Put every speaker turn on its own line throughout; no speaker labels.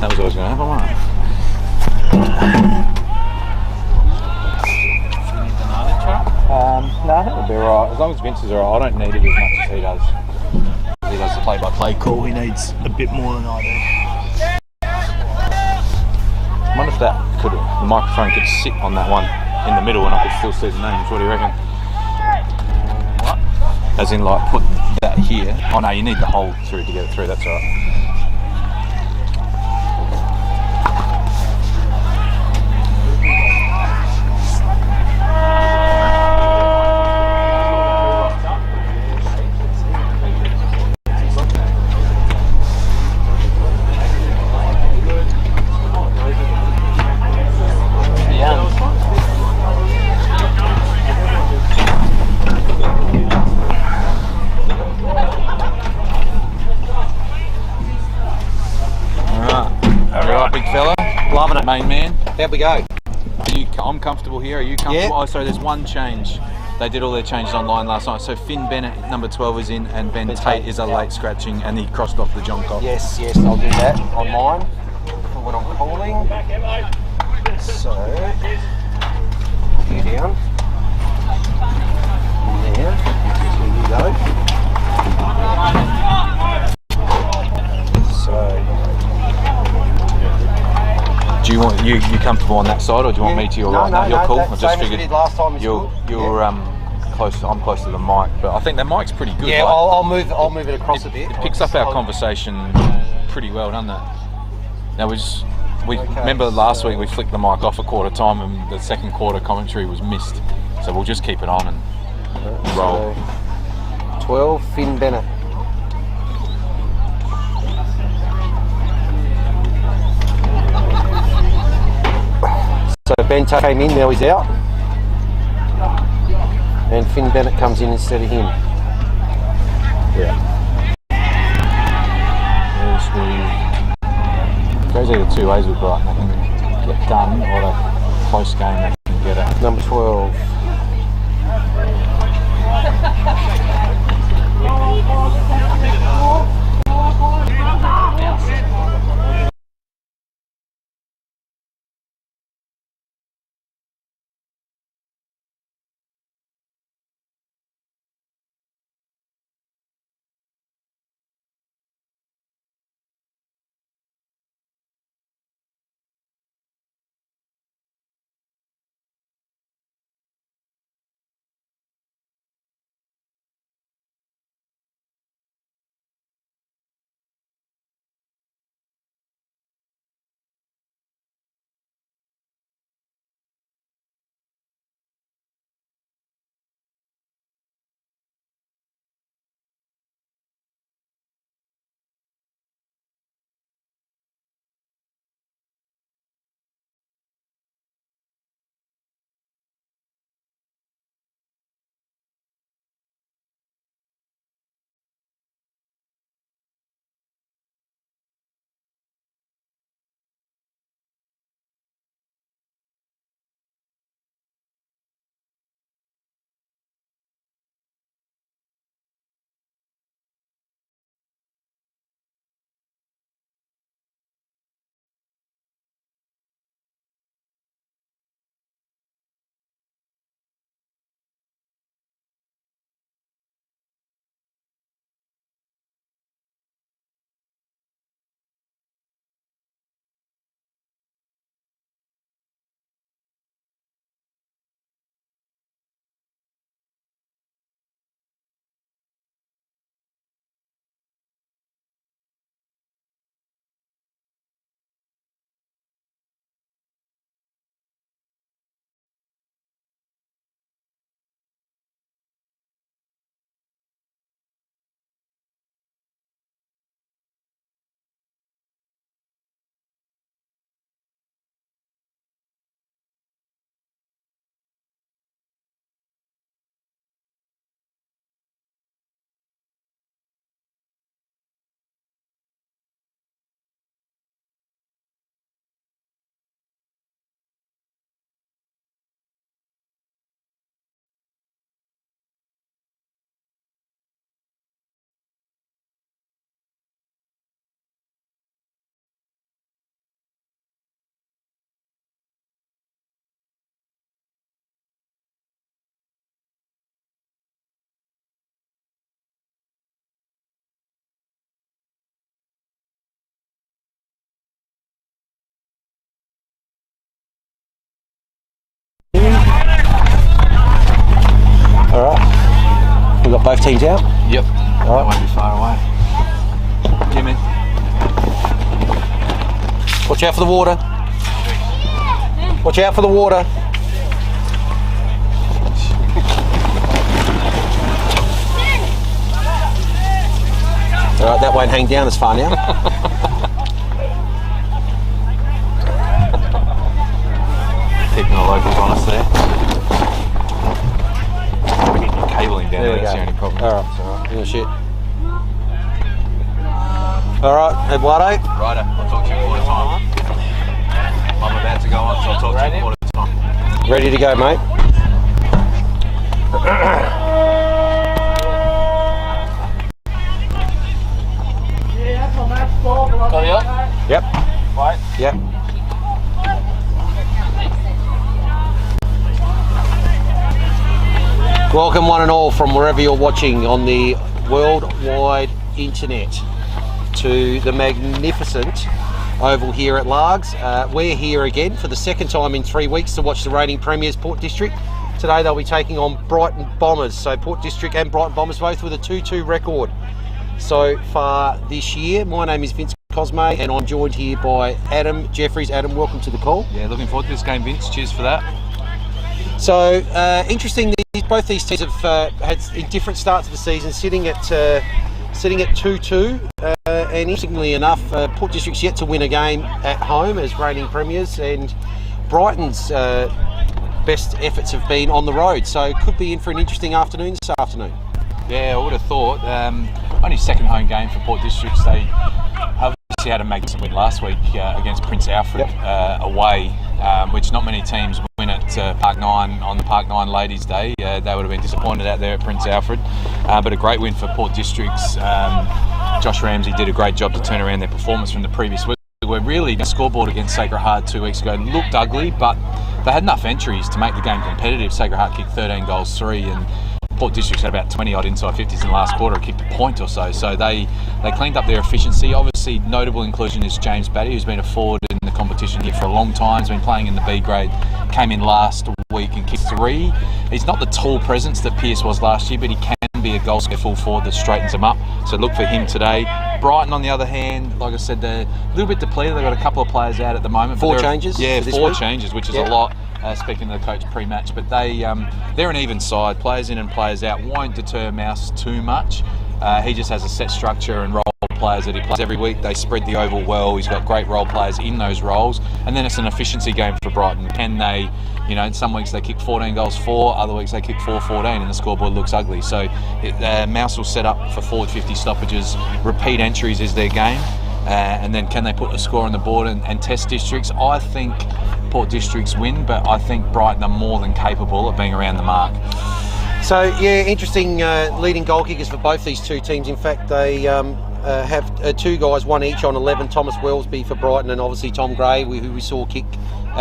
That was what I was going to have, alright. No, I think it'll be alright. As long as Vince is alright, I don't need it as much as he does. He does the play-by-play call. He needs a bit more than I do. I wonder if the microphone could sit on that one in the middle and I could still see the names. What do you reckon? What? As in, like, put that here. Oh no, you need the hole through to get it through. That's alright. Big fella, loving it, main man.
How'd we go?
I'm comfortable here. Are you comfortable?
Yeah.
Oh, sorry, there's one change. They did all their changes online last night. So Finn Bennett, number 12, is in, and Ben Tate is a late scratching, and he crossed off the John Cobb.
Yes, I'll do that on mine when I'm calling. So, you down. There. Here you go. So.
Do you want you comfortable on that side, or do you want me to your right? No, you're cool. I just
same
figured
as we did last time.
you're close. I'm close to the mic, but I think the mic's pretty good.
Yeah,
like,
I'll move it across a bit.
It picks up our conversation pretty well, doesn't it? Now remember last week we flicked the mic off a quarter time, and the second quarter commentary was missed. So we'll just keep it on and roll.
So, 12, Finn Bennett. So Ben Tate came in, now he's out. And Finn Bennett comes in instead of him.
Yeah. It goes either two ways with Brighton. They can get done, or a close game they can get it.
Number 12. both teams out?
Yep.
All right.
I won't be far away. Jimmy.
Watch out for the water. Watch out for the water. All right, that won't hang down as far now.
Keeping the locals honest there. We're getting your cabling down there, that's the only problem.
All right, it's all right. Yeah, shit. All right, Eduardo.
Righto, I'll talk to you quarter time. I'm about to go on, so I'll talk to you quarter time.
Ready to go, mate. Yep.
Right.
Yep. Welcome one and all from wherever you're watching on the worldwide internet to the magnificent oval here at Largs. We're here again for the second time in 3 weeks to watch the reigning premiers Port District. Today they'll be taking on Brighton Bombers, so Port District and Brighton Bombers both with a 2-2 record so far this year. My name is Vince Cosme and I'm joined here by Adam Jeffries. Adam, welcome to the call.
Yeah, looking forward to this game, Vince. Cheers for that.
So, interesting, both these teams have had in different starts of the season, sitting at 2-2, and interestingly enough, Port District's yet to win a game at home as reigning premiers, and Brighton's best efforts have been on the road, so could be in for an interesting afternoon this afternoon.
Yeah, I would have thought. Only second home game for Port Districts. They obviously had a magnificent win last week against Prince Alfred away, which not many teams win at Park 9 on the Park 9 Ladies' Day. They would have been disappointed out there at Prince Alfred, but a great win for Port Districts. Josh Ramsey did a great job to turn around their performance from the previous week. Where really the scoreboard against Sacred Heart 2 weeks ago looked ugly, but they had enough entries to make the game competitive. Sacred Heart kicked 13 goals, 3, and Port Districts had about 20 odd inside 50s in the last quarter, kicked a point or so. So they cleaned up their efficiency. Obviously, notable inclusion is James Batty, who's been a forward in the competition here for a long time. He's been playing in the B grade, came in last week and kicked 3. He's not the tall presence that Pearce was last year, but he can be a goal scorer full forward that straightens him up. So look for him today. Brighton, on the other hand, like I said, they're a little bit depleted. They've got a couple of players out at the moment.
4 changes?
Yeah, 4 changes, which is a lot. Speaking to the coach pre-match, but they're an even side. Players in and players out won't deter Mouse too much. He just has a set structure and role players that he plays every week. They spread the oval well. He's got great role players in those roles, and then it's an efficiency game for Brighton. Can they, in some weeks they kick 14 goals 4, other weeks they kick 4-14, and the scoreboard looks ugly. So Mouse will set up for forward 50 stoppages. Repeat entries is their game. And then can they put a score on the board and test Districts? I think Port Districts win, but I think Brighton are more than capable of being around the mark.
So yeah, interesting leading goal kickers for both these two teams. In fact, they have 2 guys, 1 each on 11. Thomas Wellesby for Brighton and obviously Tom Gray, who we saw kick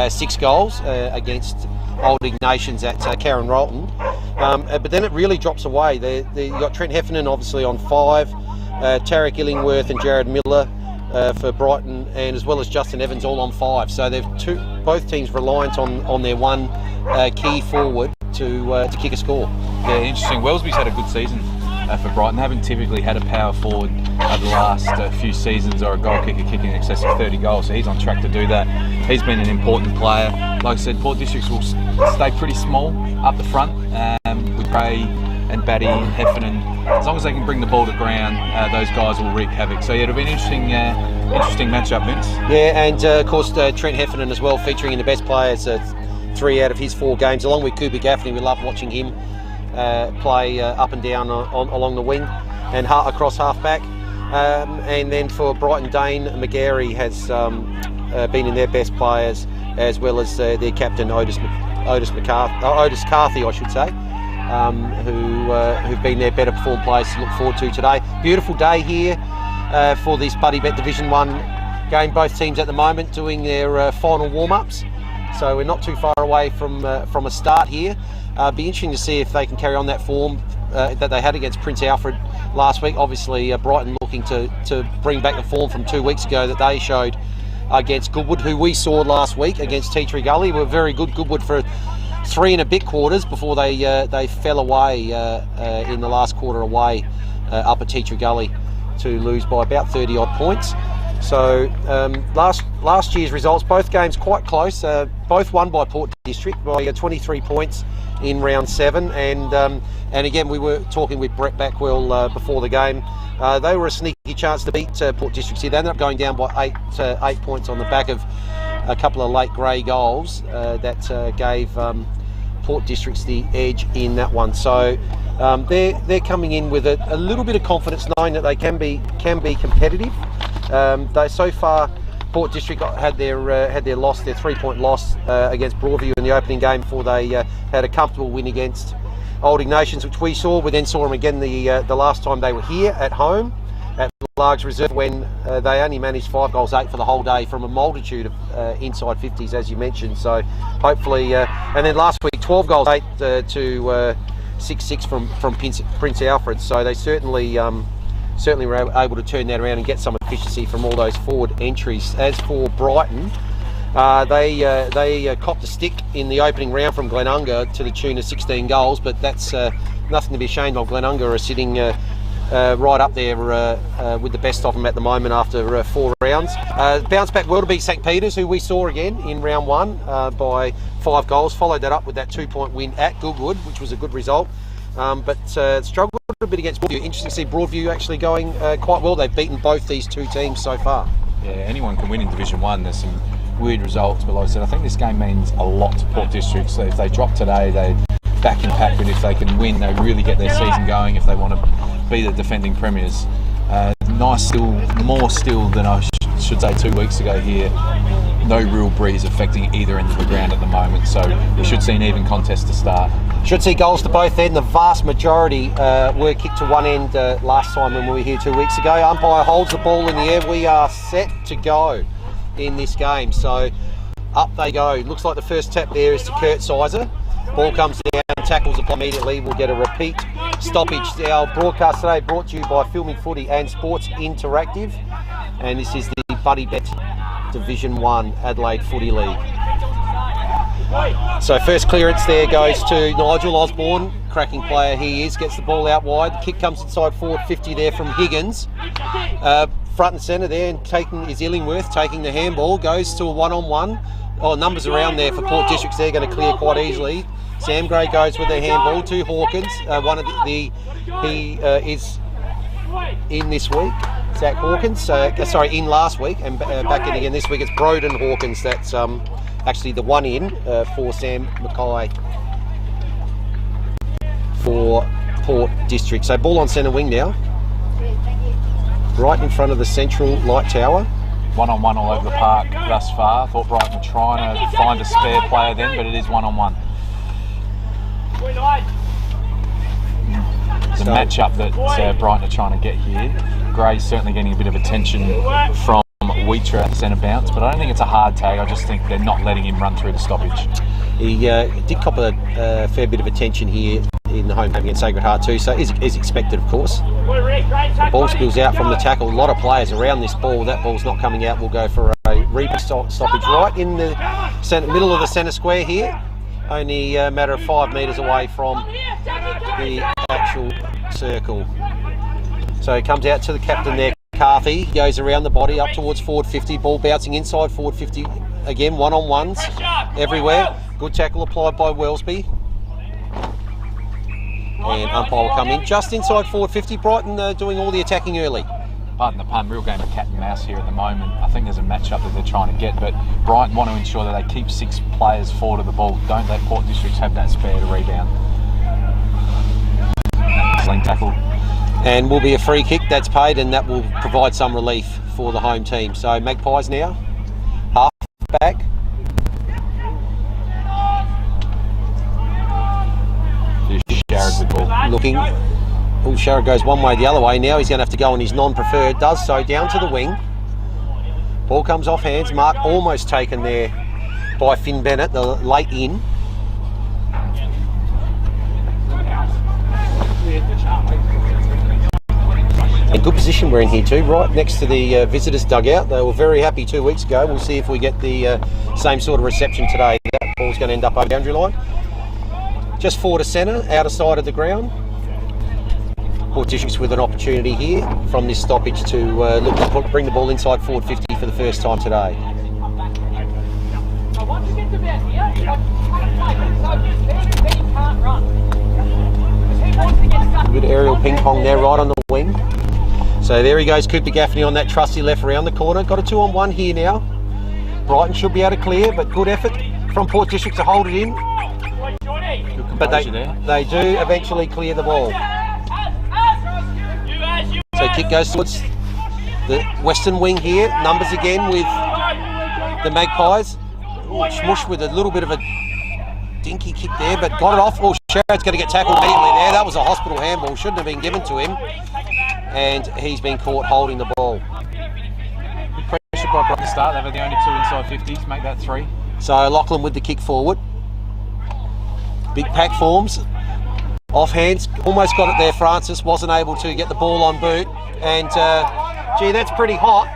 6 goals against Old Ignatians at Karen Rolton. But then it really drops away. You've got Trent Heffernan obviously on 5, Tarek Illingworth and Jared Miller for Brighton, and as well as Justin Evans all on 5. So they've both teams reliant on their one key forward to kick a score.
Yeah, interesting. Wellesby's had a good season for Brighton. They haven't typically had a power forward over the last few seasons or a goal kicker kicking in excess of 30 goals, so he's on track to do that. He's been an important player. Like I said, Port Districts will stay pretty small up the front with Gray and Batty and Heffernan. As long as they can bring the ball to ground, those guys will wreak havoc. So yeah, it'll be an interesting matchup, Vince.
Yeah, and of course Trent Heffernan as well, featuring in the best players 3 out of his 4 games, along with Cooper Gaffney. We love watching him play up and down along the wing and across half-back. And then for Brighton, Dane McGarry has been in their best players, as well as their captain Otis Carthy, I should say, who've been their better performed players to look forward to today. Beautiful day here for this Buddy Bet Division 1 game. Both teams at the moment doing their final warm-ups, so we're not too far away from a start here. Be interesting to see if they can carry on that form that they had against Prince Alfred last week. Obviously Brighton looking to bring back the form from 2 weeks ago that they showed against Goodwood, who we saw last week against Tea Tree Gully. Were very good. Goodwood for 3 and a bit quarters before they fell away in the last quarter away up at Teacher Gully to lose by about 30 odd points. So last year's results, both games quite close, both won by Port District by 23 points in round 7, and again we were talking with Brett Backwell before the game. They were a sneaky chance to beat Port District here. They ended up going down by 8 points on the back of a couple of late grey goals that gave Port Districts the edge in that one. So they're coming in with a little bit of confidence, knowing that they can be competitive. So far, Port District had their loss, their 3-point loss against Broadview in the opening game before they had a comfortable win against Old Ignatians, which we saw. We then saw them again the last time they were here at home at Largs Reserve, when they only managed 5 goals 8 for the whole day from a multitude of inside 50s, as you mentioned. So hopefully, and then last week 12 goals 8 to 6-6 from Prince Alfred. So they certainly were able to turn that around and get some efficiency from all those forward entries. As for Brighton, they copped a stick in the opening round from Glenunga to the tune of 16 goals, but that's nothing to be ashamed of. Glenunga are sitting right up there with the best of them at the moment after 4 rounds. Bounce back well to beat St Peter's, who we saw again in round 1 by 5 goals. Followed that up with that 2-point win at Goodwood, which was a good result. But struggled a bit against Broadview. Interesting to see Broadview actually going quite well. They've beaten both these two teams so far.
Yeah, anyone can win in Division 1. There's some weird results, but like I said, I think this game means a lot to Port District. So if they drop today, they back in pack, but if they can win, they really get their season going if they want to be the defending premiers. Nice still, more still than I should say 2 weeks ago here. No real breeze affecting either end of the ground at the moment, so we should see an even contest to start.
Should see goals to both ends. The vast majority were kicked to one end last time when we were here 2 weeks ago. Umpire holds the ball in the air. We are set to go in this game. So up they go. Looks like the first tap there is to Kurt Sizer. Ball comes down, tackles applied immediately. We'll get a repeat stoppage. Our broadcast today brought to you by Filming Footy and Sports Interactive. And this is the Buddy Bet Division 1 Adelaide Footy League. So first clearance there goes to Nigel Osborne, cracking player he is, gets the ball out wide. Kick comes inside forward 50 there from Higgins. Front and centre there, and is Illingworth taking the handball, goes to a one-on-one. Oh, numbers around there for Port Districts. They're going to clear quite easily. Sam Gray goes with the handball to Hawkins. He is in this week. Zach Hawkins, in last week, and back in again this week. It's Broden Hawkins that's actually the one in for Sam Mackay for Port District. So ball on centre wing now, right in front of the central light tower.
One-on-one all over the park thus far. I thought Brighton were trying to find a spare player then, but it is one-on-one. The matchup that Brighton are trying to get here. Gray's certainly getting a bit of attention from Wheatra at the centre bounce, but I don't think it's a hard tag. I just think they're not letting him run through the stoppage.
He did cop a fair bit of attention here in the home game against Sacred Heart too, so is expected, of course. The ball spills out from the tackle. A lot of players around this ball. That ball's not coming out. We'll go for a repeat stoppage right in the middle of the centre square here. Only a matter of 5 metres away from the actual circle. So he comes out to the captain there, Carthy. Goes around the body up towards forward 50. Ball bouncing inside forward 50. Again, one-on-ones everywhere. Good tackle applied by Wellesby. And umpire will come in just inside forward 50. Brighton doing all the attacking early.
Pardon the pun, real game of cat and mouse here at the moment. I think there's a matchup that they're trying to get, but Brighton want to ensure that they keep 6 players forward of the ball. Don't let Port Districts have that spare to rebound. Sling tackle.
And will be a free kick that's paid, and that will provide some relief for the home team. So Magpies now, half back.
Sharrod with ball.
Looking. Oh, Sharrod goes one way the other way. Now he's going to have to go on his non-preferred. Does so down to the wing. Ball comes off hands. Mark almost taken there by Finn Bennett, the late in. A good position we're in here too, right next to the visitors' dugout. They were very happy 2 weeks ago. We'll see if we get the same sort of reception today. That ball's going to end up over the boundary line. just forward of centre, outer side of the ground. Port Districts with an opportunity here from this stoppage to look to bring the ball inside forward 50 for the first time today. A bit of aerial ping pong there, right on the wing. So there he goes, Cooper Gaffney on that trusty left around the corner. Got a 2-on-1 here now. Brighton should be able to clear, but good effort from Port District to hold it in. But they do eventually clear the ball. So kick goes towards the western wing here. Numbers again with the Magpies. Ooh, Smush with a little bit of a dinky kick there, but got it off. Oh, Sherrod's going to get tackled immediately there. That was a hospital handball. Shouldn't have been given to him. And he's been caught holding the ball.
Good pressure by Brighton to start. They were the only 2 inside 50s. Make that 3.
So Lachlan with the kick forward. Big pack forms. Offhands, almost got it there. Francis wasn't able to get the ball on boot. And, gee, that's pretty hot.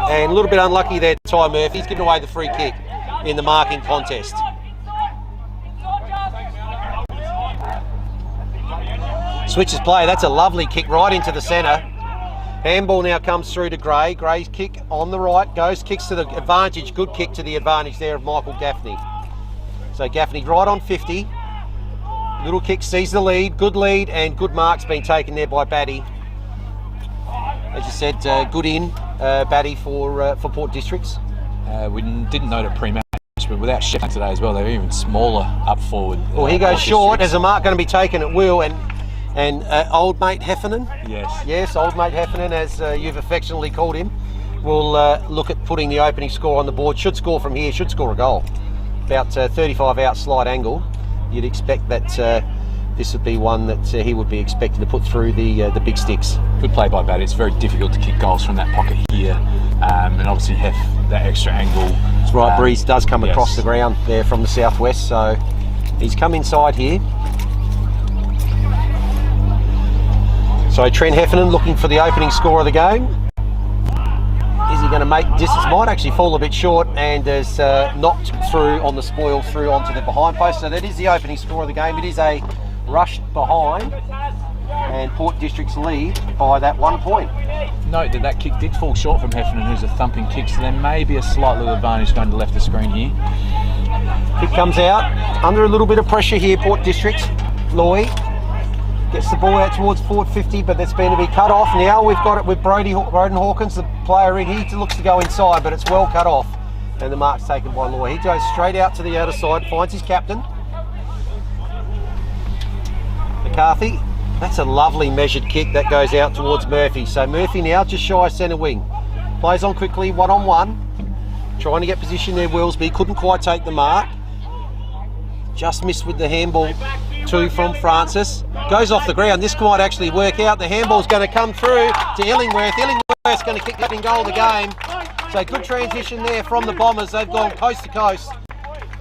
And a little bit unlucky there, Ty Murphy. He's given away the free kick in the marking contest. Switches play. That's a lovely kick right into the centre. Handball now comes through to Gray. Gray's kick on the right goes, kicks to the advantage. Good kick to the advantage there of Michael Gaffney. So Gaffney right on 50. Little kick sees the lead. Good lead and good marks being taken there by Batty. As you said, good in Batty for Port Districts.
We didn't note it pre-match, but without Sheffield today as well, they're even smaller up forward.
Well, he goes short. There's a mark going to be taken at will, and old mate Heffernan. Yes, old mate Heffernan, as you've affectionately called him, will look at putting the opening score on the board. Should score from here. Should score a goal. About 35 out slide angle. You'd expect that this would be one that he would be expected to put through the big sticks.
Good play by Batty. It's very difficult to kick goals from that pocket here, and obviously Hef that extra angle.
That's right. Breeze does come across the ground there from the southwest, so he's come inside here. So Trent Heffernan looking for the opening score of the game. Is he going to make distance? Might actually fall a bit short and has knocked through on the spoil through onto the behind post. So that is the opening score of the game. It is a rush behind and Port District's lead by that 1 point.
Note that kick did fall short from Heffernan, who's a thumping kick, so there may be a slight little advantage going to left of screen here.
Kick comes out under a little bit of pressure here, Port Districts. Loy gets the ball out towards forward 50, but that's been to be cut off. Now we've got it with Broden Hawkins, the player in. He looks to go inside, but it's well cut off. And the mark's taken by Loy. He goes straight out to the outer side, finds his captain. McCarthy. That's a lovely measured kick that goes out towards Murphy. So Murphy now just shy of centre wing. Plays on quickly, 1-on-1. Trying to get position there, Willsby. Couldn't quite take the mark. Just missed with the handball. 2 from Francis. Goes off the ground. This might actually work out. The handball's going to come through to Illingworth. Illingworth's going to kick the opening goal of the game. So good transition there from the Bombers. They've gone coast to coast.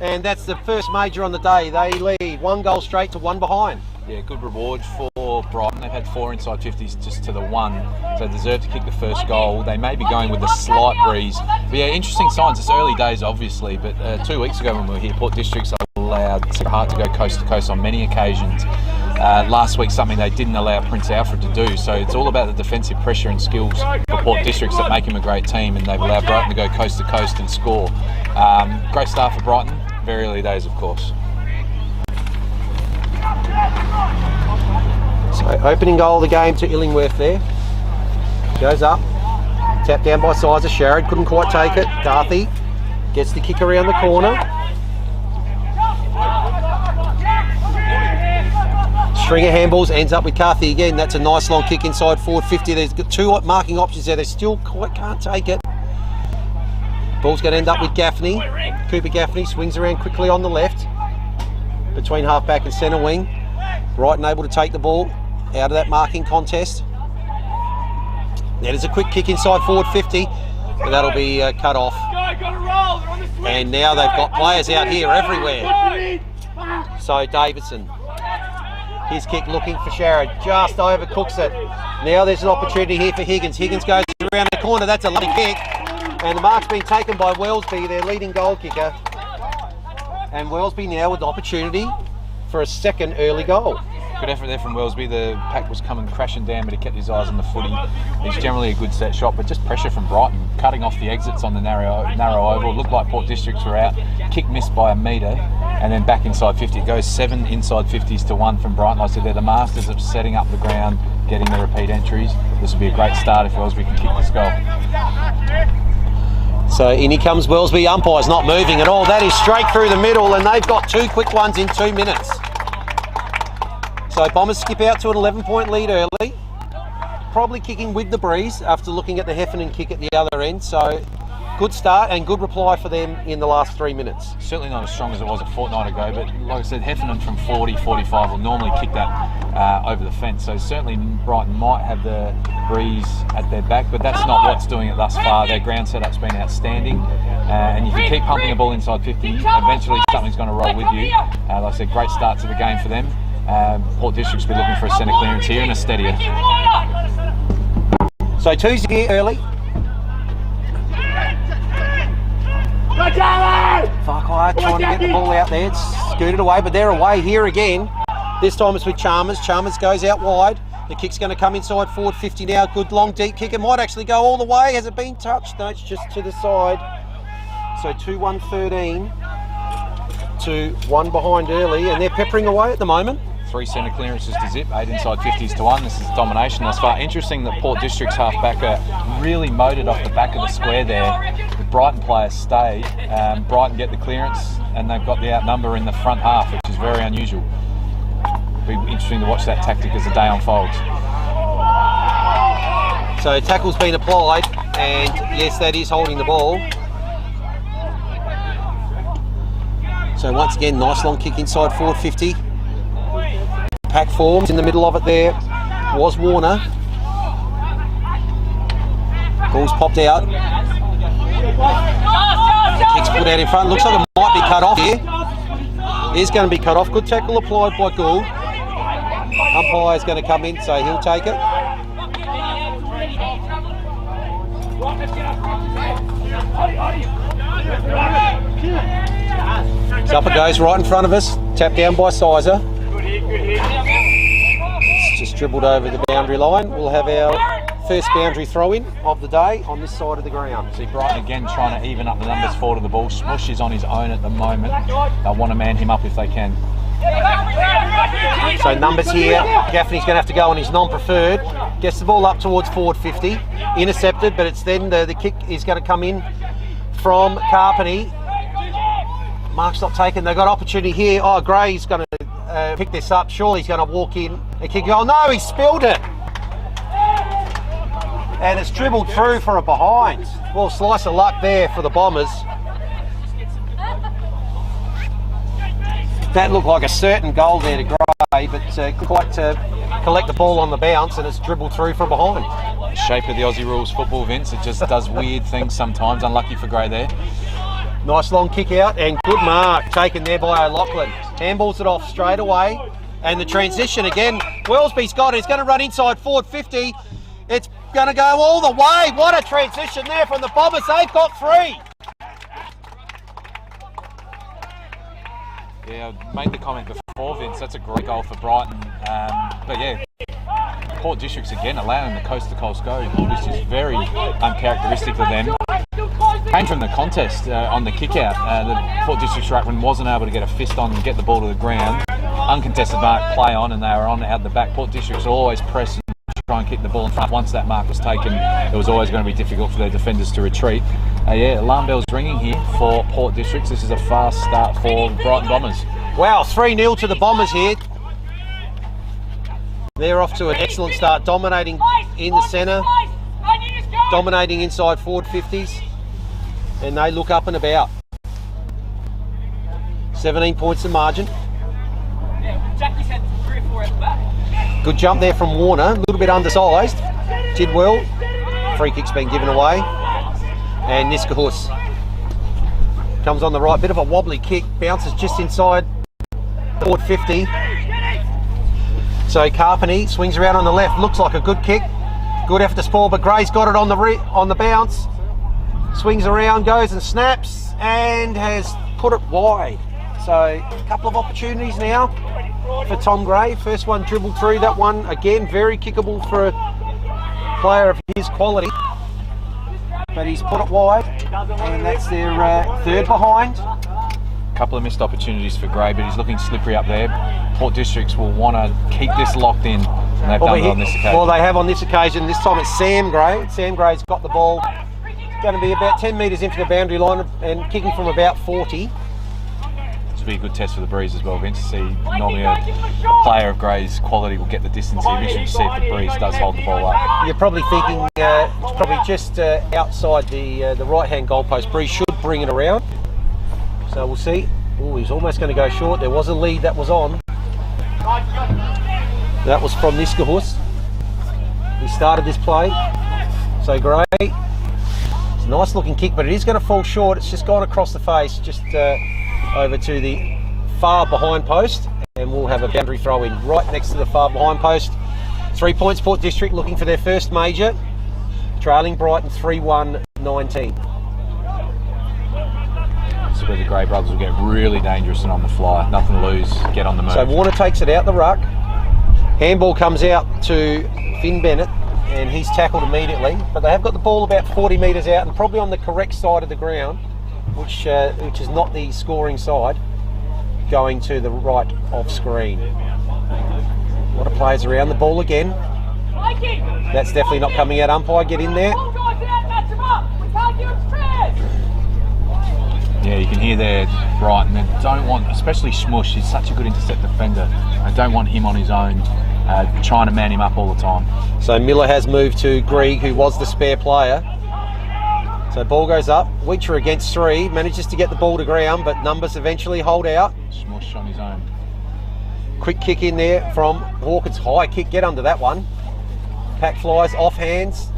And that's the first major on the day. They lead 1 goal straight to 1 behind.
Yeah, good reward for Brighton. They've had 4 inside 50s just to the 1, so they deserve to kick the first goal. They may be going with a slight breeze. But yeah, interesting signs. It's early days, obviously, but 2 weeks ago when we were here, Port Districts allowed Hart to go coast to coast on many occasions. Last week, something they didn't allow Prince Alfred to do. So it's all about the defensive pressure and skills for Port Districts that make him a great team, and they've allowed Brighton to go coast to coast and score. Great start for Brighton. Very early days, of course.
So opening goal of the game to Illingworth there. Goes up. Tapped down by Sizer. Sherrod couldn't quite take it. Carthy gets the kick around the corner. String of handballs ends up with Carthy again. That's a nice long kick inside forward 50. There's got 2 marking options there. They still quite can't take it. Ball's going to end up with Gaffney. Cooper Gaffney swings around quickly on the left. Between half-back and centre wing. Brighton able to take the ball out of that marking contest. There's a quick kick inside forward 50, but that'll be cut off. And now they've got players out here everywhere. So Davidson, his kick looking for Sherrod, just overcooks it. Now there's an opportunity here for Higgins. Higgins goes around the corner. That's a lovely kick. And the mark's been taken by Wellesby, their leading goal kicker. And Wellesby now with the opportunity for a second early goal.
Good effort there from Wellesby. The pack was coming crashing down, but he kept his eyes on the footy. He's generally a good set shot, but just pressure from Brighton, cutting off the exits on the narrow oval. Looked like Port Districts were out. Kick missed by a metre, and then back inside 50. It goes 7 inside 50s to 1 from Brighton. Like I said, they're the masters of setting up the ground, getting the repeat entries. This will be a great start if Wellesby can kick this goal.
So in he comes Wellesby. Umpire's not moving at all. That is straight through the middle, and they've got 2 quick ones in 2 minutes. So Bombers skip out to an 11-point lead early. Probably kicking with the breeze after looking at the Heffernan kick at the other end. So good start and good reply for them in the last 3 minutes.
Certainly not as strong as it was a fortnight ago, but like I said, Heffernan from 40, 45 will normally kick that over the fence. So certainly Brighton might have the breeze at their back, but that's not what's doing it thus far. Their ground setup's been outstanding, and if you keep pumping the ball inside 50, eventually something's going to roll with you. Like I said, great start to the game for them. Port Districts will be looking for a centre clearance here and a steadier.
So two's here early. Farquhar trying to get the ball out there. It's scooted away, but they're away here again. This time it's with Chalmers. Chalmers goes out wide. The kick's going to come inside forward 50 now. Good long deep kick. It might actually go all the way. Has it been touched? No, it's just to the side. So 2-1-13 to 1 behind early, and they're peppering away at the moment.
3 centre clearances to zip, 8 inside 50s to 1. This is domination thus far. Interesting that Port District's half-back are really motored off the back of the square there. The Brighton players stay. Brighton get the clearance, and they've got the outnumber in the front half, which is very unusual. It'll be interesting to watch that tactic as the day unfolds.
So tackle's been applied, and yes, that is holding the ball. So once again, nice long kick inside forward 50. Pack forms in the middle of it there was Warner. Ball's popped out. Kick's put out in front. Looks like it might be cut off here. Is going to be cut off. Good tackle applied by Gould. Umpire's going to come in, so he'll take it. So up it goes right in front of us. Tapped down by Sizer. It's just dribbled over the boundary line. We'll have our first boundary throw-in of the day on this side of the ground.
See Brighton again trying to even up the numbers forward of the ball. Smush is on his own at the moment. They'll want to man him up if they can.
So numbers here. Gaffney's going to have to go on his non-preferred. Gets the ball up towards forward 50. Intercepted, but it's then the kick is going to come in from Carpeney. Mark's not taken. They've got opportunity here. Oh, Gray's going to pick this up. Surely he's going to walk in. A kick goal. No, he spilled it. And it's dribbled through for a behind. Well, slice of luck there for the Bombers. That looked like a certain goal there to Gray, but quite to collect the ball on the bounce, and it's dribbled through from behind.
The shape of the Aussie rules football, Vince. It just does weird things sometimes. Unlucky for Gray there.
Nice long kick out and good mark taken there by O'Loughlin. Handballs it off straight away. And the transition again. Wellesby's got it. He's going to run inside forward 50. It's going to go all the way. What a transition there from the Bombers. They've got 3.
Yeah, I made the comment before, Vince. That's a great goal for Brighton. But yeah, Port Districts again allowing the coast-to-coast go, which is very uncharacteristic of them. Came from the contest on the kick-out. The Port Districts ruckman wasn't able to get a fist on and get the ball to the ground. Uncontested mark, play on, and they were on out the back. Port Districts always press and try and kick the ball in front. Once that mark was taken, it was always going to be difficult for their defenders to retreat. Yeah, alarm bells ringing here for Port Districts. This is a fast start for Brighton Bombers.
Wow, 3-0 to the Bombers here. They're off to an excellent start, dominating in the centre, dominating inside forward 50s, and they look up and about. 17 points in margin. Good jump there from Warner, a little bit undersized. Did well. Free kick's been given away. And Niskahus comes on the right, bit of a wobbly kick, bounces just inside forward 50. So Carpeney swings around on the left, looks like a good kick. Good effort to spoil, but Gray's got it on the bounce. Swings around, goes and snaps, and has put it wide. So a couple of opportunities now for Tom Gray. First one dribbled through, that one again very kickable for a player of his quality. But he's put it wide, and that's their third behind.
Couple of missed opportunities for Gray, but he's looking slippery up there. Port Districts will want to keep this locked in, and they've done it on this occasion.
Well, they have on this occasion. This time it's Sam Gray. Sam Gray's got the ball. Going to be about 10 metres into the boundary line and kicking from about 40.
This will be a good test for the Breeze as well, Vince, to see normally a player of Gray's quality will get the distance here. We should see if the Breeze does hold the ball up.
You're probably thinking it's probably just outside the right-hand goalpost. Breeze should bring it around. So we'll see. Oh, he's almost going to go short. There was a lead that was on. That was from Niskahus. He started this play. So Gray. It's a nice looking kick, but it is going to fall short. It's just gone across the face, just over to the far behind post. And we'll have a boundary throw in right next to the far behind post. 3 points, Port District looking for their first major. Trailing Brighton 3-1-19.
Where the Gray brothers will get really dangerous and on the fly. Nothing to lose, get on the move.
So Warner takes it out the ruck. Handball comes out to Finn Bennett and he's tackled immediately. But they have got the ball about 40 metres out and probably on the correct side of the ground, which is not the scoring side, going to the right off screen. A lot of players around the ball again. That's definitely not coming out. Umpire, get in there.
Yeah, you can hear there, Brighton. They don't want, especially Smush, he's such a good intercept defender. They don't want him on his own, trying to man him up all the time.
So Miller has moved to Grieg, who was the spare player. So ball goes up. Weecher against 3, manages to get the ball to ground, but numbers eventually hold out.
Smush on his own.
Quick kick in there from Hawkins. High kick, get under that one. Pack flies off hands.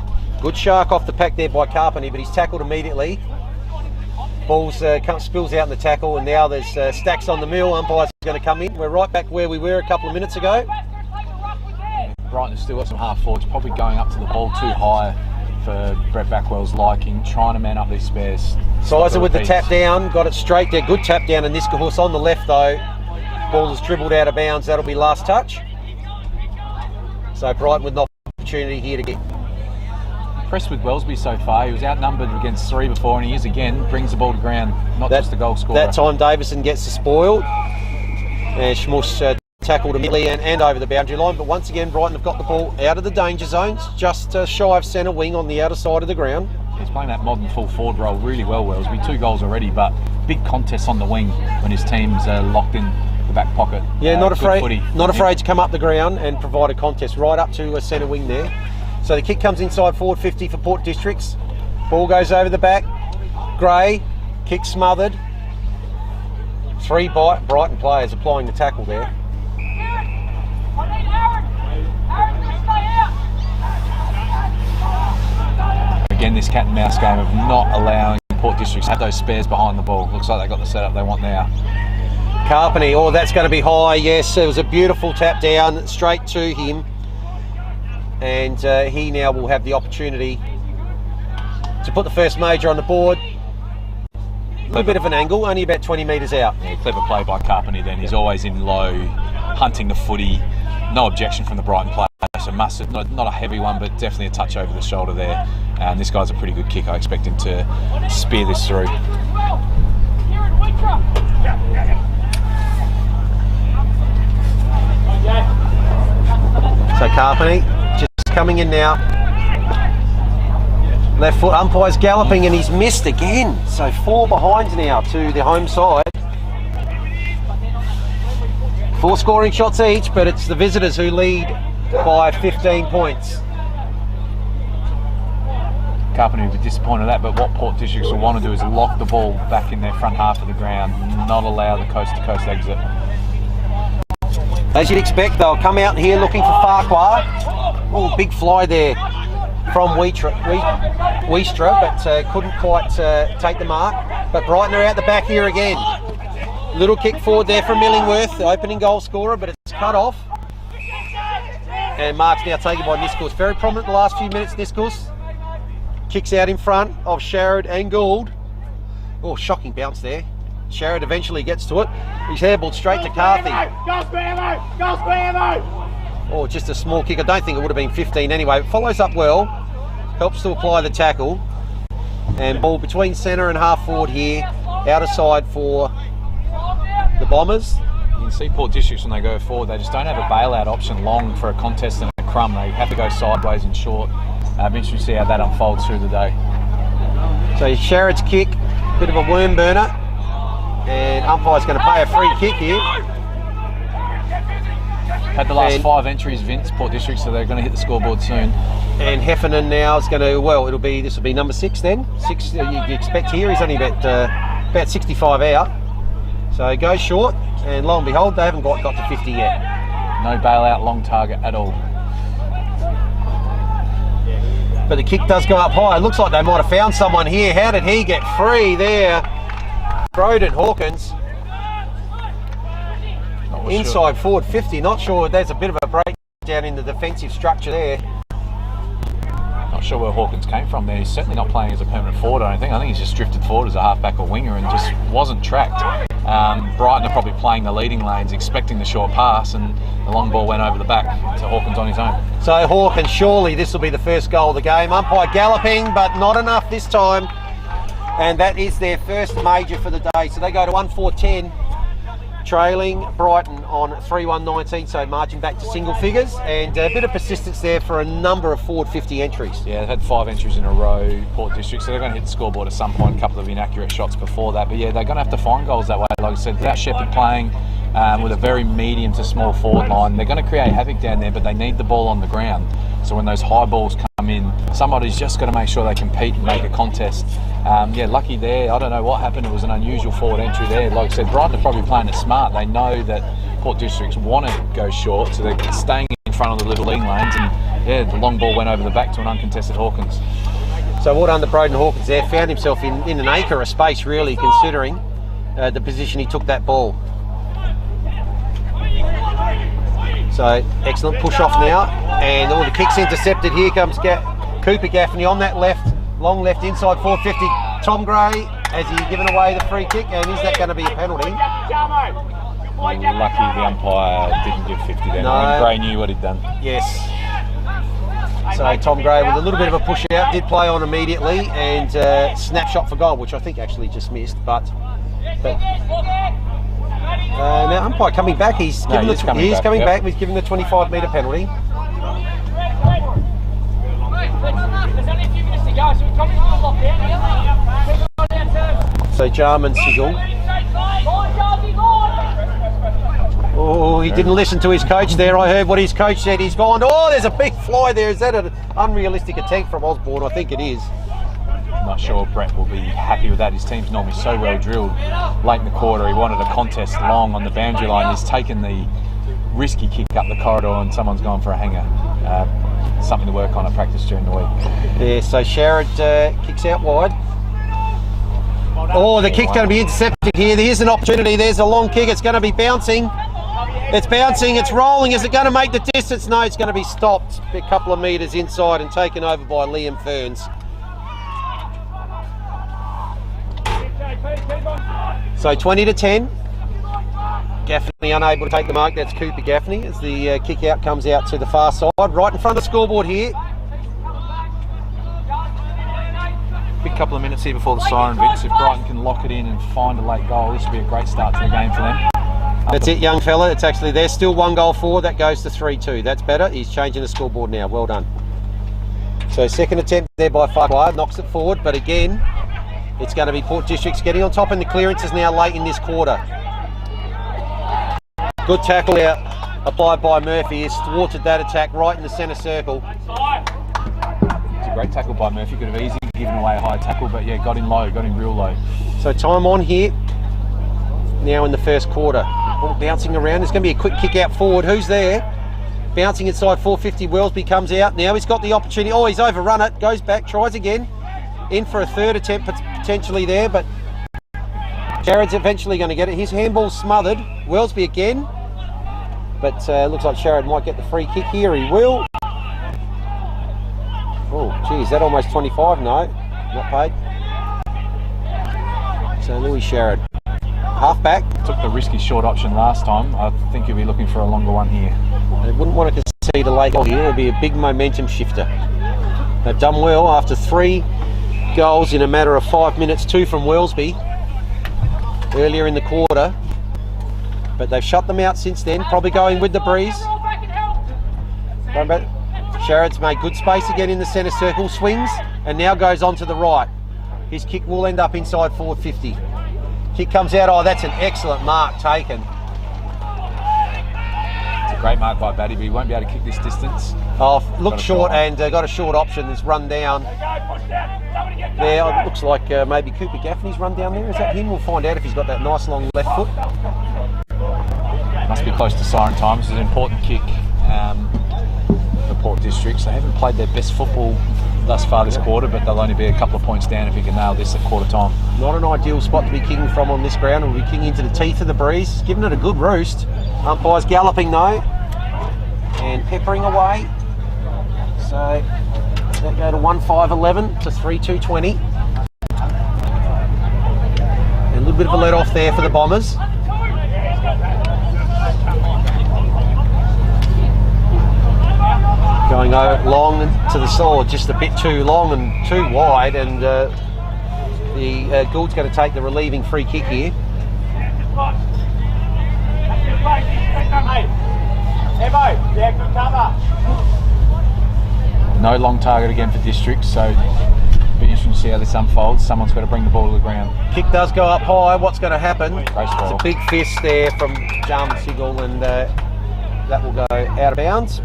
Good shark off the pack there by Carpenter, but he's tackled immediately. Ball's spills out in the tackle, and now there's stacks on the mill. Umpire's going to come in. We're right back where we were a couple of minutes ago.
Brighton has still got some half forwards, probably going up to the ball too high for Brett Backwell's liking, trying to man up these spares.
Sizer with the tap down, got it straight there. Good tap down, and Niskahus on the left though. Ball is dribbled out of bounds. That'll be last touch. So Brighton with an opportunity here to get.
Impressed with Wellesby so far. He was outnumbered against 3 before, and he is again, brings the ball to ground, not just the goal scorer.
That time Davison gets the spoil, and Schmuss tackled immediately and over the boundary line, but once again Brighton have got the ball out of the danger zones, just shy of centre wing on the outer side of the ground.
He's playing that modern full forward role really well, Wellesby. 2 goals already, but big contests on the wing when his team's locked in the back pocket.
Yeah, not afraid to come up the ground and provide a contest right up to centre wing there. So the kick comes inside forward 50 for Port Districts. Ball goes over the back. Gray, kick smothered. 3 Brighton players applying the tackle there.
Again, this cat and mouse game of not allowing Port Districts to have those spares behind the ball. Looks like they got the setup they want now.
Carpenter, oh, that's going to be high. Yes, it was a beautiful tap down straight to him. And he now will have the opportunity to put the first major on the board. A little bit of an angle, only about 20 metres out.
Yeah, clever play by Carpenter then. He's always in low, hunting the footy. No objection from the Brighton player. So mustard, not a heavy one, but definitely a touch over the shoulder there. And this guy's a pretty good kick. I expect him to spear this through.
So Carpenter just coming in now. Left foot, umpire's galloping and he's missed again. So 4 behinds now to the home side. 4 scoring shots each, but it's the visitors who lead by 15 points.
Carpenter would be disappointed at that, but what Port Districts will want to do is lock the ball back in their front half of the ground, not allow the coast-to-coast exit.
As you'd expect, they'll come out here looking for Farquhar. Oh, big fly there from Wiestra, but couldn't quite take the mark. But Brighton are out the back here again. Little kick forward there from Millingworth, the opening goal scorer, but it's cut off. And mark's now taken by Niskus. Very prominent in the last few minutes, Niskus. Kicks out in front of Sharrod and Gould. Oh, shocking bounce there. Sharrod eventually gets to it. He's hairballed straight to Carthy. Oh, just a small kick. I don't think it would have been 15 anyway. It follows up well. Helps to apply the tackle. And ball between centre and half forward here. Outer side for the Bombers.
You can see Port Districts when they go forward, they just don't have a bailout option long for a contest and a crumb. They have to go sideways and short. I'm interested to see how that unfolds through the day.
So Sharrod's kick, bit of a worm burner. And umpire's going to pay a free kick here.
Had the last 5 entries, Vince, Port District, so they're going to hit the scoreboard soon.
And Heffernan now is going to, well, this will be number 6 then. 6 you expect here. He's only about 65 out. So he goes short, and lo and behold, they haven't got to 50 yet.
No bailout, long target at all.
But the kick does go up high. It looks like they might have found someone here. How did he get free there? Broden Hawkins. Inside forward 50. Not sure. There's a bit of a breakdown in the defensive structure there.
Not sure where Hawkins came from there. He's certainly not playing as a permanent forward, I don't think. I think he's just drifted forward as a halfback or winger and just wasn't tracked. Brighton are probably playing the leading lanes, expecting the short pass, and the long ball went over the back to Hawkins on his own.
So Hawkins, surely this will be the first goal of the game. Umpire galloping, but not enough this time. And that is their first major for the day. So they go to 1-4-10, trailing Brighton on 3-1-19, so marching back to single figures, and a bit of persistence there for a number of forward 50 entries.
Yeah, they've had 5 entries in a row, Port District, so they're going to hit the scoreboard at some point. A couple of inaccurate shots before that, but yeah, they're going to have to find goals that way. Like I said, without Shepherd playing with a very medium to small forward line, they're going to create havoc down there, but they need the ball on the ground. So when those high balls come in, somebody's just got to make sure they compete and make a contest. Yeah, lucky there. I don't know what happened. It was an unusual forward entry there. Like I said, Brighton are probably playing it smart. They know that Port Districts want to go short, so they're staying in front of the little lean lanes. And yeah, the long ball went over the back to an uncontested Hawkins.
So well done to Broden Hawkins there. Found himself in an acre of space, really, considering the position he took that ball. So excellent push off now, and all the kicks intercepted. Here comes Cooper Gaffney on that left, long left inside 450. Tom Gray, has he given away the free kick, and is that going to be a penalty?
Lucky the umpire didn't give 50 then.
No.
I mean, Gray knew what he'd done.
Yes. So Tom Gray with a little bit of a push out, did play on immediately, and snapshot for goal, which I think actually just missed, but now umpire coming back. He's coming back. He's given the 25-metre penalty. So Jarman Sigel. Oh, he didn't listen to his coach there. I heard what his coach said. He's gone. Oh, there's a big fly there. Is that an unrealistic attempt from Osborne? I think it is.
Not sure Brett will be happy with that. His team's normally so well drilled. Late in the quarter, he wanted a contest long on the boundary line. He's taken the risky kick up the corridor, and someone's gone for a hanger. Something to work on at practice during the week.
Yeah, so Sharrod kicks out wide. Oh, the kick's going to be intercepted here. There's an opportunity. There's a long kick. It's going to be bouncing. It's bouncing. It's rolling. Is it going to make the distance? No, it's going to be stopped a couple of metres inside and taken over by Liam Ferns. So 20-10. Gaffney unable to take the mark. That's Cooper Gaffney as the kick out comes out to the far side, right in front of the scoreboard here.
Big couple of minutes here before the siren, Vince. If Brighton can lock it in and find a late goal, this would be a great start to the game for them.
That's it, young fella. It's actually, they're still 1 goal forward. That goes to 3-2. That's better. He's changing the scoreboard now. Well done. So second attempt there by Farquhar, knocks it forward, but again, it's going to be Port Districts getting on top, and the clearance is now late in this quarter. Good tackle out applied by Murphy. He's thwarted that attack right in the centre circle.
It's a great tackle by Murphy. Could have easily given away a high tackle, but yeah, got in low, got in real low.
So time on here now in the first quarter. Ball bouncing around. There's going to be a quick kick out forward. Who's there? Bouncing inside 450. Wellesby comes out. Now he's got the opportunity. Oh, he's overrun it. Goes back, tries again. In for a third attempt potentially there, but Jared's eventually going to get it. His handball's smothered. Wellesby again. But looks like Sharad might get the free kick here. He will. Oh, geez, that almost 25? No, not paid. So Louis Sharad, half-back.
Took the risky short option last time. I think he'll be looking for a longer one here.
They wouldn't want to concede a late goal here. It'll be a big momentum shifter. They've done well after 3 goals in a matter of 5 minutes, 2 from Wellesby earlier in the quarter. But they've shut them out since then, probably going with the breeze. Sharad's made good space again in the centre circle, swings, and now goes on to the right. His kick will end up inside forward 50. Kick comes out, oh, that's an excellent mark taken.
It's a great mark by Batty, but he won't be able to kick this distance.
Oh, looked short and got a short option, it's run down. There, it looks like maybe Cooper Gaffney's run down there. Is that him? We'll find out if he's got that nice long left foot.
Must be close to siren time. This is an important kick for Port Districts. They haven't played their best football thus far this quarter, but they'll only be a couple of points down if he can nail this at quarter time.
Not an ideal spot to be kicking from on this ground. We'll be kicking into the teeth of the breeze, giving it a good roost. Umpire's galloping though, and peppering away. So that go to 1-5-11 to 3-2-20. And a little bit of a let off there for the Bombers. Going long to the side, just a bit too long and too wide, and the Gould's going to take the relieving free kick here.
No long target again for Districts, so be interesting to see how this unfolds. Someone's got to bring the ball to the ground.
Kick does go up high. What's going to happen?
It's
a big fist there from Jarman Sigel, and that will go out of bounds.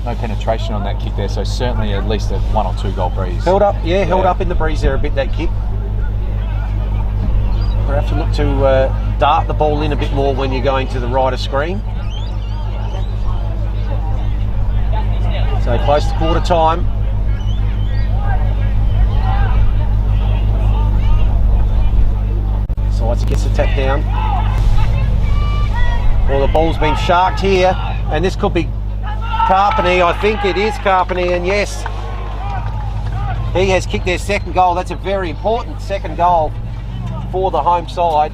No penetration on that kick there, so certainly at least a 1 or 2 goal breeze.
Held up, held up in the breeze there a bit, that kick. We'll have to look to dart the ball in a bit more when you're going to the right of screen. So close to quarter time. Sides gets the tap down. Well, the ball's been sharked here, and this could be Carpeney. I think it is Carpeney, and yes, he has kicked their second goal. That's a very important second goal for the home side,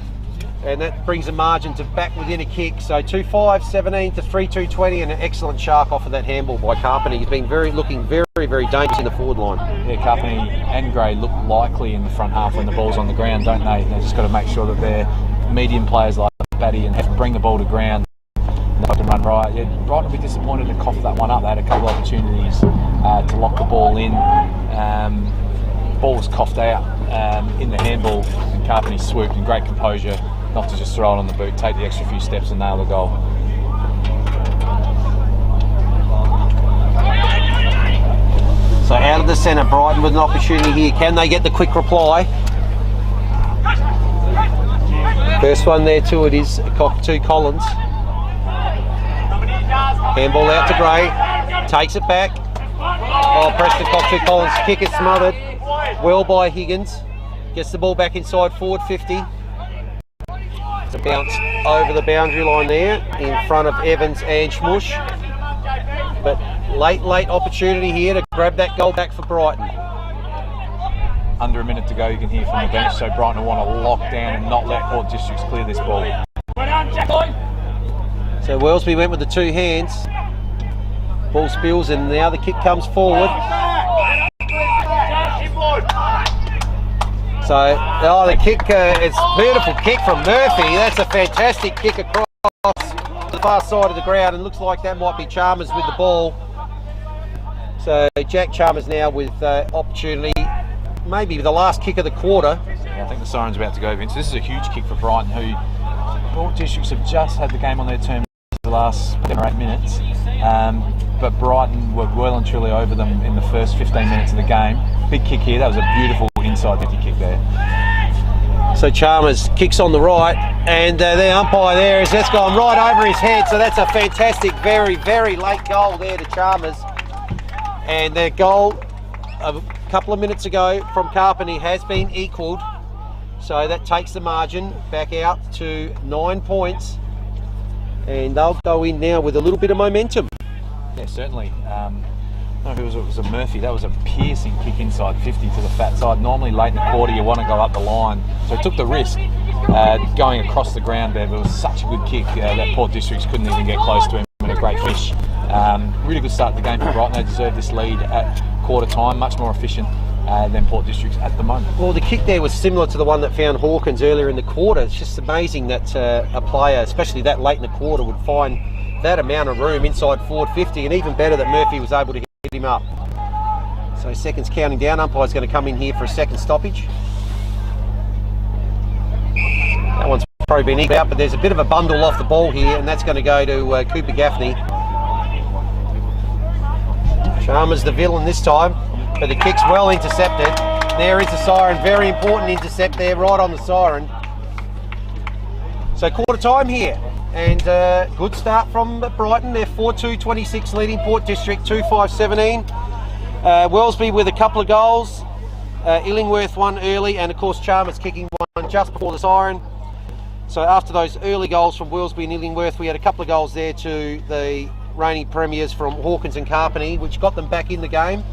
and that brings the margin to back within a kick. So 2-5-17 to 3-2-20, and an excellent shark off of that handball by Carpeney. He's been looking very dangerous in the forward line.
Yeah, Carpeney and Gray look likely in the front half when the ball's on the ground, don't they? They've just got to make sure that they're medium players like Batty and have to bring the ball to ground. They can run right. Yeah, Brighton will be disappointed to cough that one up. They had a couple of opportunities to lock the ball in. Ball was coughed out in the handball, and Carpeney swooped in great composure, not to just throw it on the boot, take the extra few steps and nail the goal.
So out of the centre, Brighton with an opportunity here. Can they get the quick reply? First one there to it is to Collins. Handball out to Gray, takes it back. Oh, Preston Cockatoo Collins, kick is smothered. Well by Higgins, gets the ball back inside forward 50. It's a bounce over the boundary line there in front of Evans and Schmush. But late opportunity here to grab that goal back for Brighton.
Under a minute to go, you can hear from the bench, so Brighton will want to lock down and not let Port Districts clear this ball.
So Wellesby went with the 2 hands. Ball spills, and now the kick comes forward. So, the kick, it's a beautiful kick from Murphy. That's a fantastic kick across the far side of the ground, and looks like that might be Chalmers with the ball. So Jack Chalmers now with opportunity, maybe the last kick of the quarter.
Yeah, I think the siren's about to go, Vince. This is a huge kick for Brighton, who Port Districts have just had the game on their terms the last 7 or 8 minutes, but Brighton were well and truly over them in the first 15 minutes of the game. Big kick here. That was a beautiful inside 50 kick there.
So Chalmers kicks on the right, and the umpire there is that's gone right over his head. So that's a fantastic, very late goal there to Chalmers. And their goal a couple of minutes ago from Carpeney has been equalled. So that takes the margin back out to 9 points. and they'll go in now with a little bit of momentum.
Yeah, certainly. I don't know if it was a Murphy. That was a piercing kick inside 50 to the fat side. Normally late in the quarter you want to go up the line, so he took the risk going across the ground there, but it was such a good kick that Port Districts couldn't even get close to him. And a great finish. Really good start to the game for Brighton. They deserved this lead at quarter time, much more efficient than Port Districts at the moment.
Well, the kick there was similar to the one that found Hawkins earlier in the quarter. It's just amazing that a player, especially that late in the quarter, would find that amount of room inside forward 50, and even better that Murphy was able to hit him up. So seconds counting down. Umpire's going to come in here for a second stoppage. That one's probably been egged out, but there's a bit of a bundle off the ball here, and that's going to go to Cooper Gaffney. Chalmers the villain this time, but the kick's well intercepted. There is the siren, very important intercept there, right on the siren. So quarter time here, and good start from Brighton. They're 4-2-26 leading Port District, 2-5-17. Wellesby with a couple of goals, Illingworth one early, and of course Chalmers kicking one just before the siren. So after those early goals from Wellesby and Illingworth, we had a couple of goals there to the reigning premiers from Hawkins and Carpenny, which got them back in the game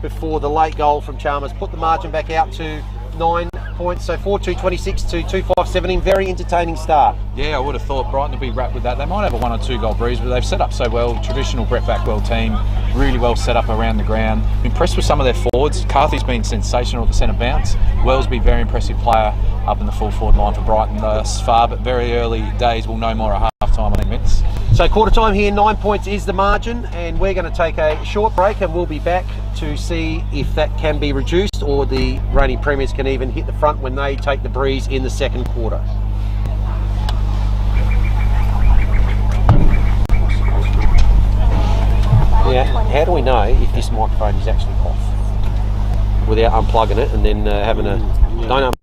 before the late goal from Chalmers put the margin back out to 9 points. So 4-2-26 to 2-5-17. Very entertaining start.
Yeah, I would have thought Brighton would be wrapped with that. They might have a 1 or 2 goal breeze, but they've set up so well. Traditional Brett Backwell team, really well set up around the ground. Impressed with some of their forwards. Carthy's been sensational at the centre bounce. Wellesby, very impressive player up in the full forward line for Brighton thus far, but very early days. We'll know more at half time, I think, Vince.
So quarter time here, 9 points is the margin, and we're going to take a short break, and we'll be back to see if that can be reduced or the reigning premiers can even hit the front when they take the breeze in the second quarter. Yeah, how do we know if this microphone is actually off without unplugging it and then having a... Don't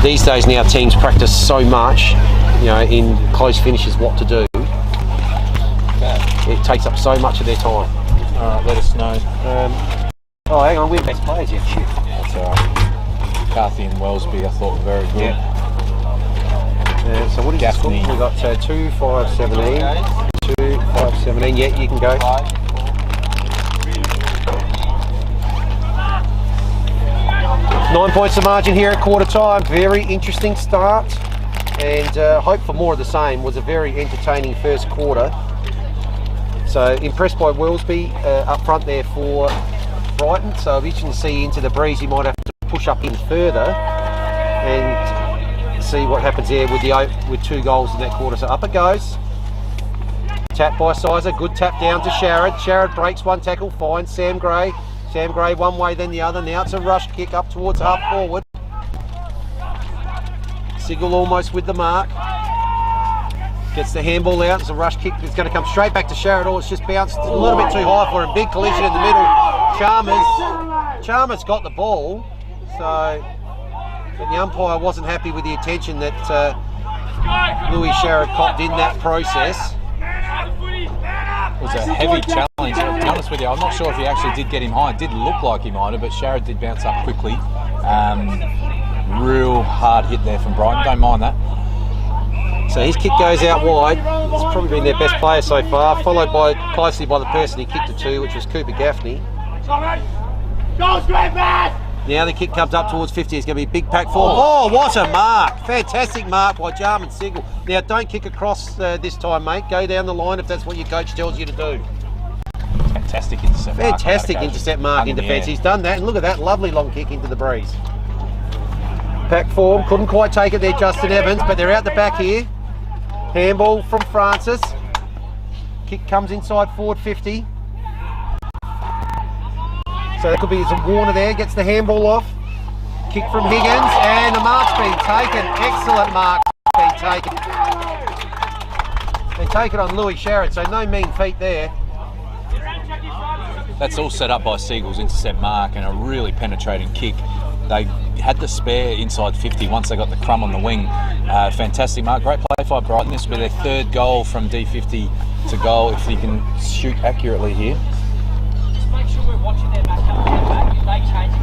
these days now teams practice so much, you know, in close finishes what to do. It takes up so much of their time.
Alright, let us know.
Oh, hang on, we're best players yet. Shit.
That's alright. Carthy and Wellesby I thought were very good.
Yeah. So what is the score? We've got 2, 5, 17. 2, 5, 17. Yeah, you can go. 9 points of margin here at quarter time. Very interesting start, and hope for more of the same. Was a very entertaining first quarter. So impressed by Wellesby up front there for Brighton. So it'll be interesting to see into the breeze. He might have to push up in further and see what happens there with 2 goals in that quarter. So up it goes. Tap by Sizer. Good tap down to Sharrod. Sharrod breaks one tackle. Finds Sam Gray. Sam Gray one way then the other. Now it's a rush kick up towards half forward. Sigel almost with the mark. Gets the handball out. It's a rush kick. It's going to come straight back to Sharrod. Oh, it's just bounced a little bit too high for him. Big collision in the middle. Chalmers got the ball. So, but the umpire wasn't happy with the attention that Louis Sharrod copped in that process.
It was a heavy challenge. To be honest with you, I'm not sure if he actually did get him high. It did look like he might have, but Sharrod did bounce up quickly. Real hard hit there from Brighton. Don't mind that.
So his kick goes out wide. It's probably been their best player so far, followed closely by the person he kicked it to, which was Cooper Gaffney. Now the kick comes up towards 50. It's going to be a big pack forward. Oh, what a mark! Fantastic mark by Jarman Sigel. Now don't kick across this time, mate. Go down the line if that's what your coach tells you to do.
Fantastic intercept.
Fantastic intercept mark in defence. He's done that, and look at that lovely long kick into the breeze. Pack form, couldn't quite take it there, Justin Evans, but they're out the back here. Handball from Francis. Kick comes inside forward 50. So that could be some Warner there, gets the handball off. Kick from Higgins, and the mark's been taken. Excellent mark being taken. They take it on Louis Sharrod, so no mean feat there.
That's all set up by Siegel's intercept mark and a really penetrating kick. They had the spare inside 50 once they got the crumb on the wing. Fantastic mark, great play by Brighton. This will be their 3rd goal from D50 to goal if he can shoot accurately here.
Just make sure we're watching their back up. If they change it,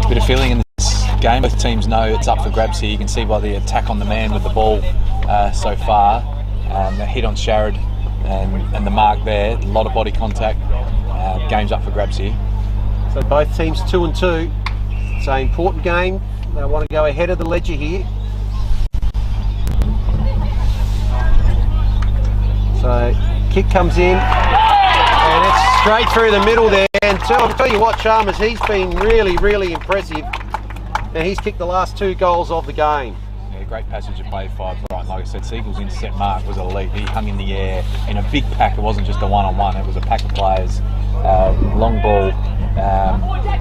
Bit of feeling in this game. Both teams know it's up for grabs here. You can see by the attack on the man with the ball so far. The hit on Sharrod and the mark there, a lot of body contact. Game's up for grabs here.
So both teams 2 and 2. It's an important game. They want to go ahead of the ledger here. So kick comes in, and it's straight through the middle there. And I'll tell you what, Chalmers, he's been really, really impressive. And he's kicked the last 2 goals of the game.
Yeah, great passage of play by Brighton. Like I said, Siegel's intercept mark was elite. He hung in the air in a big pack. It wasn't just a one-on-one. It was a pack of players. Long ball.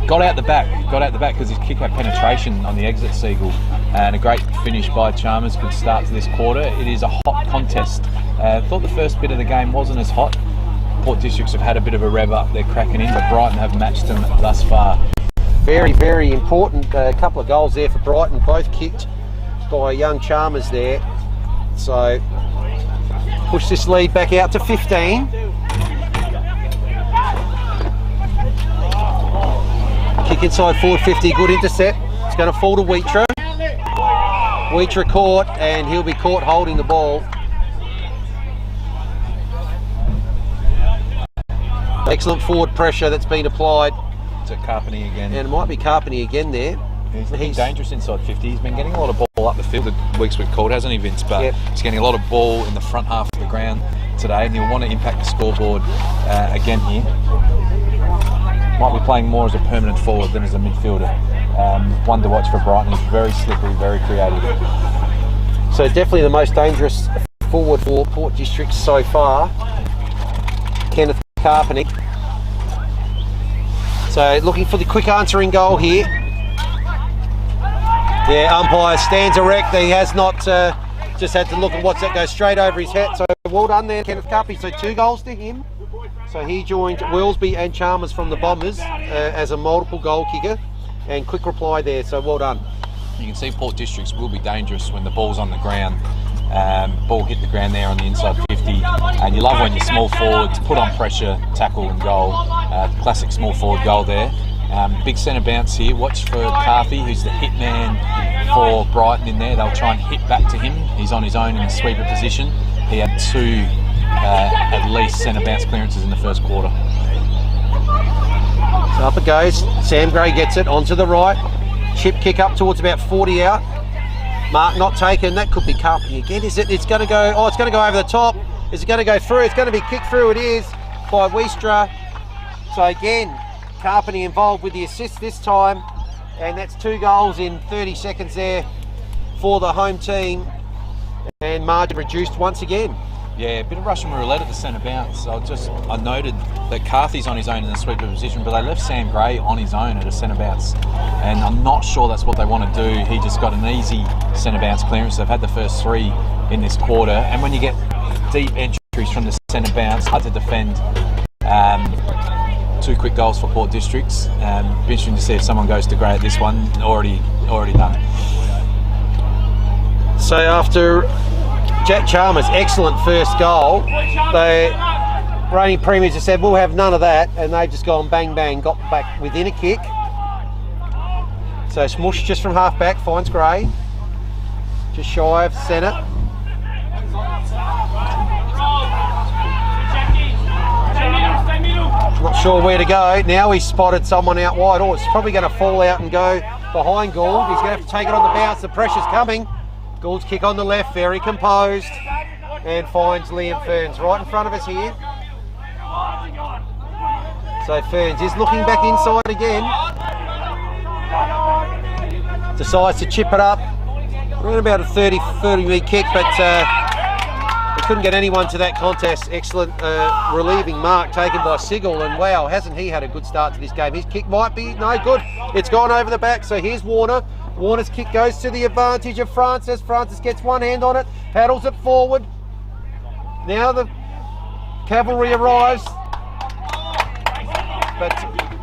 Got out the back because his kick had penetration on the exit, Siegel. And a great finish by Chalmers. Good start to this quarter. It is a hot contest. I thought the first bit of the game wasn't as hot. Port Districts have had a bit of a rev up. They're cracking in, but Brighton have matched them thus far.
Very, very important. A couple of goals there for Brighton, both kicked by young Chalmers there. So push this lead back out to 15. Kick inside forward 50, good intercept. It's going to fall to Wheatra. Wheatra caught, and he'll be caught holding the ball. Excellent forward pressure that's been applied.
To Carpeney again.
And it might be Carpeney again there.
He's looking dangerous inside 50. He's been getting a lot of ball up the field the weeks we've called, hasn't he, Vince? But
yep.
He's getting a lot of ball in the front half of the ground today, and he'll want to impact the scoreboard again here. Might be playing more as a permanent forward than as a midfielder. One to watch for Brighton. He's very slippery, very creative.
So definitely the most dangerous forward for Port District so far, Kenneth Carpeney. So looking for the quick answering goal here. Yeah, umpire stands erect. He has not just had to look at what's that, go straight over his head. So well done there, Kenneth Cuppy. So 2 goals to him. So he joined Willsby and Chalmers from the Bombers as a multiple goal kicker. And quick reply there, so well done.
You can see Port Districts will be dangerous when the ball's on the ground. Ball hit the ground there on the inside 50, and you love when your small forwards put on pressure, tackle and goal. Classic small forward goal there. Big centre bounce here. Watch for Carthy, who's the hit man for Brighton in there. They'll try and hit back to him. He's on his own in the sweeper position. He had 2 at least centre bounce clearances in the first quarter.
So up it goes. Sam Gray gets it onto the right. Chip kick up towards about 40 out. Mark not taken. That could be Carpenter again. Is it? It's going to go. Oh, it's going to go over the top. Is it going to go through? It's going to be kicked through. It is by Wiestra. So again, Carpenter involved with the assist this time, and that's 2 goals in 30 seconds there for the home team, and margin reduced once again.
Yeah, a bit of Russian roulette at the centre bounce. I noted that Carthy's on his own in the sweeper position, but they left Sam Gray on his own at a centre bounce, and I'm not sure that's what they want to do. He just got an easy centre bounce clearance. They've had the first 3 in this quarter, and when you get deep entries from the centre bounce, hard to defend. 2 quick goals for Port Districts. Be interesting to see if someone goes to Gray at this one. Already done.
So after Jack Chalmers' excellent first goal, the reigning premiers have said we'll have none of that, and they've just gone bang bang, got back within a kick. So Smush just from half back finds Gray, just shy of centre. Not sure where to go. Now he's spotted someone out wide. Oh, it's probably going to fall out and go behind Gould. He's going to have to take it on the bounce. The pressure's coming. Gould's kick on the left, very composed, and finds Liam Ferns right in front of us here. So Ferns is looking back inside again. Decides to chip it up. Around about a 30 metre kick, but we couldn't get anyone to that contest. Excellent relieving mark taken by Sigel, and wow, hasn't he had a good start to this game. His kick might be no good. It's gone over the back, so here's Warner. Warner's kick goes to the advantage of Francis. Francis gets one hand on it, paddles it forward. Now the cavalry arrives. But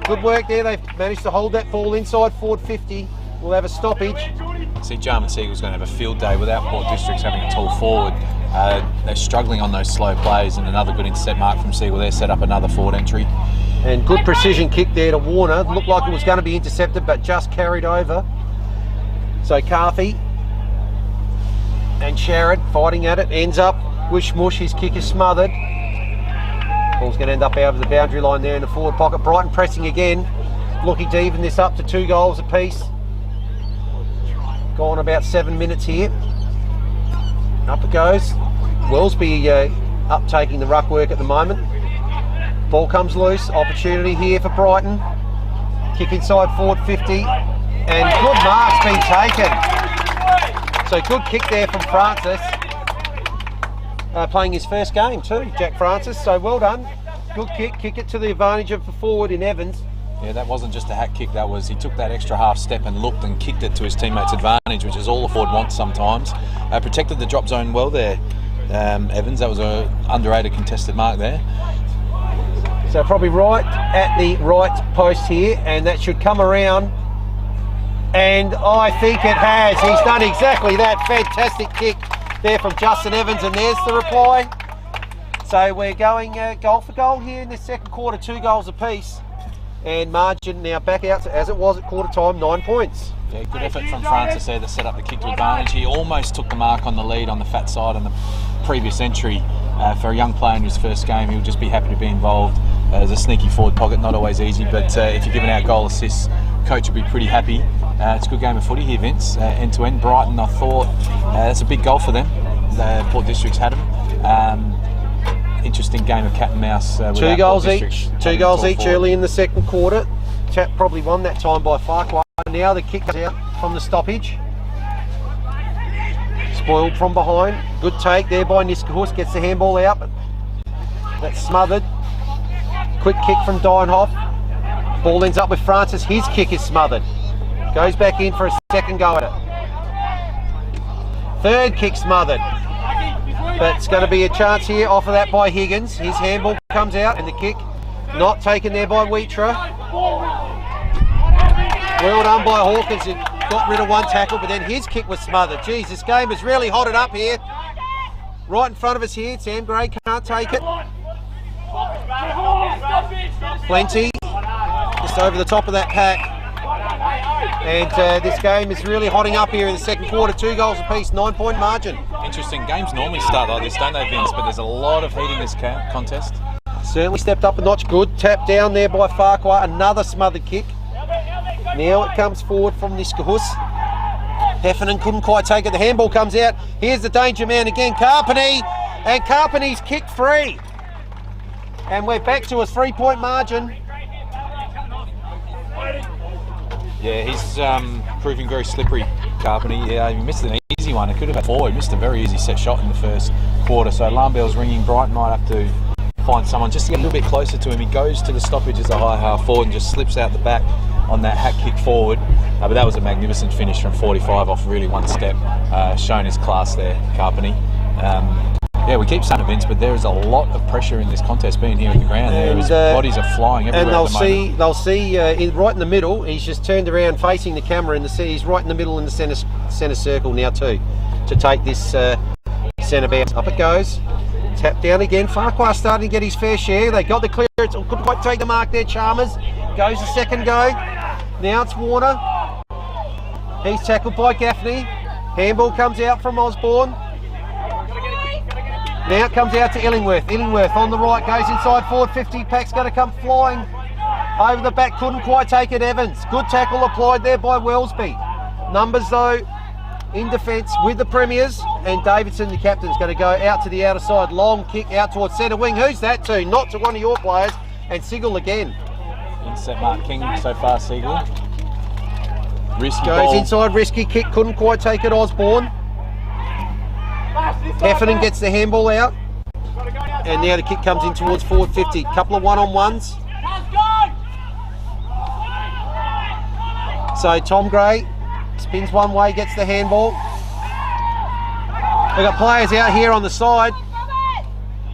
good work there. They've managed to hold that ball inside forward 50. We'll have a stoppage.
See, Jarman Siegel's going to have a field day without Port Districts having a tall forward. They're struggling on those slow plays, and another good intercept mark from Siegel there set up another forward entry.
And good precision kick there to Warner. Looked like it was going to be intercepted, but just carried over. So Carthy and Sharrod fighting at it, ends up with Smush. His kick is smothered. Ball's going to end up over the boundary line there in the forward pocket. Brighton pressing again, looking to even this up to 2 goals apiece. Gone about 7 minutes here. Up it goes. Wellesby up taking the ruck work at the moment. Ball comes loose. Opportunity here for Brighton. Kick inside forward 50. And good mark's been taken. So good kick there from Francis. Playing his first game too, Jack Francis. So well done. Good kick. Kick it to the advantage of the forward in Evans.
Yeah, that wasn't just a hack kick. That was, he took that extra half step and looked and kicked it to his teammates' advantage, which is all a forward wants sometimes. Protected the drop zone well there, Evans. That was a underrated contested mark there.
So probably right at the right post here, and that should come around. And I think it has. He's done exactly that. Fantastic kick there from Justin Evans, and there's the reply. So we're going goal for goal here in this second quarter, 2 goals apiece. And margin now back out to, as it was at quarter time, 9 points.
Yeah, good effort from Francis there to set up the kick to advantage. He almost took the mark on the lead on the fat side on the previous entry. For a young player in his first game, he'll just be happy to be involved. As a sneaky forward pocket, not always easy, but if you're giving out goal assists, coach will be pretty happy. It's a good game of footy here, Vince. End to end. Brighton, I thought that's a big goal for them. Port Districts had them. Interesting game of cat and mouse.
2 goals each. 2 goals each early in the second quarter. Chap probably won that time by Farquhar. Now the kick goes out from the stoppage. Spoiled from behind. Good take there by Niskahus. Gets the handball out, but that's smothered. Quick kick from Dienhoff. Ball ends up with Francis. His kick is smothered. Goes back in for a second go at it. Third kick smothered. But it's going to be a chance here off of that by Higgins. His handball comes out and the kick not taken there by Wheatra. Well done by Hawkins, who got rid of one tackle, but then his kick was smothered. Geez, this game is really hotted up here. Right in front of us here, Sam Gray can't take it. Plenty, just over the top of that pack. And this game is really hotting up here in the second quarter. 2 goals apiece, 9-point margin.
Interesting. Games normally start like this, don't they, Vince? But there's a lot of heat in this contest.
Certainly stepped up a notch. Good tap down there by Farquhar. Another smothered kick. Now it comes forward from Niskahus. Heffernan couldn't quite take it. The handball comes out. Here's the danger man again, Carpeney. And Carpeney's kicked free. And we're back to a 3-point margin.
Yeah, he's proving very slippery, Carpeney. Yeah, he missed an easy one. It could have had 4. He missed a very easy set shot in the first quarter. So alarm bell's ringing. Brighton might have to find someone just to get a little bit closer to him. He goes to the stoppage as a high half forward and just slips out the back on that hack kick forward. But that was a magnificent finish from 45 off really one step, showing his class there, Carpeney. Yeah, we keep saying it, Vince, but there is a lot of pressure in this contest being here at the ground. Bodies are flying everywhere.
And
they'll
see right in the middle. He's just turned around facing the camera in the sea. He's right in the middle in the centre circle now too, to take this centre bounce. Up it goes. Tap down again. Farquhar starting to get his fair share. They got the clearance. Couldn't quite take the mark there. Chalmers goes the second go. Now it's Warner. He's tackled by Gaffney. Handball comes out from Osborne. Now it comes out to Illingworth. Illingworth on the right, goes inside forward 50. Pack's going to come flying over the back. Couldn't quite take it, Evans. Good tackle applied there by Wellesby. Numbers though in defence with the Premiers. And Davidson, the captain, is going to go out to the outer side. Long kick out towards centre wing. Who's that to? Not to one of your players. And Sigel again.
Inset Mark King so far, Sigel. Risky
goes
ball.
Inside, risky kick. Couldn't quite take it, Osborne. Heffernan gets the handball out, and now the kick comes in towards forward 50. Couple of one-on-ones. So Tom Gray spins one way, gets the handball. We've got players out here on the side.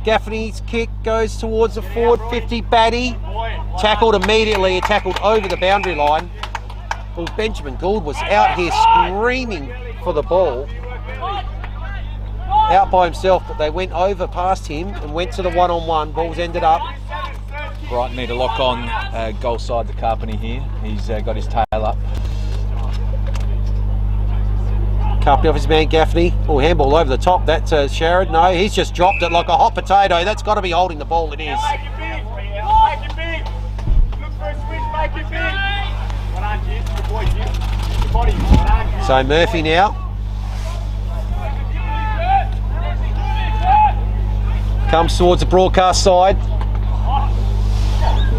Gaffney's kick goes towards the forward 50. Batty tackled immediately. He tackled over the boundary line. Well, Benjamin Gould was out here screaming for the ball. Out by himself, but they went over past him and went to the one-on-one. Balls ended up.
Brighton need to lock on goal side to Carpeney here. He's got his tail up.
Carpeney off his man Gaffney. Oh, handball over the top. That's Sharrod. No, he's just dropped it like a hot potato. That's got to be holding the ball. It is.
Make it big. Look for a switch. Make it big. One arm, Jim. Good boy, Jim. Your body. One arm, Jim.
So Murphy now comes towards the broadcast side.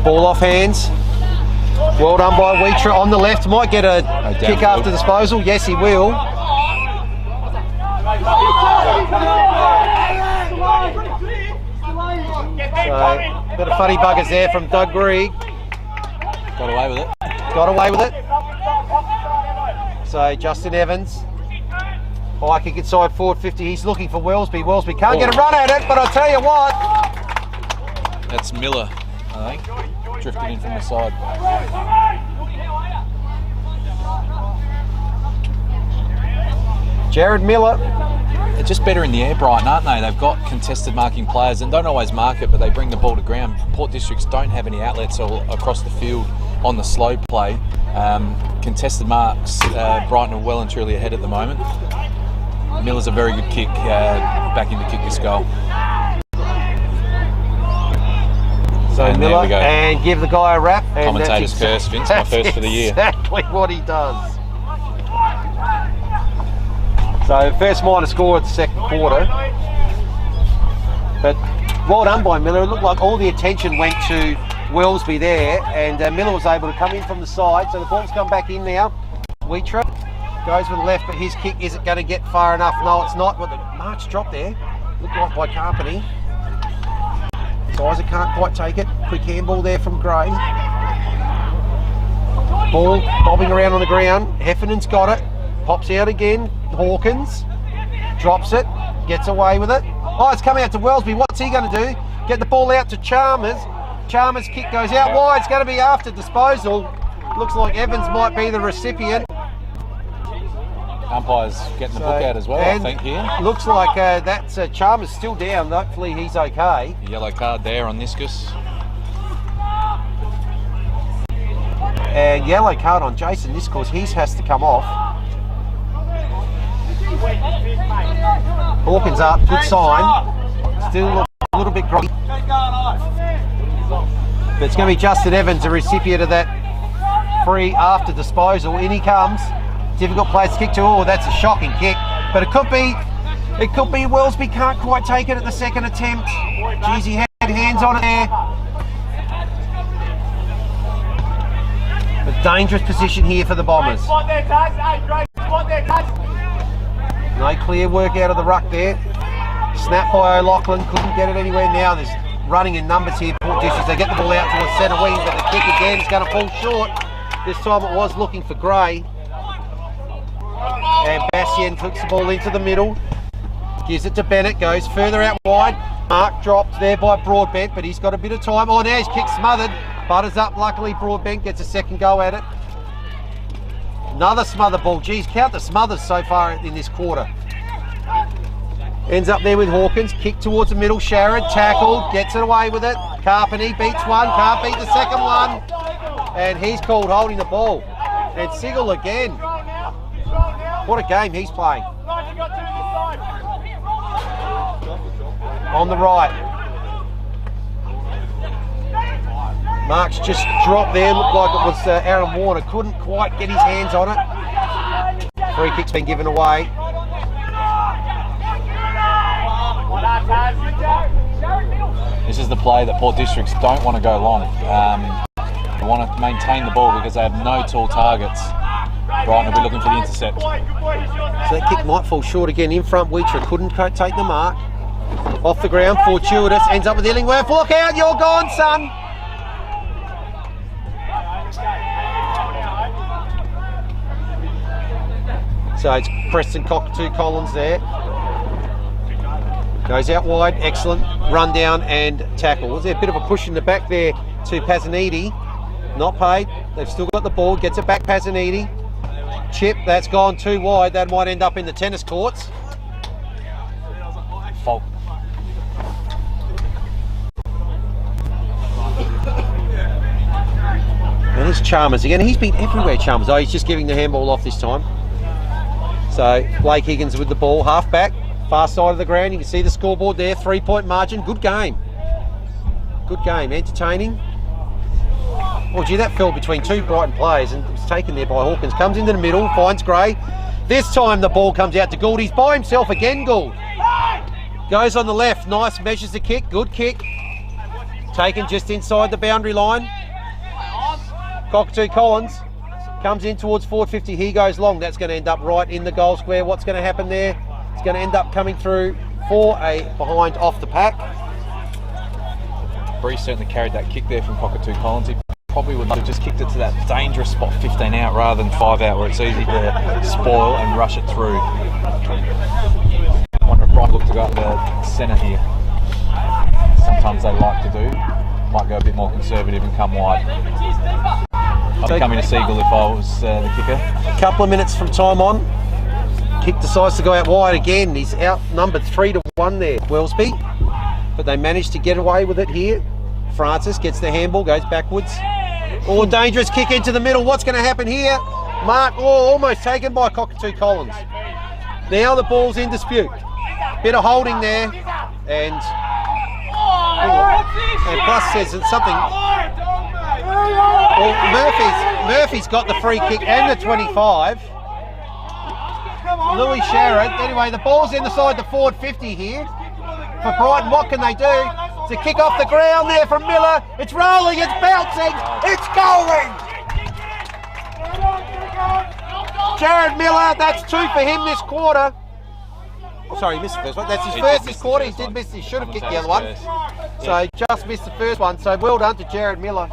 Ball off hands. Well done by Wheatra on the left. Might get a kick after disposal. Yes, he will. So, bit of funny buggers there from Doug Greig.
Got away with it.
Got away with it. So Justin Evans. High kick inside forward 50. He's looking for Wellesby. Wellesby can't get a run at it, but I'll tell you what.
That's Miller, I think. Drifted in from the side.
Jared Miller.
They're just better in the air, Brighton, aren't they? They've got contested marking players and don't always mark it, but they bring the ball to ground. Port Districts don't have any outlets all across the field on the slow play. Contested marks, Brighton are well and truly ahead at the moment. Miller's a very good kick, backing to kick this goal.
So
and
Miller,
there we go.
and give the guy a rap. And
Commentator's curse, Vince, my first for the year.
Exactly what he does. So first minor score of the second quarter. But well done by Miller. It looked like all the attention went to Wellesby there, and Miller was able to come in from the side. So the ball's come back in now. Wheatra goes with the left, but his kick isn't going to get far enough. No, it's not. But the mark's dropped there. Looked like by Carpeney. So Isaac can't quite take it. Quick handball there from Gray. Ball bobbing around on the ground. Heffernan's got it. Pops out again. Hawkins drops it. gets away with it. Oh, it's coming out to Wellesby. What's he going to do? Get the ball out to Chalmers. Chalmers' kick goes out wide. It's going to be after disposal. Looks like Evans might be the recipient.
Umpire's getting the book out as well, I think, here.
Looks like that's Chalmers still down. Hopefully he's okay.
Yellow card there on Niskus.
And yellow card on Jason Niskus. His has to come off. Hawkins up, good sign. Still a little bit groggy. But it's going to be Justin Evans, the recipient of that free after disposal. In he comes. Difficult place to kick to. Oh, that's a shocking kick. But it could be Wellesby can't quite take it at the second attempt. Jeez, he had hands on it there. A dangerous position here for the Bombers. No clear work out of the ruck there. Snap by O'Loughlin, couldn't get it anywhere. Now there's running in numbers here. Port Districts, they get the ball out to a centre wing, but the kick again is going to fall short. This time it was looking for Gray. And Bastian clicks the ball into the middle. Gives it to Bennett, goes further out wide. Mark dropped there by Broadbent, but he's got a bit of time. Oh, now his kick smothered. Butters up, luckily Broadbent gets a second go at it. Another smother ball. Geez, count the smothers so far in this quarter. Ends up there with Hawkins. Kick towards the middle. Sharrod tackled. Gets it away with it. Carpenter beats one. Can't beat the second one. And he's called holding the ball. And Sigel again. What a game he's playing. On the right. Mark's just dropped there. Looked like it was Aaron Warner. Couldn't quite get his hands on it. Free kick's been given away.
This is the play that Port Districts don't want to go long. They want to maintain the ball because they have no tall targets. Brighton will be looking for the intercept.
So that kick might fall short again. In front, Weecher couldn't take the mark. Off the ground, fortuitous. Ends up with Illingworth. Look out, you're gone, son. So it's Preston Cockatoo Collins there. Goes out wide, excellent run down and tackle. Was there a bit of a push in the back there to Pasaniti? Not paid. They've still got the ball. Gets it back, Pasaniti. Chip, that's gone too wide. That might end up in the tennis courts.
Fault.
And it's Chalmers again. He's been everywhere, Chalmers. Oh, he's just giving the handball off this time. So Blake Higgins with the ball, half back, far side of the ground. You can see the scoreboard there, 3-point margin. Good game. Good game, entertaining. Oh, gee, that fell between two Brighton players and it was taken there by Hawkins. Comes into the middle, finds Gray. This time the ball comes out to Gould. He's by himself again, Gould. Goes on the left, nice, measures the kick, good kick. Taken just inside the boundary line. Cockatoo Collins comes in towards forward 50. He goes long. That's going to end up right in the goal square. What's going to happen there? It's going to end up coming through for a behind off the pack.
Bree certainly carried that kick there from Cockatoo Collins. He probably would have just kicked it to that dangerous spot 15 out rather than 5 out where it's easy to spoil and rush it through. I wonder if Brighton look to go up the centre here. Sometimes they like to do. Might go a bit more conservative and come wide. I'd be coming to Seagull if I was the kicker.
A couple of minutes from time on. Kick decides to go out wide again. He's outnumbered 3-1 there, Wellesby. But they managed to get away with it here. Francis gets the handball, goes backwards. Oh, dangerous kick into the middle. What's going to happen here? Mark, almost taken by Cockatoo Collins. Now the ball's in dispute. Bit of holding there. And Plus says it's something. Well, Murphy's got the free kick and the 25. Louis Sharrod. Anyway, the ball's inside the forward 50 here. For Brighton, what can they do? It's a kick off the ground there from Miller. It's rolling, it's bouncing, it's going! Jared Miller, that's 2 for him this quarter. Oh, sorry, he missed the first one. That's his first this quarter. He did miss, he should have kicked the other one. So just missed the first one. So well done to Jared Miller.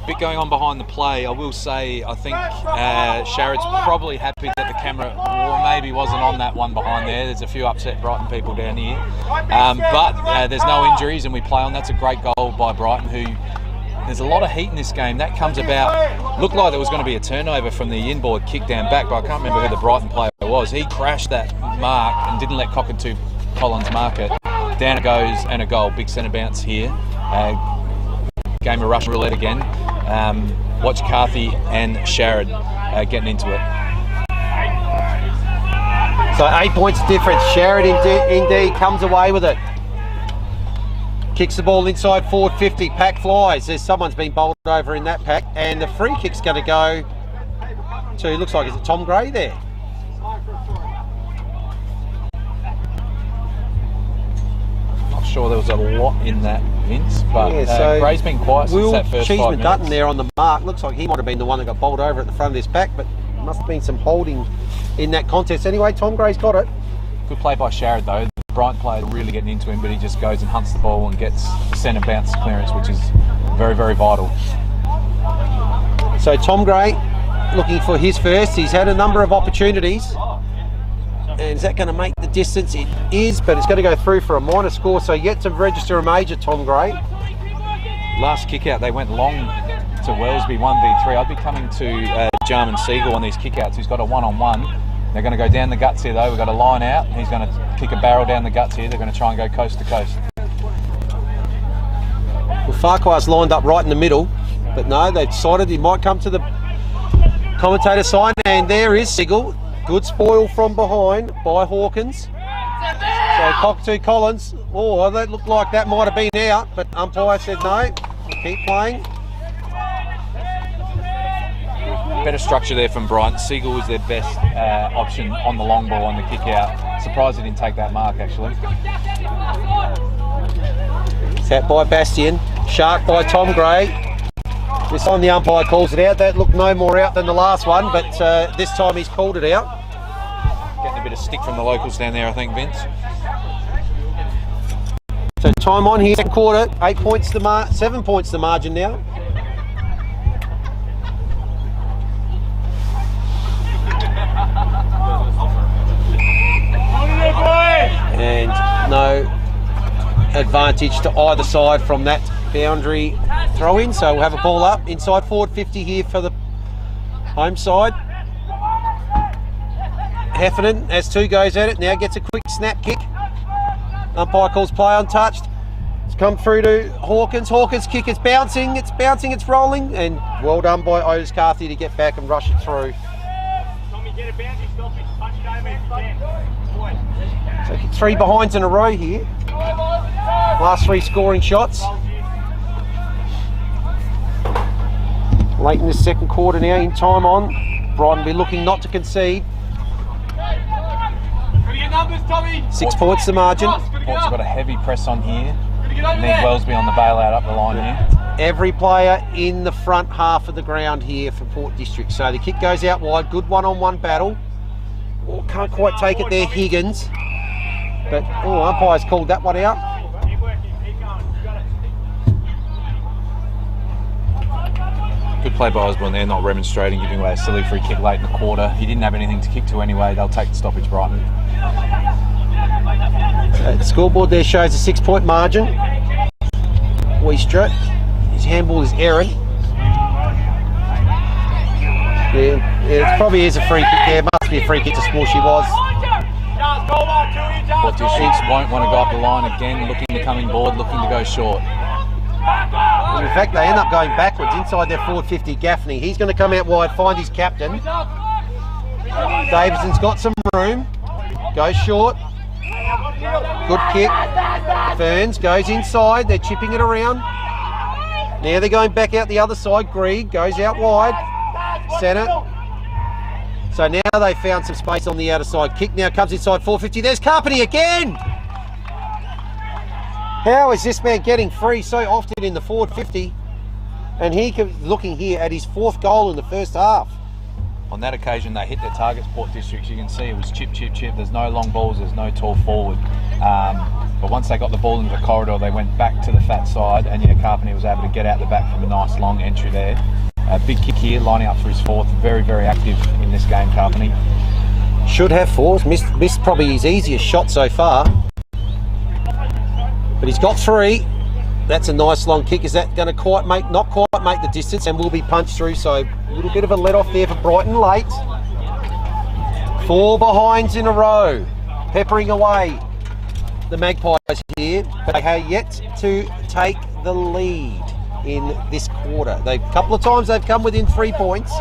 bit going on behind the play. I will say, I think Sharrod's probably happy that the camera maybe wasn't on that one behind there. There's a few upset Brighton people down here. But there's no injuries and we play on. That's a great goal by Brighton, who there's a lot of heat in this game. That comes about, looked like there was going to be a turnover from the inboard kick down back, but I can't remember who the Brighton player was. He crashed that mark and didn't let Cockatoo Collins mark it. Down it goes and a goal. Big centre bounce here. Game of Russian roulette again. Watch Carthy and Sharrod getting into it.
So 8 points difference. Sharrod indeed comes away with it. Kicks the ball inside forward 50. Pack flies. There's someone's been bowled over in that pack, and the free kick's going to go to, looks like, is it Tom Gray there?
Not sure there was a lot in that, Vince, but
Yeah, so
Gray's been quiet since that first 5
Cheeseman
minutes.
Dutton there on the mark. Looks like he might have been the one that got bowled over at the front of this pack, but must have been some holding in that contest. Anyway, Tom Gray's got it.
Good play by Sharrod though. The Brighton player really getting into him, but he just goes and hunts the ball and gets the centre bounce clearance, which is very, very vital.
So Tom Gray looking for his first. He's had a number of opportunities. And is that going to make the distance? It is, but it's going to go through for a minor score. So yet to register a major, Tom Gray.
Last kick out, they went long to Wellesby 1v3. I'd be coming to Jarman Siegel on these kick outs. He's got a one-on-one. They're going to go down the guts here though. We've got a line out. He's going to kick a barrel down the guts here. They're going to try and go coast to coast.
Well, Farquhar's lined up right in the middle, but no, they've decided he might come to the commentator sign, and there is Siegel. Good spoil from behind by Hawkins. So Cockatoo Collins, oh, that looked like that might have been out, but umpire said no, keep playing.
Better structure there from Brighton. Siegel was their best option on the long ball on the kick out. Surprised he didn't take that mark actually.
Set by Bastian, shark by Tom Gray. This time the umpire calls it out. That looked no more out than the last one, but this time he's called it out.
Getting a bit of stick from the locals down there, I think, Vince.
So time on here, second quarter, 8 points to 7 points the margin now. And no advantage to either side from that boundary throw in, so we'll have a ball up inside forward 50 here for the home side. Heffernan has two goes at it, now gets a quick snap kick. Umpire calls play untouched. It's come through to Hawkins. Hawkins' kick is bouncing, it's rolling, and well done by Otis Carthy to get back and rush it through.
Tommy, get a boundary, stop it, punch it over, man.
So 3 behinds in a row here. Last 3 scoring shots. Late in the second quarter now, in time on. Brighton be looking not to concede. 6 points the margin.
Port's got a heavy press on here. Need Wellesby on the bailout up the line here.
Every player in the front half of the ground here for Port District. So the kick goes out wide, good one-on-one battle. Oh, can't quite take it there, Higgins. But, oh, umpire's called that one out.
Good play by Osborne there, not remonstrating, giving away a silly free kick late in the quarter. He didn't have anything to kick to anyway. They'll take the stoppage, Brighton.
The scoreboard there shows a 6 point margin. Weistra, his handball is Aaron. Yeah, it probably is a free kick there. Must be a free kick to score. She was.
Port Districts won't want to go up the line again, looking to come in board, looking to go short.
In fact, they end up going backwards inside their forward 50. Gaffney, he's going to come out wide, find his captain. Davidson's got some room. Goes short. Good kick. Ferns goes inside. They're chipping it around. Now they're going back out the other side. Greig goes out wide. Centre. So now they found some space on the outer side. Kick now comes inside 450. There's Carpenter again. How is this man getting free so often in the forward 50? And he looking here at his 4th goal in the first half.
On that occasion, they hit their targets, Port Districts. You can see it was chip, chip, chip. There's no long balls, there's no tall forward. But once they got the ball into the corridor, they went back to the fat side, and Carpenter was able to get out the back from a nice long entry there. Big kick here, lining up for his fourth. Very, very active in this game, Carpenter.
Should have fours. Missed probably his easiest shot so far. But he's got 3. That's a nice long kick. Is that going to not quite make the distance, and will be punched through? So a little bit of a let off there for Brighton late. 4 behinds in a row, peppering away the Magpies here, but they have yet to take the lead in this quarter. A couple of times they've come within 3 points.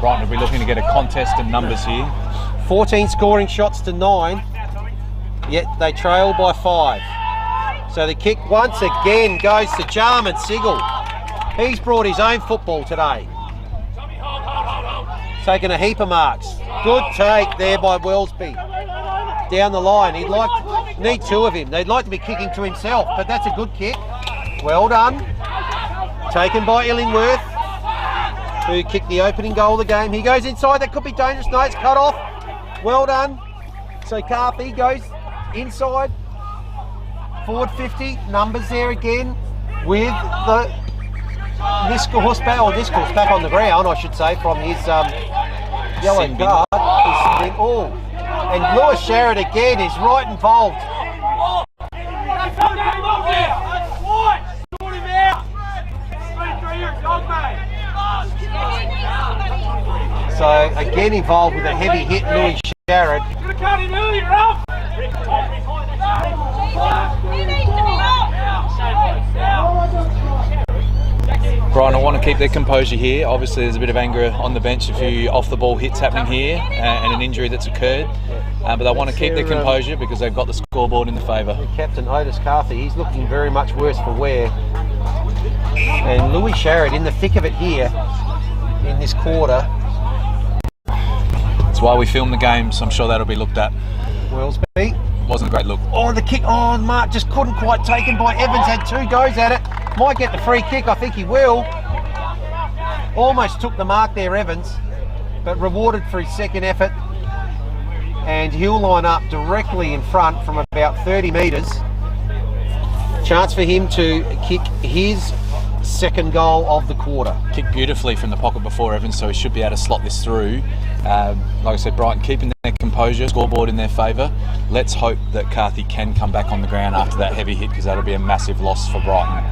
Brighton will be looking to get a contest in numbers here.
14 scoring shots to 9, yet they trail by 5. So the kick once again goes to Jarman Sigel. He's brought his own football today. Taking a heap of marks. Good take there by Wellsby. Down the line. Need 2 of him. They'd like to be kicking to himself, but that's a good kick. Well done. Taken by Illingworth, who kicked the opening goal of the game. He goes inside. That could be dangerous. No, it's cut off. Well done. So Carthy goes inside. Forward 50. Numbers there again with the Discourse back on the ground, I should say, from his yellow card. And Lewis Sherrod again is right involved. So again involved with a heavy hit, Lewis Sherrod.
Brighton, I want to keep their composure here. Obviously there's a bit of anger on the bench, a few off the ball hits happening here and an injury that's occurred, but they want to keep their composure because they've got the scoreboard in the favour.
Captain Otis Carthy, he's looking very much worse for wear, and Louis Sharrett in the thick of it here in this quarter.
That's why we film the game, so I'm sure that'll be looked at.
Wellsby.
Wasn't a great look.
Oh, the kick. Oh, Mark just couldn't quite taken by Evans. Had 2 goes at it. Might get the free kick. I think he will. Almost took the mark there, Evans, but rewarded for his second effort. And he'll line up directly in front from about 30 metres. Chance for him to kick his second goal of the quarter.
Kicked beautifully from the pocket before Evans, so he should be able to slot this through. Like I said, Brighton keeping their composure, scoreboard in their favour. Let's hope that Carthy can come back on the ground after that heavy hit, because that'll be a massive loss for Brighton.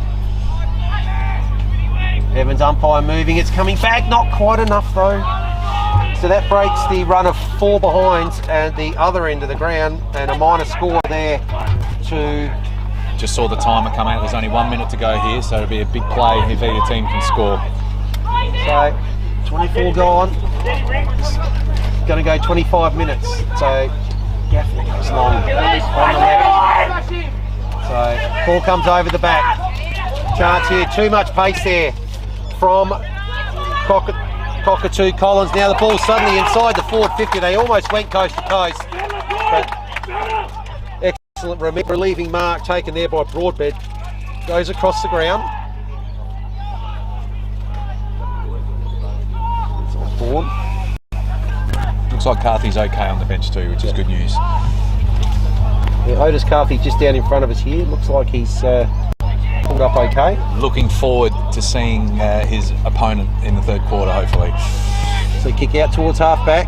Evans umpire moving, it's coming back, not quite enough though. So that breaks the run of 4 behinds at the other end of the ground, and a minor score there to...
Just saw the timer come out, there's only 1 minute to go here, so it'll be a big play if either team can score.
So 24 gone, it's going to go 25 minutes, so Gaffney goes long on the left. So ball comes over the back, chance here, too much pace there from Cockatoo Collins. Now the ball's suddenly inside the forward 50, they almost went coast to coast, but excellent relieving mark taken there by Broadbed. Goes across the ground.
Looks like Carthy's okay on the bench too, which is good news.
Yeah, Otis Carthy just down in front of us here. Looks like he's pulled up okay. Looking
forward to seeing his opponent in the third quarter, hopefully.
So kick out towards half back.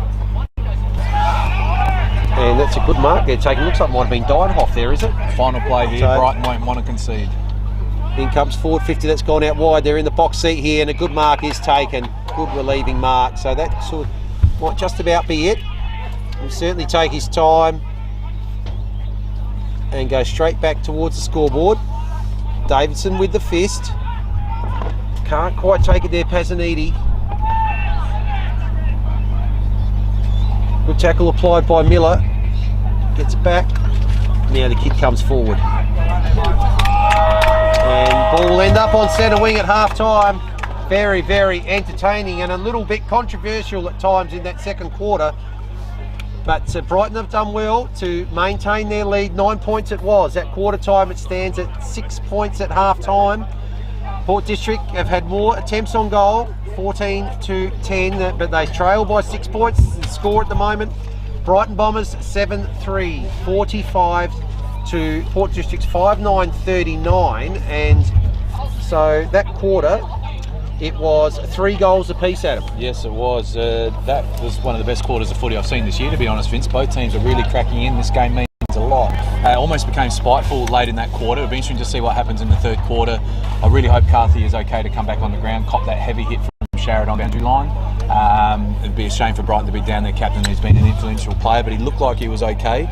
And that's a good mark they're taking. Looks like it might have been Didenhoff there, is it?
Final play here, so Brighton won't want to concede.
In comes forward 50, that's gone out wide. They're in the box seat here, and a good mark is taken. Good relieving mark. So that sort of might just about be it. He'll certainly take his time and go straight back towards the scoreboard. Davidson with the fist. Can't quite take it there, Pasaniti. Good tackle applied by Miller. Gets it back. Now the kid comes forward. And ball will end up on centre wing at half time. Very, very entertaining and a little bit controversial at times in that second quarter. But Brighton have done well to maintain their lead. 9 points it was. At quarter time it stands at 6 points at half time. Port District have had more attempts on goal, 14 to 10, but they trail by 6 points. The score at the moment Brighton Bombers 7-3, 45 to Port District's 5-9-39, and so that quarter it was 3 goals apiece, Adam.
Yes, it was. That was one of the best quarters of footy I've seen this year, to be honest, Vince. Both teams are really cracking in. This game means a lot. Almost became spiteful late in that quarter. It'll be interesting to see what happens in the third quarter. I really hope Carthy is okay to come back on the ground, cop that heavy hit from Sharrett on the boundary line. It'd be a shame for Brighton to be down their captain who's been an influential player, but he looked like he was okay.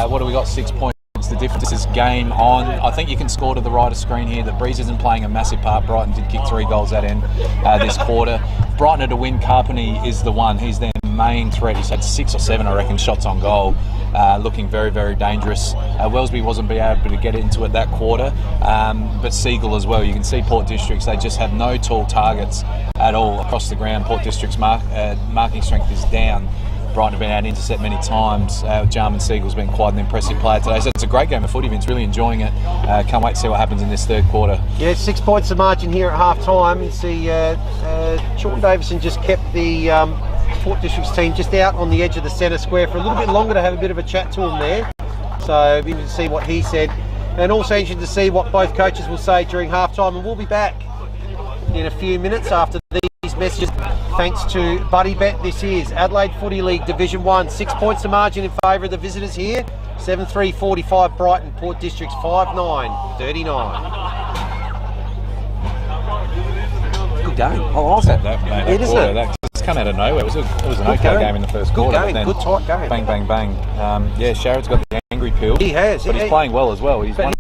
What do we got? 6 points. The difference is game on. I think you can score to the right of screen here. The breeze isn't playing a massive part. Brighton did kick 3 goals that end this quarter. Brighton are to win. Carpeney is the one. He's their main threat. He's had 6 or 7, I reckon, shots on goal. Looking very, very dangerous. Wellesby wasn't able to get into it that quarter, but Siegel as well. You can see Port District's, they just have no tall targets at all across the ground. Port District's marking strength is down. Brighton have been able to intercept many times. Jarman Siegel's been quite an impressive player today. So it's a great game of footy, Vince. Really enjoying it. Can't wait to see what happens in this third quarter.
Yeah, 6 points of margin here at half time. You see Sean Davison just kept the Port District's team just out on the edge of the centre square for a little bit longer to have a bit of a chat to him there. So it'll be interesting to see what he said. And also interesting to see what both coaches will say during half time. And we'll be back in a few minutes after these messages. Thanks to Buddy Bet. This is Adelaide Footy League Division 1. 6 points of margin in favour of the visitors here. 7-3, 45 Brighton. Port District's 5-9, 39. Good game. I like that.
It isn't it? That just come out of nowhere. It was an okay game in the first quarter.
Good game. Good tight game.
Bang, bang, bang. Yeah, Sharrett's got the angry pill.
He has.
But he's playing well as well. He's won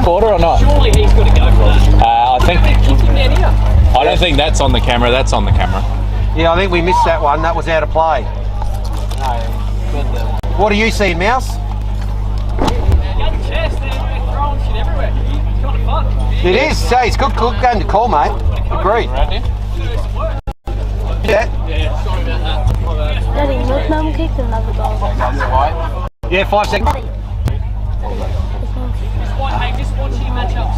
Quarter or not?
Surely he's got to go, Rob.
I think.
Kick him down here.
I don't think that's on the camera. That's on the camera.
Yeah, I think we missed that one. That was out of play. What are you seeing, Mouse?
Got the chest, they're throwing shit everywhere. It's kind of fun.
It is. Say, it's good game to call, mate. Agreed. Yeah.
Yeah, sorry about that. My bad.
Daddy, look, Mum kicked another goal.
Yeah, 5 seconds.
Daddy.
Just watch your matchups.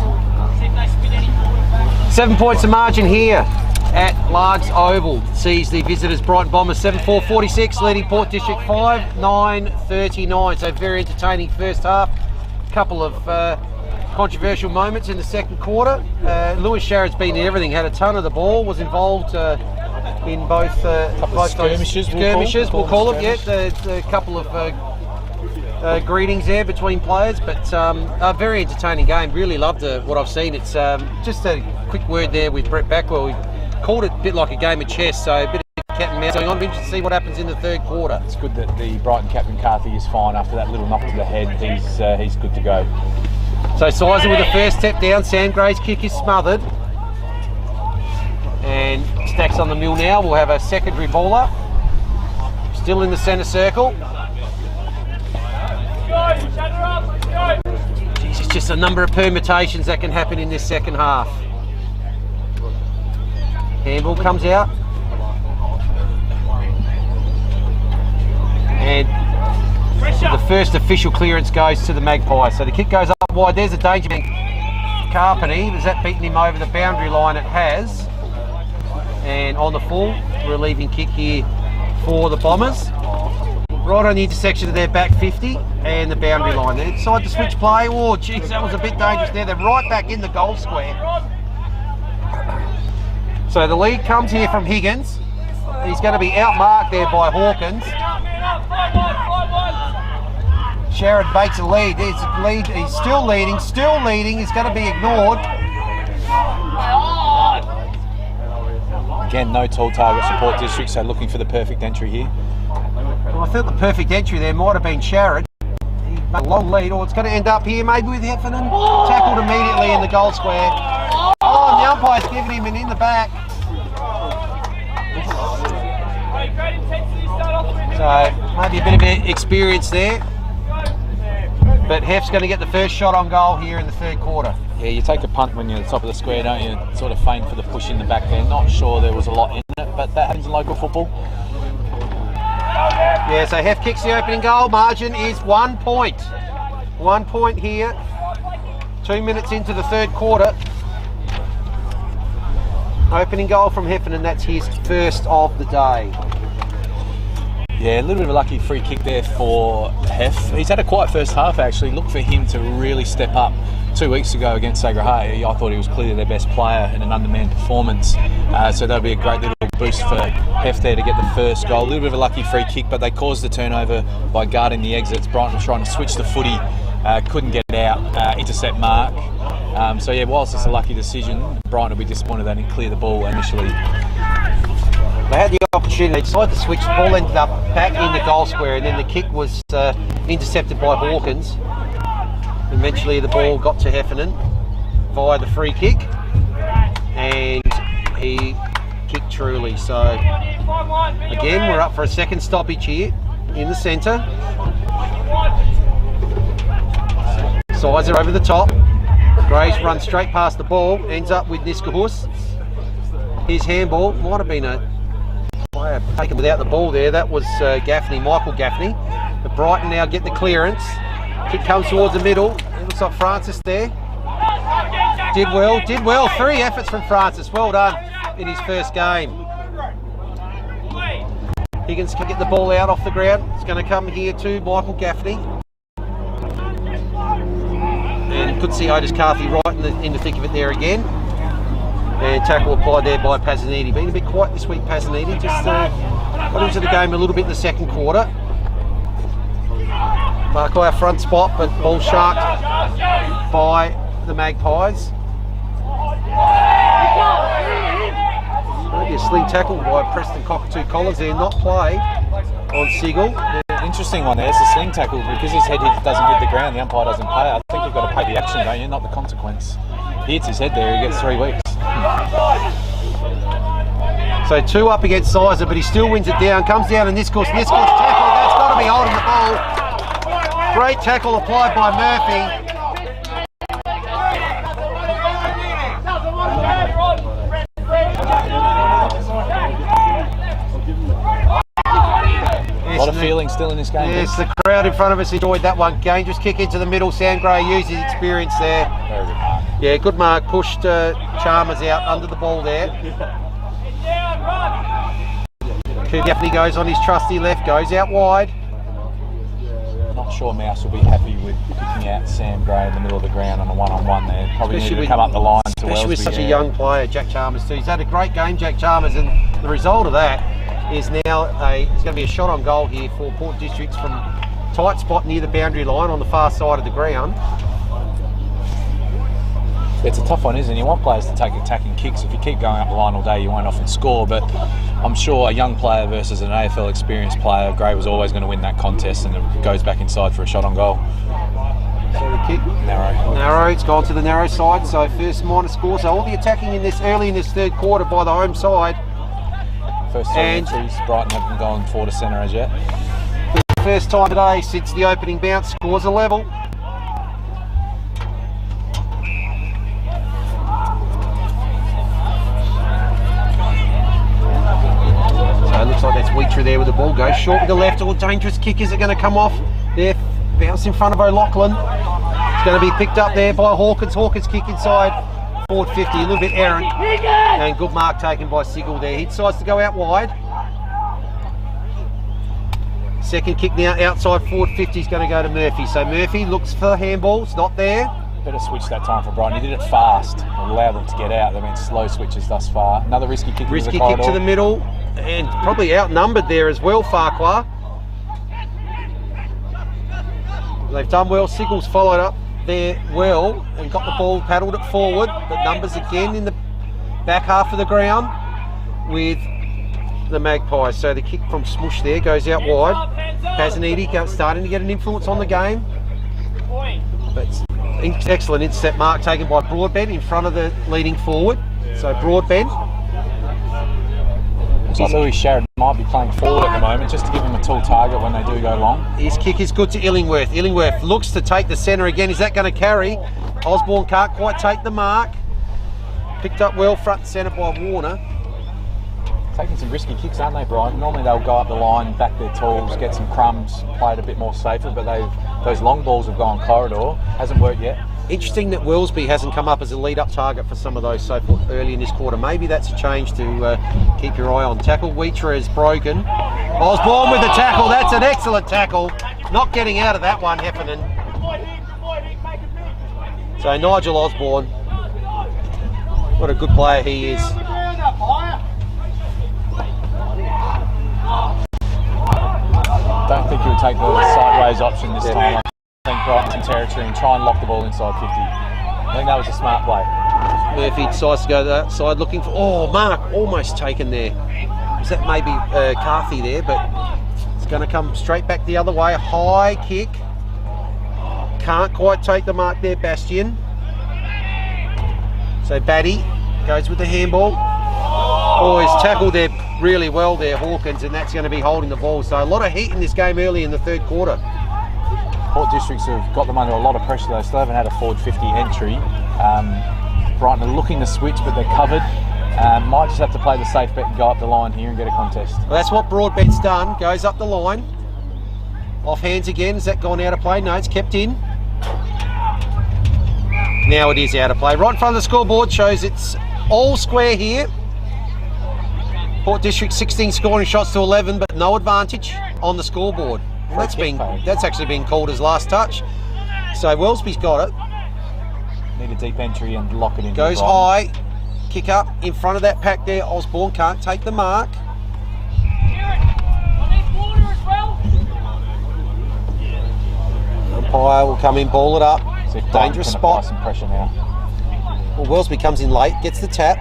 See if they spin any forward back.
7 points of margin here at Largs Oval. Sees the visitors Brighton Bombers 7-4-46, leading Port District 5-9-39. So very entertaining first half. A couple of controversial moments in the second quarter. Lewis Sharrod's been in everything, had a ton of the ball, was involved in both
skirmishes,
we'll call them. Yeah, a couple of greetings there between players, but a very entertaining game. Really loved what I've seen. It's just a quick word there with Brett Backwell. We called it a bit like a game of chess, so a bit of cat and mouse going on. I'm interested to see what happens in the third quarter.
It's good that the Brighton captain Carthy is fine after that little knock to the head. He's good to go.
So Sizer with the first step down. Sam Gray's kick is smothered. And Stacks on the mill now. We'll have a secondary baller. Still in the centre circle. Jeez, it's just a number of permutations that can happen in this second half. Handball comes out. And the first official clearance goes to the Magpies. So the kick goes up wide. There's a danger man. Carpeny, has that beaten him over the boundary line? It has. And on the full, relieving kick here for the Bombers. Right on the intersection of their back 50 and the boundary line. They decide to switch play. Oh, geez, that was a bit dangerous there. They're right back in the goal square. So the lead comes here from Higgins. He's going to be outmarked there by Hawkins. Sharrod bakes a lead. He's still leading. He's going to be ignored.
Again, no tall target support district, so looking for the perfect entry here.
Well, I thought the perfect entry there might have been Sharrod. He made a long lead, or it's going to end up here maybe with Heffernan. Tackled immediately in the goal square. Oh, and the umpire's giving him an in the back. So maybe a bit of experience there. But Hef's going to get the first shot on goal here in the third quarter.
Yeah, you take a punt when you're at the top of the square, don't you? Sort of feign for the push in the back there. Not sure there was a lot in it, but that happens in local football.
Yeah, so Hef kicks the opening goal. Margin is 1 point. 1 point here. 2 minutes into the third quarter. Opening goal from Heffernan, that's his first of the day.
Yeah, a little bit of a lucky free kick there for Hef. He's had a quiet first half actually. Look for him to really step up. 2 weeks ago against Sagrahay, I thought he was clearly their best player in an undermanned performance. So that'll be a great little boost for Hef there to get the first goal. A little bit of a lucky free kick, but they caused the turnover by guarding the exits. Brighton trying to switch the footy, couldn't get it out, intercept Mark. So yeah, whilst it's a lucky decision, Brighton will be disappointed they didn't clear the ball initially.
They had the opportunity, they decided to switch, the ball ended up back in the goal square, and then the kick was intercepted by Hawkins. Eventually the ball got to Heffernan via the free kick, and he kicked truly. So again, we're up for a second stoppage here in the centre. Sizer over the top. Graves runs straight past the ball, ends up with Niskahus. His handball might have been a player taken without the ball there. That was Gaffney, Michael Gaffney. But Brighton now get the clearance. Kick comes towards the middle. It looks like Francis there. Did well. 3 efforts from Francis. Well done in his first game. Higgins can get the ball out off the ground. It's going to come here to Michael Gaffney. And could see Otis Carthy right in the thick of it there again. And tackle applied there by Pasaniti. Been a bit quiet this week, Pasaniti. Just got into the game a little bit in the second quarter. Marco our front spot, but ball sharked by the Magpies. Maybe a sling tackle by Preston Cockatoo Collins there, not played on Sigel.
Interesting one there. It's a sling tackle because his head doesn't hit the ground. The umpire doesn't play. I think he got to pay the action, don't you? Not the consequence. He hits his head there, he gets 3 weeks.
So 2 up against Sizer, but he still wins it down. Comes down and Niskel's tackle. That's got to be holding the ball. Great tackle applied by Murphy.
A lot of feeling still in this game.
Yes, the crowd in front of us enjoyed that one. Dangerous kick into the middle. Sam Gray used his experience there.
Very good mark.
Yeah, good mark. Pushed Chalmers out under the ball there. Gaffney goes on his trusty left, goes out wide.
Not sure Mouse will be happy with kicking out Sam Gray in the middle of the ground on a one-on-one there. Probably need to come up the line to Wellesby.
Especially with such a young player, Jack Chalmers too. He's had a great game, Jack Chalmers, and the result of that is now it's going to be a shot on goal here for Port Districts from tight spot near the boundary line on the far side of the ground.
It's a tough one, isn't it? You want players to take attacking kicks. If you keep going up the line all day, you won't often score. But I'm sure a young player versus an AFL experienced player, Gray was always going to win that contest, and it goes back inside for a shot on goal.
So the kick narrow. It's gone to the narrow side. So first minor score. So all the attacking in this early in this third quarter by the home side.
First 3 entries, Brighton haven't gone forward to centre as yet.
For the first time today since the opening bounce, scores a level. So it looks like that's Wheater there with the ball. Goes short with the left. All dangerous kick. Is it going to come off? There, bounce in front of O'Loughlin. It's going to be picked up there by Hawkins. Hawkins kick inside. Forward 50, a little bit errant. And good mark taken by Sigel there. He decides to go out wide. Second kick now outside forward 50 is going to go to Murphy. So Murphy looks for handball. It's not there.
Better switch that time for Brighton. He did it fast and allowed them to get out. They've been slow switches thus far. Another risky kick.
Risky kick to the middle. And probably outnumbered there as well, Farquhar. They've done well. Sigel's followed up there well and got the ball, paddled it forward, but numbers again in the back half of the ground with the Magpies. So the kick from Smush there goes out wide. Pasaniti starting to get an influence on the game, but excellent intercept mark taken by Broadbent in front of the leading forward. So Broadbent.
Looks like Louis Sharrod might be playing forward at the moment just to give him a tall target when they do go long.
His kick is good to Illingworth. Illingworth looks to take the centre again. Is that going to carry? Osborne can't quite take the mark. Picked up well front and centre by Warner.
Taking some risky kicks, aren't they, Brian? Normally they'll go up the line, back their tools, get some crumbs, play it a bit more safer, but those long balls have gone corridor. Hasn't worked yet.
Interesting that Wellesby hasn't come up as a lead-up target for some of those so early in this quarter. Maybe that's a change to keep your eye on. Tackle, Wheater is broken. Osborne with the tackle. That's an excellent tackle. Not getting out of that one, Heffernan. So Nigel Osborne, what a good player he is.
Don't think he would take the sideways option this time. I think Brighton some territory and try and lock the ball inside 50. I think that was a smart play.
Murphy decides to go to that side looking for... Oh, Mark almost taken there. Was that maybe Carthy there? But it's going to come straight back the other way. High kick. Can't quite take the mark there, Bastian. So Batty goes with the handball. Oh, he's tackled there really well there, Hawkins, and that's going to be holding the ball. So a lot of heat in this game early in the third quarter.
Port Districts have got them under a lot of pressure. They still haven't had a forward 50 entry. Brighton are looking to switch, but they're covered. Might just have to play the safe bet and go up the line here and get a contest.
Well, that's what Broadbent's done. Goes up the line. Off hands again. Has that gone out of play? No, it's kept in. Now it is out of play. Right in front of the scoreboard shows it's all square here. Port District 16 scoring shots to 11, but no advantage on the scoreboard. Well, that's actually been called as last touch. So Wellesby's got it.
Need a deep entry and lock it in.
Goes high, kick up in front of that pack there. Osborne can't take the mark. Umpire will come in, ball it up. Dangerous spot.
Some pressure now.
Well, Wellesby comes in late, gets the tap.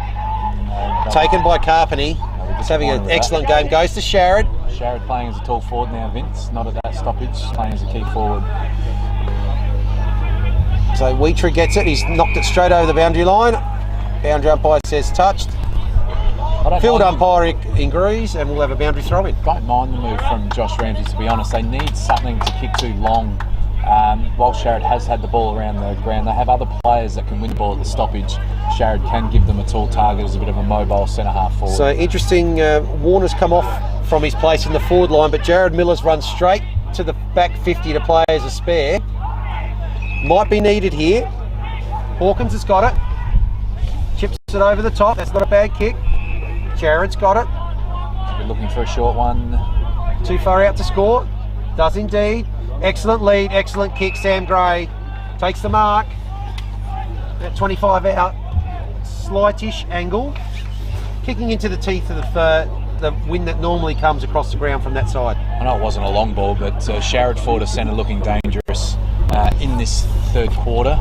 Taken by Carpeney. He's having an excellent game. Goes to Sharrod.
Sharrod playing as a tall forward now, Vince. Not at that stoppage, playing as a key forward.
So Wheatree gets it. He's knocked it straight over the boundary line. Boundary umpire says touched. Field umpire agrees, and we'll have a boundary throw in.
Don't mind the move from Josh Ramsey, to be honest. They need something to kick too long. While Sharrod has had the ball around the ground, they have other players that can win the ball at the stoppage. Sharrod can give them a tall target as a bit of a mobile centre half forward.
So interesting, Warner's come off from his place in the forward line, but Jared Miller's run straight to the back 50 to play as a spare. Might be needed here. Hawkins has got it. Chips it over the top. That's not a bad kick. Jared's got it.
We're looking for a short one.
Too far out to score. Does indeed. Excellent lead, excellent kick. Sam Gray takes the mark. At 25 out. Slightish angle. Kicking into the teeth of the wind that normally comes across the ground from that side.
I know it wasn't a long ball, but Sharrod forward of centre looking dangerous in this third quarter.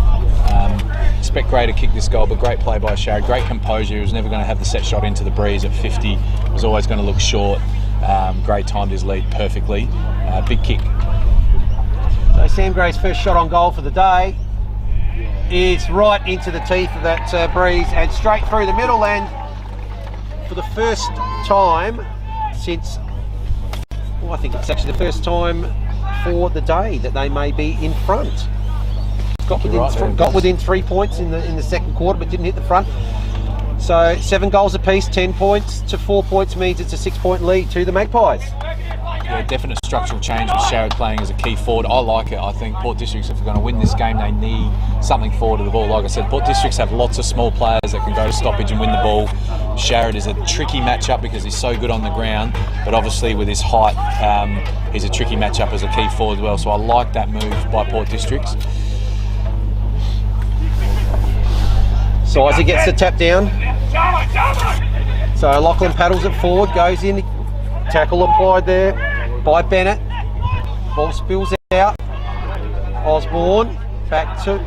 Expect Gray to kick this goal, but great play by Sharrod. Great composure. He was never going to have the set shot into the breeze at 50. Was always going to look short. Gray timed his lead perfectly. Big kick.
So Sam Gray's first shot on goal for the day is right into the teeth of that breeze and straight through the middle, and for the first time since, well, I think it's actually the first time for the day that they may be in front. Got within 3 points in the second quarter, but didn't hit the front. So 7 goals apiece, 10 points to 4 points means it's a 6-point lead to the Magpies.
Yeah, definite structural change with Sharrod playing as a key forward. I like it. I think Port Districts, if they're going to win this game, they need something forward of the ball. Like I said, Port Districts have lots of small players that can go to stoppage and win the ball. Sharrod is a tricky matchup because he's so good on the ground, but obviously with his height, he's a tricky matchup as a key forward as well. So I like that move by Port Districts.
Sizer gets the tap down. So Lachlan paddles it forward, goes in. Tackle applied there by Bennett. Ball spills out. Osborne back to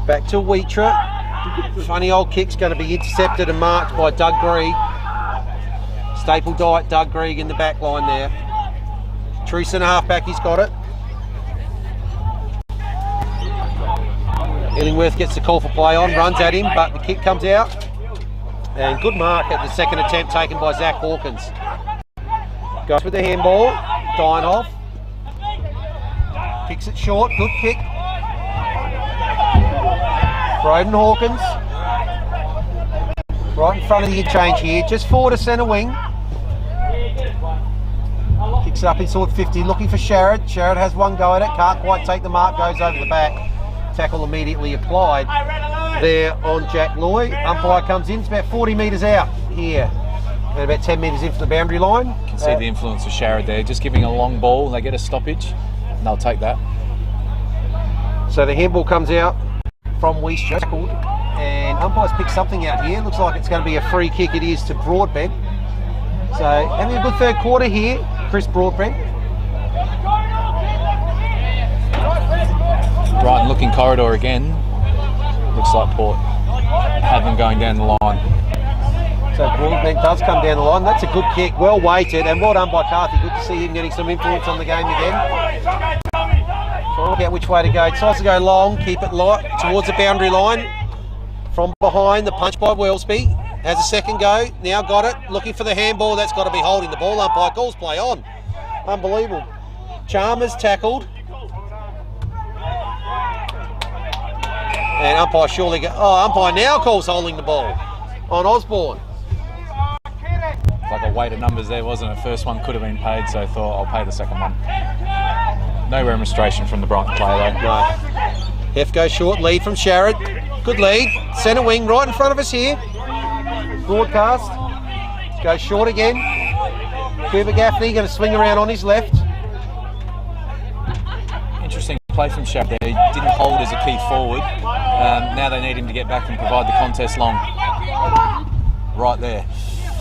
Wheatree. Funny old kick's going to be intercepted and marked by Doug Greig. Staple diet Doug Greig in the back line there. True centre half back, he's got it. Illingworth gets the call for play on, runs at him, but the kick comes out. And good mark at the second attempt taken by Zach Hawkins. Goes with the handball, Deinhoff. Kicks it short, good kick. Broden Hawkins. Right in front of the interchange here, just forward to centre wing. Kicks it up inside 50, looking for Sharrod. Sharrod has one go at it, can't quite take the mark, goes over the back. Tackle immediately applied there on Jack Loy. Umpire comes in, it's about 40 metres out here. And about 10 metres in from the boundary line.
You can see the influence of Sharrod there, just giving a long ball, they get a stoppage, and they'll take that.
So the handball comes out from Wheatree, and umpires pick something out here. Looks like it's going to be a free kick. It is to Broadbent. So having a good third quarter here, Chris Broadbent.
Brighton looking corridor again. Looks like Port have them going down the line.
So Broadbent does come down the line. That's a good kick, well weighted, and well done by Carthy. Good to see him getting some influence on the game again. So look out which way to go. Tries to go long, keep it light towards the boundary line. From behind, the punch by Wellsby. Has a second go, now got it. Looking for the handball, that's got to be holding the ball. Umpire calls play on. Unbelievable. Chalmers tackled. And umpire surely umpire now calls holding the ball on Osborne.
It's like a weight of numbers there, wasn't it? First one could have been paid, so I thought I'll pay the second one. No remonstration from the Brighton player though.
No. Hef goes short, lead from Sharrod. Good lead, centre wing right in front of us here. Broadcast. Goes short again. Cooper Gaffney going to swing around on his left.
Interesting play from Sharrod there. He didn't hold as a key forward. Now they need him to get back and provide the contest long. Right there.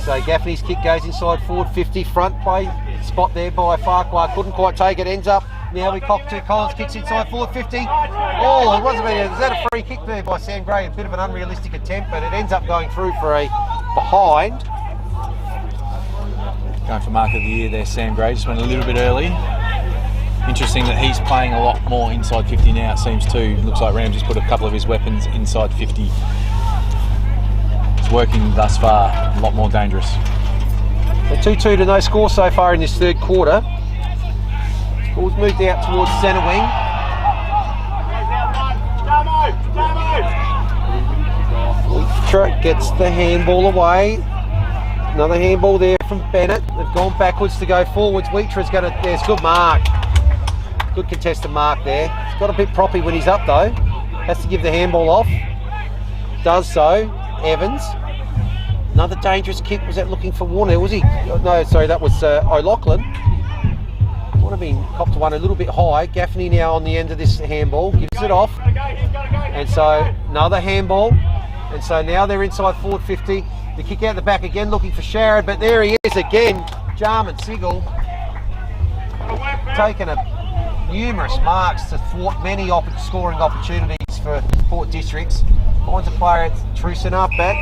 So Gaffney's kick goes inside forward 50, front play spot there by Farquhar, couldn't quite take it, ends up, now we cock to Collins, kicks inside forward 50. Oh, it wasn't, is that a free kick there by Sam Gray? A bit of an unrealistic attempt, but it ends up going through for a behind.
Going for mark of the year there, Sam Gray, just went a little bit early. Interesting that he's playing a lot more inside 50 now, it seems too. Looks like Ramsey's put a couple of his weapons inside 50. It's working thus far, a lot more dangerous.
So 2-2 to no score so far in this third quarter. Ball's moved out towards centre wing. Truck gets the handball away. Another handball there from Bennett. They've gone backwards to go forwards. Wheatra's going to. There's good mark. Good contested mark there. He's got a bit proppy when he's up though. Has to give the handball off. Does so. Evans. Another dangerous kick. Was that looking for Warner? Was he? No, sorry, that was O'Loughlin. Would have been copped one a little bit high. Gaffney now on the end of this handball. Gives it off. And so another handball. And so now they're inside forward 50. The kick out the back again, looking for Sharrod, but there he is again. Jarman Sigel taking numerous marks to thwart many scoring opportunities for Port Districts. Finds a player at true centre half back.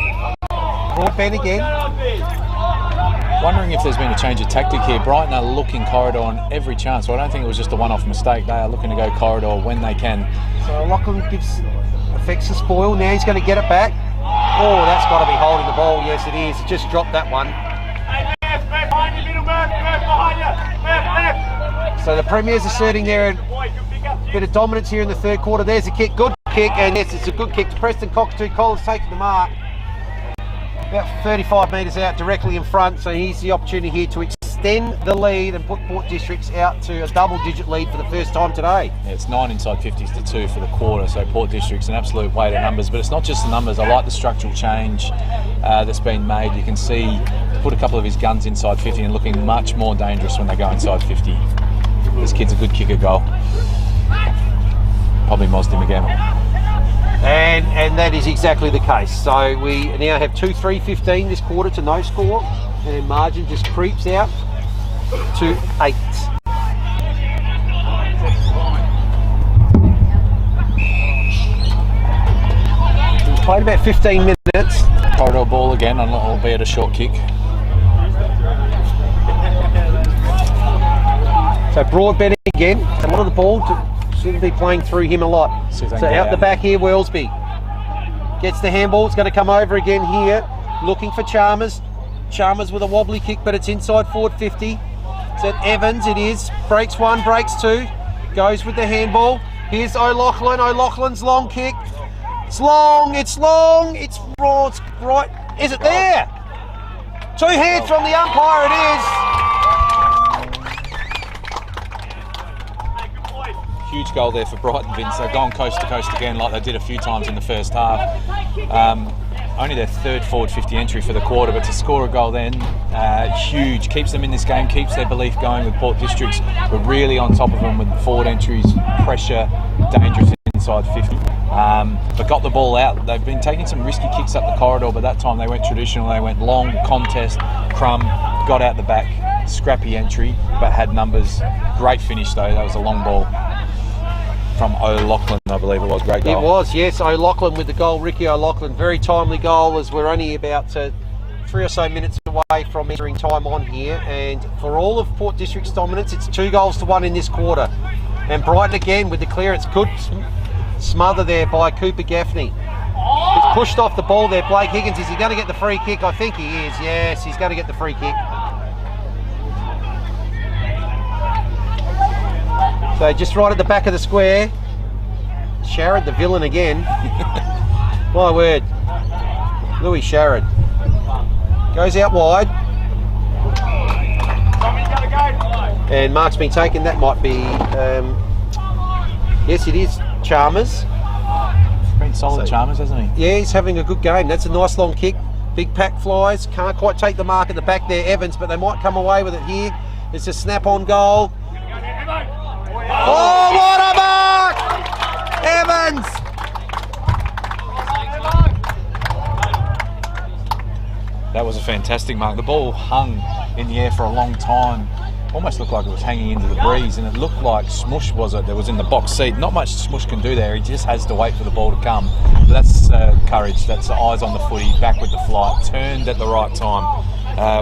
Broadbent again.
Wondering if there's been a change of tactic here. Brighton are looking corridor on every chance, so I don't think it was just a one-off mistake. They are looking to go corridor when they can.
So Lachlan affects the spoil. Now he's going to get it back. Oh, that's got to be holding the ball. Yes, it is. It just dropped that one. So the Premier's asserting there a bit of dominance here in the third quarter. There's a kick. Good kick. And yes, it's a good kick to Preston Cockatoo. Collins taking the mark. About 35 metres out directly in front. So here's the opportunity here to extend the lead and put Port Districts out to a double-digit lead for the first time today.
Yeah, it's 9 inside 50s to 2 for the quarter, so Port District's an absolute weight of numbers, but it's not just the numbers. I like the structural change that's been made. You can see put a couple of his guns inside 50 and looking much more dangerous when they go inside 50. This kid's a good kicker goal. Probably mozzed him again.
And that is exactly the case. So we now have 2-3-15 this quarter to no score, and margin just creeps out to 8. We've played about 15 minutes.
Corridor ball again, albeit a short kick.
So Broadbent again, a lot of the ball seems to be playing through him a lot. So out the back here, Wellesby gets the handball. It's going to come over again here, looking for Chalmers. Chalmers with a wobbly kick, but it's inside forward 50. It's at Evans, it is. Breaks one, breaks two. Goes with the handball. Here's O'Loughlin. O'Loughlin's long kick. It's long, it's long, it's raw, it's right. Is it there? 2 hands from the umpire, it is.
Huge goal there for Brighton, Vince. They've gone coast to coast again like they did a few times in the first half. Only their third forward 50 entry for the quarter, but to score a goal then, huge. Keeps them in this game, keeps their belief going with Port Districts. We're really on top of them with the forward entries, pressure, dangerous inside 50. But got the ball out. They've been taking some risky kicks up the corridor, but that time they went traditional. They went long, contest, Crum, got out the back, scrappy entry, but had numbers. Great finish though, that was a long ball. From O'Loughlin, I believe it was. Great goal.
It was, yes. O'Loughlin with the goal. Ricky O'Loughlin, very timely goal, as we're only about 3 or so minutes away from entering time on here. And for all of Port District's dominance, it's 2-1 in this quarter. And Brighton again with the clearance. Good smother there by Cooper Gaffney. He's pushed off the ball there. Blake Higgins, is he going to get the free kick? I think he is. Yes, he's going to get the free kick. So just right at the back of the square, Sharrod, the villain again. My word, Louis Sharrod goes out wide, and mark's been taken. That might be, yes, it is Chalmers.
Been solid, so, Chalmers, hasn't he?
Yeah, he's having a good game. That's a nice long kick. Big pack flies. Can't quite take the mark at the back there, Evans, but they might come away with it here. It's a snap-on goal. Oh, what a mark! Evans!
That was a fantastic mark. The ball hung in the air for a long time. Almost looked like it was hanging into the breeze, and it looked like Smush was it that was in the box seat. Not much Smush can do there. He just has to wait for the ball to come. But that's courage. That's eyes on the footy, back with the flight, turned at the right time.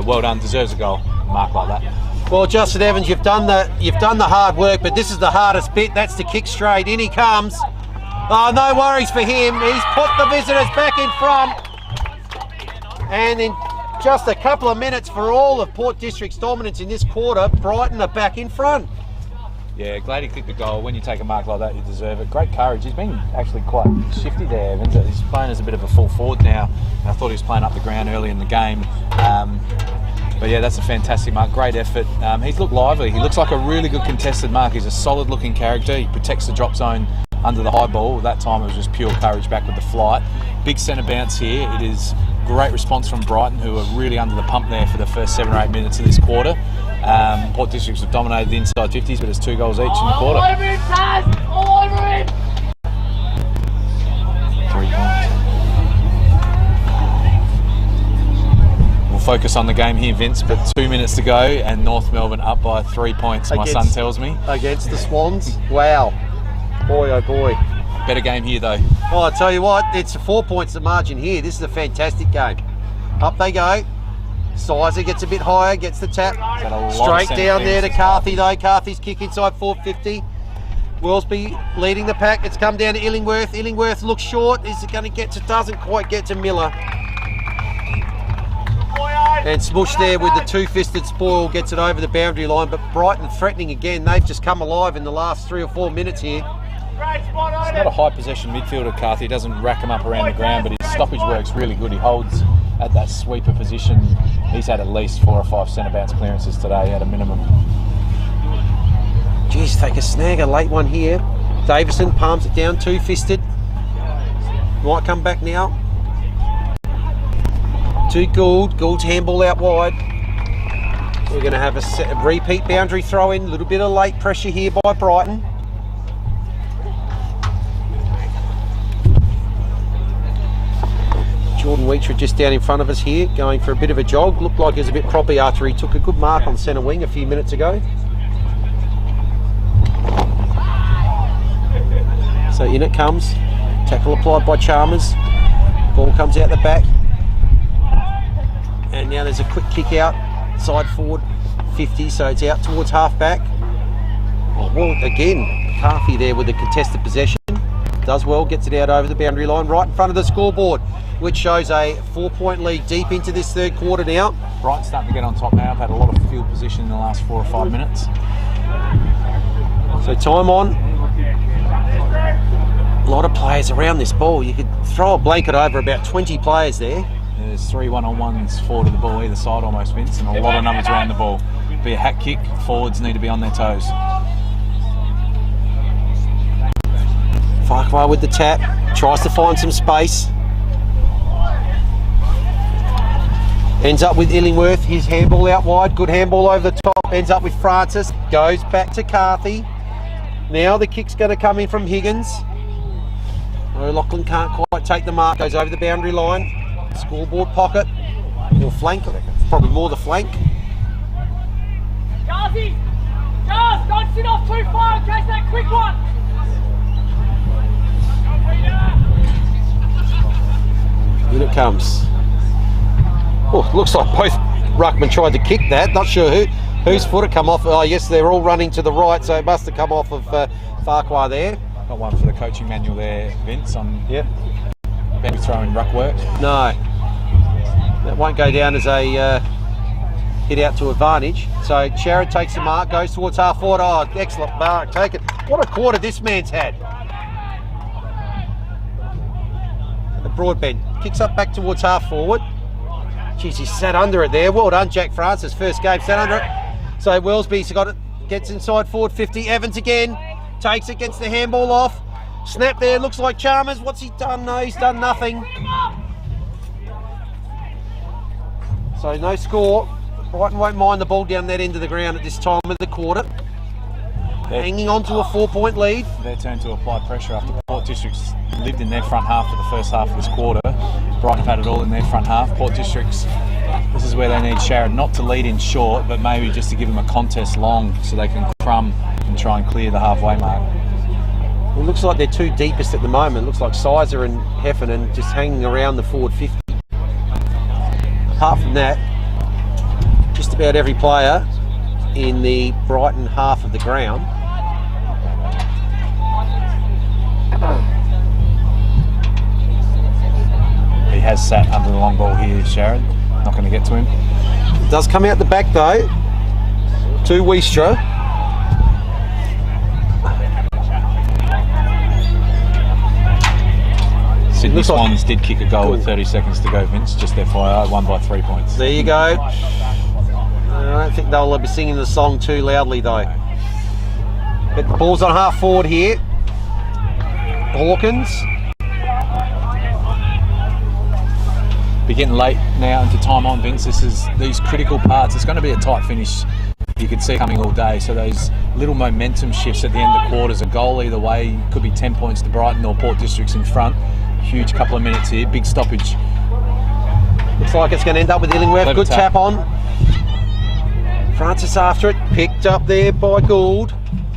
Well done. Deserves a goal. Mark like that.
Well, Justin Evans, you've done the hard work, but this is the hardest bit. That's the kick straight. In he comes. Oh, no worries for him. He's put the visitors back in front. And in just a couple of minutes, for all of Port District's dominance in this quarter, Brighton are back in front.
Yeah, glad he kicked the goal. When you take a mark like that, you deserve it. Great courage. He's been actually quite shifty there, Evans. He's playing as a bit of a full forward now. And I thought he was playing up the ground early in the game. But yeah, that's a fantastic mark. Great effort. He's looked lively. He looks like a really good contested mark. He's a solid looking character. He protects the drop zone under the high ball. That time it was just pure courage back with the flight. Big centre bounce here. It is great response from Brighton, who are really under the pump there for the first 7 or 8 minutes of this quarter. Port Districts have dominated the inside 50s, but it's 2 goals each in the quarter.
All over him, Taz! All over him!
3 points. We'll focus on the game here, Vince, but 2 minutes to go and North Melbourne up by 3 points, my son tells me.
Against the Swans? Wow. Boy, oh boy.
Better game here, though.
Well, I tell you what, it's 4 points the margin here. This is a fantastic game. Up they go. Sizer gets a bit higher, gets the tap. Straight down there to Carthy, though. Carthy's kick inside 450. Wellesby leading the pack. It's come down to Illingworth. Illingworth looks short. Is it going to get to? Doesn't quite get to Miller. And Smush there with the two-fisted spoil gets it over the boundary line. But Brighton threatening again. They've just come alive in the last 3 or 4 minutes here.
He's not a high possession midfielder, Carthy. He doesn't rack him up around the ground, but his stoppage work's really good. He holds at that sweeper position. He's had at least 4 or 5 centre bounce clearances today at a minimum.
Geez, take a snag, a late one here. Davison palms it down, two-fisted. Might come back now. To Gould. Gould's handball out wide. We're going to have a repeat boundary throw in. A little bit of late pressure here by Brighton. Jordan Weecher just down in front of us here, going for a bit of a jog. Looked like he was a bit proppy after he took a good mark on centre wing a few minutes ago. So in it comes. Tackle applied by Chalmers. Ball comes out the back. And now there's a quick kick out, side forward 50, so it's out towards half back. Well, again, Carthy there with the contested possession. Does well, gets it out over the boundary line, right in front of the scoreboard, which shows a 4-point lead deep into this third quarter now.
Brighton starting to get on top now. I've had a lot of field position in the last 4 or 5 minutes.
So time on. A lot of players around this ball. You could throw a blanket over about 20 players there.
There's 3 one-on-ones forward of the ball either side almost, Vince, and a lot of numbers around the ball. Be a hat kick, forwards need to be on their toes.
Farquhar with the tap, tries to find some space. Ends up with Illingworth, his handball out wide, good handball over the top, ends up with Francis, goes back to Carthy. Now the kick's going to come in from Higgins. O'Loughlin can't quite take the mark, goes over the boundary line. Scoreboard pocket, or flank, probably more the flank.
Gazi! Gaz, don't sit off too far in case that quick one!
In it comes. Oh, looks like both ruckmen tried to kick that. Not sure whose foot it come off. Oh yes, they're all running to the right, so it must have come off of Farquhar there.
Got one for the coaching manual there, Vince, on boundary throwing ruck work.
No, that won't go down as a hit out to advantage. So Sharrod takes the mark, goes towards half forward. Oh, excellent mark, take it. What a quarter this man's had. The Broadbent kicks up back towards half forward. Jeez, he sat under it there. Well done, Jack Francis. First game, sat under it. So Wellesby's got it, gets inside forward 50. Evans again, takes it, gets the handball off. Snap there, looks like Chalmers. What's he done? No, he's done nothing. So no score. Brighton won't mind the ball down that end of the ground at this time of the quarter. Hanging on to a 4-point lead.
Their turn to apply pressure after Port Districts lived in their front half for the first half of this quarter. Brighton have had it all in their front half. Port Districts, this is where they need Sharrod not to lead in short, but maybe just to give them a contest long so they can crumb and try and clear the halfway mark.
It looks like they're two deepest at the moment. It looks like Sizer and Heffernan just hanging around the forward 50. Apart from that, just about every player in the Brighton half of the ground.
He has sat under the long ball here, Sharon. Not going to get to him.
Does come out the back though to Wiestra.
Sydney Swans did kick a goal with 30 seconds to go, Vince. Just FYI, won by 3 points.
There you go. I don't think they'll be singing the song too loudly though. But the ball's on half forward here. Hawkins.
Be getting late now into time on, Vince. These critical parts. It's going to be a tight finish. You could see coming all day. So those little momentum shifts at the end of quarters, a goal either way, could be 10 points to Brighton or Port District's in front. Huge couple of minutes here. Big stoppage.
Looks like it's going to end up with Illingworth.
Clever
Good tap on. Francis after it. Picked up there by Gould.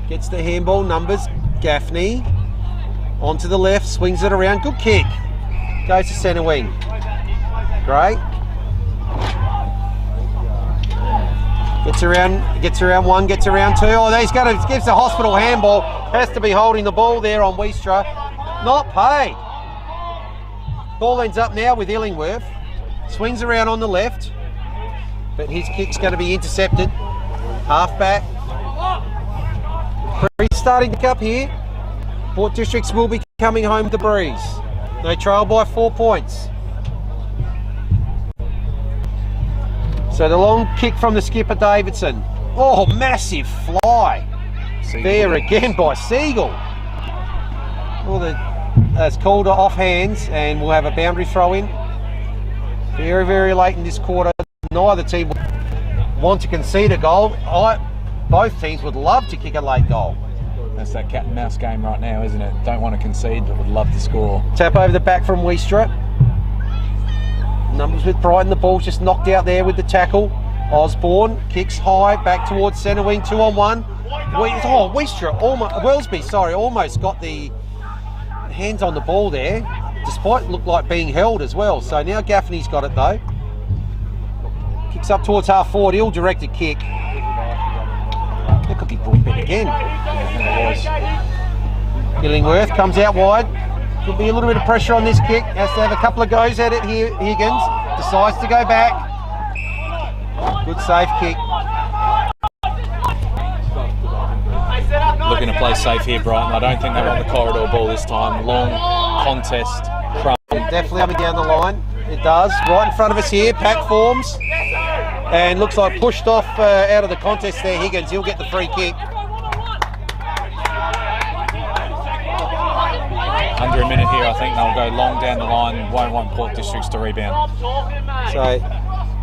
Gets the handball. Numbers. Gaffney. Onto the left. Swings it around. Good kick. Goes to centre wing. Great. Gets around one, gets around two. Oh, he's going to gives the hospital handball. Has to be holding the ball there on Wiestra. Not paid. Ball ends up now with Illingworth. Swings around on the left, but his kick's going to be intercepted. Half back. Breeze starting to pick up here. Port Districts will be coming home with the breeze. They trail by 4 points. So the long kick from the skipper Davidson. Oh, massive fly.
Seagull.
There again by Seagull. Well, that's called off hands and we'll have a boundary throw in. Very, very late in this quarter. Neither team would want to concede a goal. Both teams would love to kick a late goal.
That's that cat and mouse game right now, isn't it? Don't want to concede, but would love to score.
Tap over the back from Wiestra. Numbers with Brighton. The ball's just knocked out there with the tackle. Osborne kicks high back towards centre wing. 2 on 1. Wiestra, almost got the hands on the ball there, despite look like being held as well. So now Gaffney's got it though. Kicks up towards half forward. Ill-directed kick. That could be brought back again. Illingworth comes out wide. Could be a little bit of pressure on this kick. Has to have a couple of goes at it here. Higgins decides to go back. Good safe kick.
Looking to play safe here, Brighton. I don't think they want the corridor ball this time. Long contest.
Definitely coming down the line. It does. Right in front of us here. Pack forms. And looks like pushed off out of the contest there. Higgins. He'll get the free kick.
Under a minute here, I think they'll go long down the line. Won't want Port Districts to rebound.
So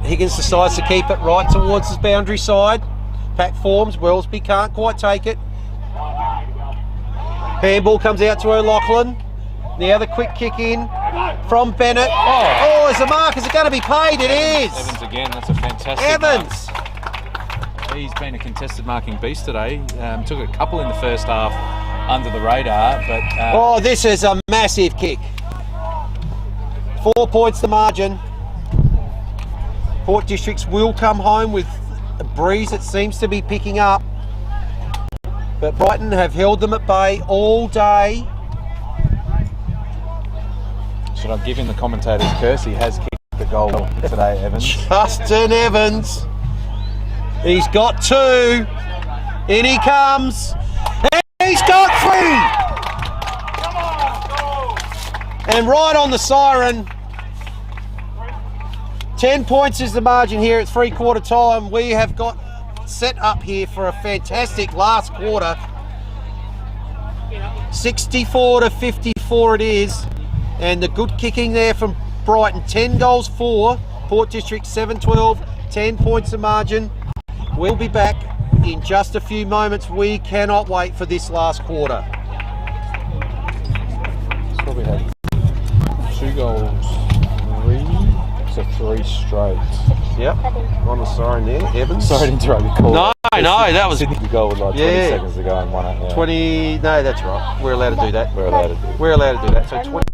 Higgins decides to keep it right towards his boundary side. Pack forms. Wellesby can't quite take it. Handball comes out to O'Loughlin. Now the quick kick in from Bennett. Oh, is the mark? Is it going to be paid? It is.
Evans again. That's a fantastic
Evans.
mark. He's been a contested marking beast today. Took a couple in the first half under the radar, but
this is a massive kick. 4 points the margin. Port Districts will come home with a breeze that seems to be picking up, but Brighton have held them at bay all day.
should I give him the commentator's curse? He has kicked the goal today, Evans.
Justin Evans. He's got 2. In he comes. And he's got 3. And right on the siren. 10 points is the margin here at 3/4 time. We have got set up here for a fantastic last quarter. 64-54 it is. And the good kicking there from Brighton. 10 goals for Port District, 7-12, 10 points the margin. We'll be back in just a few moments. We cannot wait for this last quarter.
It's probably had 2 goals, 3 straight.
Yep, on the siren there, Evans.
Sorry to interrupt your call.
No, that was
Sydney goal with like 20 seconds to go and won it. Yeah.
20. No, that's right. We're allowed to do that.
We're allowed to do it.
We're allowed to do that. So 20.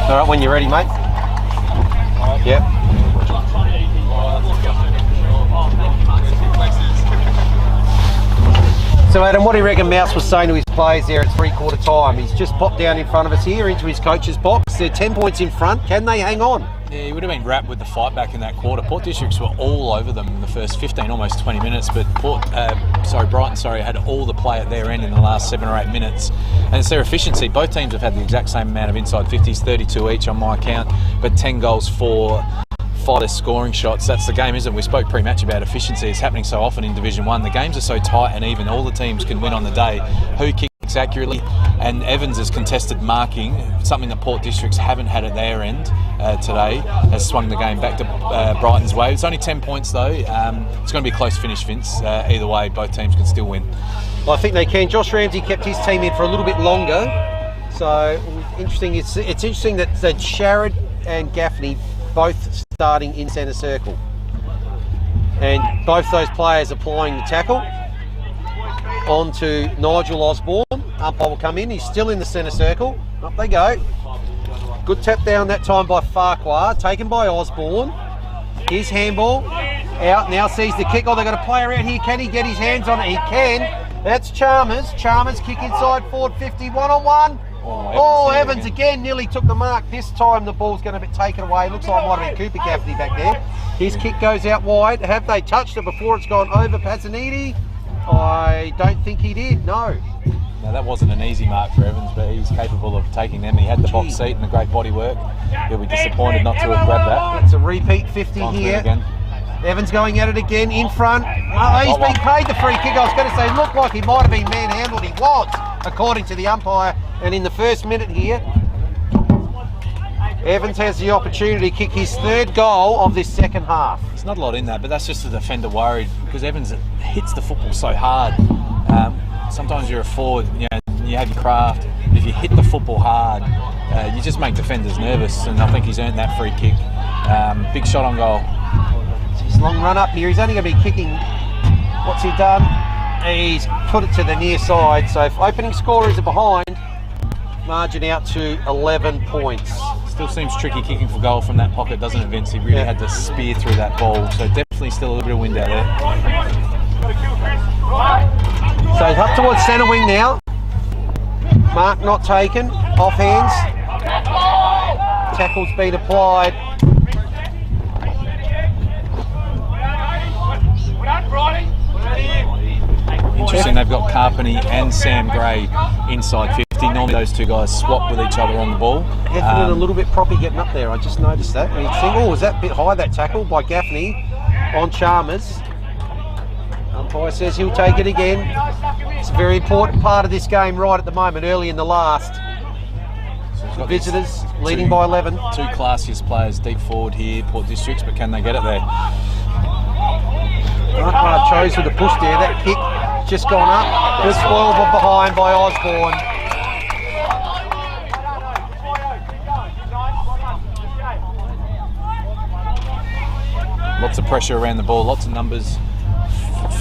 All right, when you're ready, mate. Yep. So Adam, what do you reckon Mouse was saying to his players there at 3/4 time? He's just popped down in front of us here into his coach's box. They're 10 points in front. Can they hang on?
Yeah, he would have been wrapped with the fight back in that quarter. Port Districts were all over them in the first 15, almost 20 minutes, but Brighton had all the play at their end in the last 7 or 8 minutes. And it's their efficiency. Both teams have had the exact same amount of inside 50s, 32 each on my count, but 10 goals for 5 less scoring shots. That's the game, isn't it? We spoke pre-match about efficiency. It's happening so often in Division 1. The games are so tight and even. All the teams can win on the day. Who kicks accurately? And Evans' contested marking, something that Port Districts haven't had at their end today, has swung the game back to Brighton's way. It's only 10 points though. It's going to be a close finish, Vince. Either way, both teams can still win.
Well, I think they can. Josh Ramsey kept his team in for a little bit longer. So interesting. It's interesting that Sharrod and Gaffney both starting in centre circle, and both those players applying the tackle onto Nigel Osborne. Umpire will come in. He's still in the centre circle. Up they go. Good tap down that time by Farquhar, taken by Osborne. His handball out, now sees the kick. Oh, they've got a player out here. Can he get his hands on it? He can. That's Chalmers. Chalmers kick inside forward 50, 1-on-1. Oh, Evans again nearly took the mark. This time the ball's going to be taken away. Looks like it might have been Cooper Gaffney back there. His kick goes out wide. Have they touched it before it's gone over Pazzaniti? I don't think he did, no.
Now that wasn't an easy mark for Evans, but he's capable of taking them. He had the box seat and the great body work. He'll be disappointed not to have grabbed that.
It's a repeat 50 here.
Again.
Evans going at it again in front. Oh, he's been paid the free kick. I was going to say, looked like he might have been manhandled. He was, according to the umpire. And in the first minute here, Evans has the opportunity to kick his 3rd goal of this second half.
There's not a lot in that, but that's just the defender worried because Evans hits the football so hard. Sometimes you're a forward, you have your craft. But if you hit the football hard, you just make defenders nervous, and I think he's earned that free kick. Big shot on goal.
His long run up here. He's only going to be kicking. What's he done? He's put it to the near side. So if opening scorers are behind, margin out to 11 points.
Still seems tricky kicking for goal from that pocket, doesn't it, Vince? He really had to spear through that ball. So definitely still a little bit of wind out there.
So he's up towards centre wing now. Mark not taken. Off hands. Tackle's been applied.
Interesting, they've got Carpeney and Sam Gray inside 50. Normally those two guys swap with each other on the ball.
Heffernan a little bit proppy getting up there. I just noticed that. And you think, oh, was that a bit high, that tackle by Gaffney on Chalmers? Umpire says he'll take it again. It's a very important part of this game right at the moment, early in the last. So visitors leading by 11.
Two classiest players deep forward here, Port Districts, but can they get it there?
Farquhar chose with a push there. That kick just gone up. Good spoil from behind by Osborne.
Lots of pressure around the ball, lots of numbers.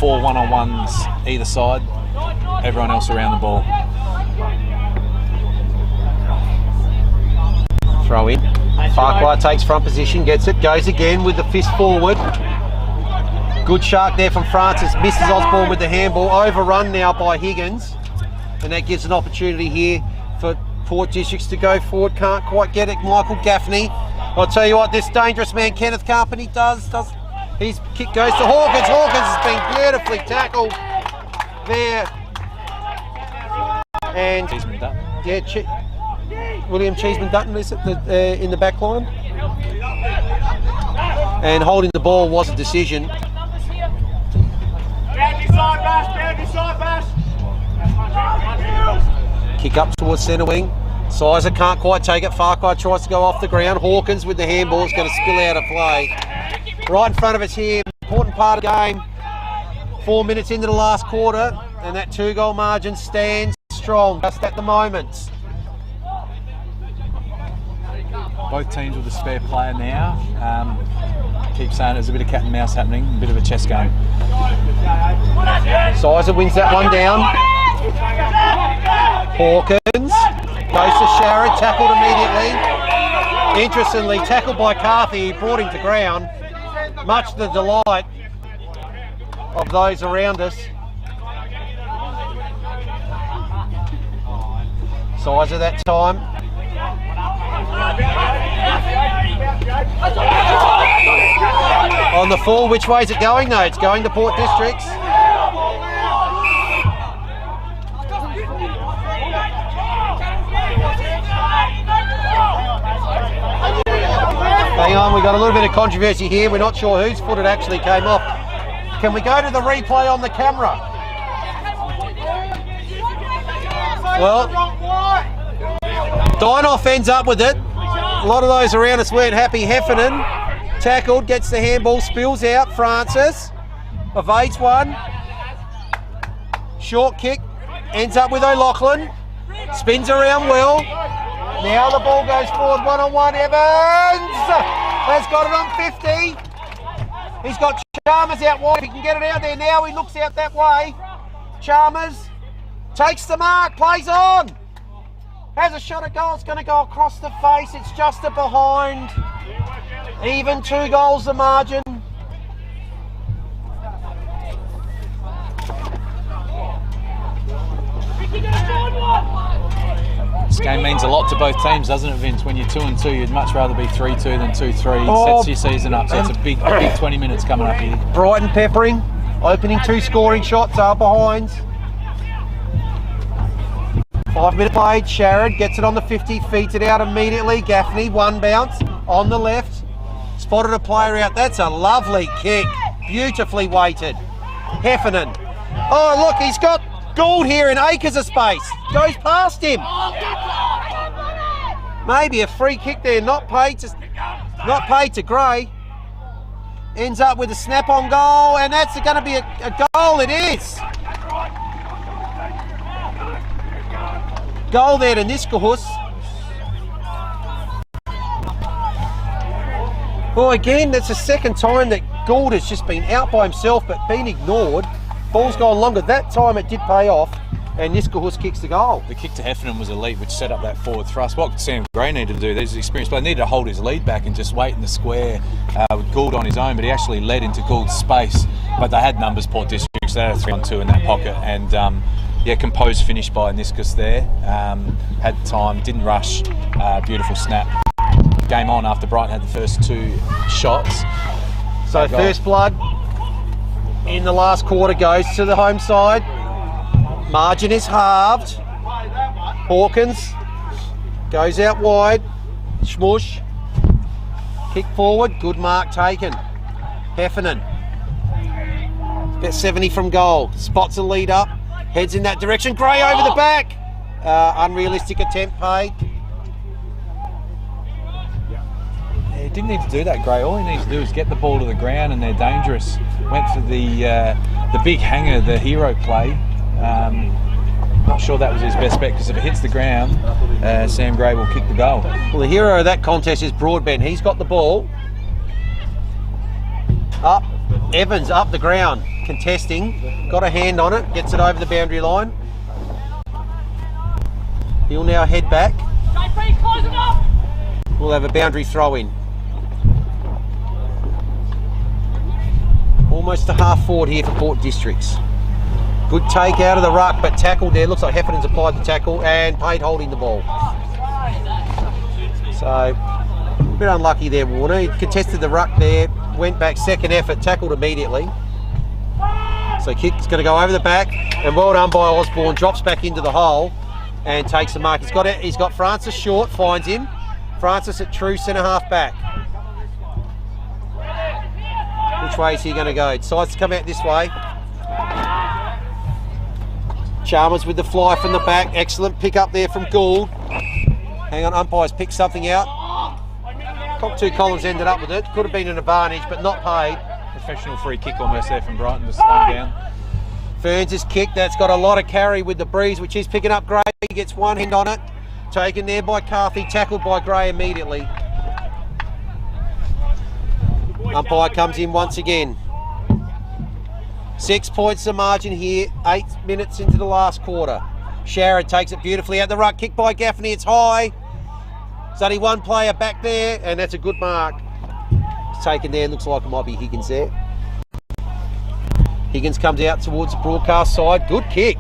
4 1-on-1s either side. Everyone else around the ball.
Throw in. Farquhar takes front position, gets it, goes again with the fist forward. Good shark there from Francis, misses Osborne with the handball, overrun now by Higgins, and that gives an opportunity here for Port Districts to go forward. Can't quite get it. Michael Gaffney. I'll tell you what, this dangerous man Kenneth Carpeney does. His kick goes to Hawkins. Hawkins has been beautifully tackled there, and William Cheeseman Dutton is it in the back line, and holding the ball was a decision. Kick up towards centre wing. Sizer can't quite take it. Farquhar tries to go off the ground. Hawkins with the handball is going to spill out of play. Right in front of us here. Important part of the game. 4 minutes into the last quarter, and that 2-goal margin stands strong just at the moment.
Both teams with a spare player now. Keep saying there's a bit of cat and mouse happening, a bit of a chess game.
Sizer wins that one down. Hawkins goes to Sharrod, tackled immediately. Interestingly, tackled by Carthy, he brought him to ground, much to the delight of those around us. Size of that time. On the full, which way is it going though? It's going to Port Districts. Hang on, we've got a little bit of controversy here. We're not sure whose foot it actually came off. Can we go to the replay on the camera? Well, Dynoff ends up with it. A lot of those around us weren't happy. Heffernan, tackled, gets the handball, spills out. Francis evades one. Short kick, ends up with O'Loughlin. Spins around well. Now the ball goes forward, one-on-one. Evans has got it on 50. He's got Chalmers out wide. If he can get it out there now, he looks out that way. Chalmers takes the mark, plays on. Has a shot at goal. It's going to go across the face. It's just a behind. Even 2 goals the margin.
This game means a lot to both teams, doesn't it, Vince? When you're 2-2, you'd much rather be 3-2 than 2-3. Sets your season up, so it's a big 20 minutes coming up here.
Brighton peppering, opening 2 scoring shots, are behinds. 5-minute play, Sharrod gets it on the 50, feeds it out immediately. Gaffney, one bounce on the left. Spotted a player out. That's a lovely kick. Beautifully weighted. Heffernan. Oh, look, he's got Gould here in acres of space. Goes past him. Maybe a free kick there, not paid to Gray. Ends up with a snap-on goal, and that's going to be a goal. It is. Goal there to Niskahus. Well, again, that's the second time that Gould has just been out by himself but been ignored. Ball's gone longer. That time it did pay off, and Niskahus kicks the goal.
The kick to Heffernan was elite, which set up that forward thrust. What Sam Gray needed to do, there's experience, but he needed to hold his lead back and just wait in the square with Gould on his own, but he actually led into Gould's space. But they had numbers, Port Districts. They had a 3-on-2 in that pocket, and yeah, composed finish by Niskus there. Had time, didn't rush, beautiful snap. Game on after Brighton had the first 2 shots.
So first blood in the last quarter goes to the home side. Margin is halved. Hawkins goes out wide. Schmush. Kick forward. Good mark taken. Heffernan. About 70 from goal. Spots a lead up. Heads in that direction. Gray over the back. Unrealistic attempt paid.
He didn't need to do that, Gray. All he needs to do is get the ball to the ground, and they're dangerous. Went for the big hanger, the hero play. Not sure that was his best bet, because if it hits the ground, Sam Gray will kick the goal.
Well, the hero of that contest is Broadbent. He's got the ball. Up. Evans up the ground, contesting. Got a hand on it, gets it over the boundary line. He'll now head back. We'll have a boundary throw in. Almost a half forward here for Port Districts. Good take out of the ruck, but tackled there. Looks like Heffernan's applied the tackle and paid holding the ball. So, a bit unlucky there, Warner. He contested the ruck there, went back, second effort, tackled immediately. So kick's going to go over the back, and well done by Osborne. Drops back into the hole and takes the mark. He's got Francis short, finds him. Francis at true centre half back. Which way is he going to go? Decides to come out this way. Chalmers with the fly from the back. Excellent pick up there from Gould. Hang on, umpires picked something out. Cockatoo Collins ended up with it. Could have been an advantage, but not paid.
Professional free kick almost there from Brighton to slow down.
Ferns' kick, that's got a lot of carry with the breeze, which he's picking up. Gray gets one hand on it. Taken there by Carthy, tackled by Gray immediately. Umpire comes in once again. 6 points the margin here, 8 minutes into the last quarter. Sharrod takes it beautifully at the ruck, kick by Gaffney, it's high. There's only one player back there, and that's a good mark. It's taken there, looks like it might be Higgins there. Higgins comes out towards the broadcast side. Good kick.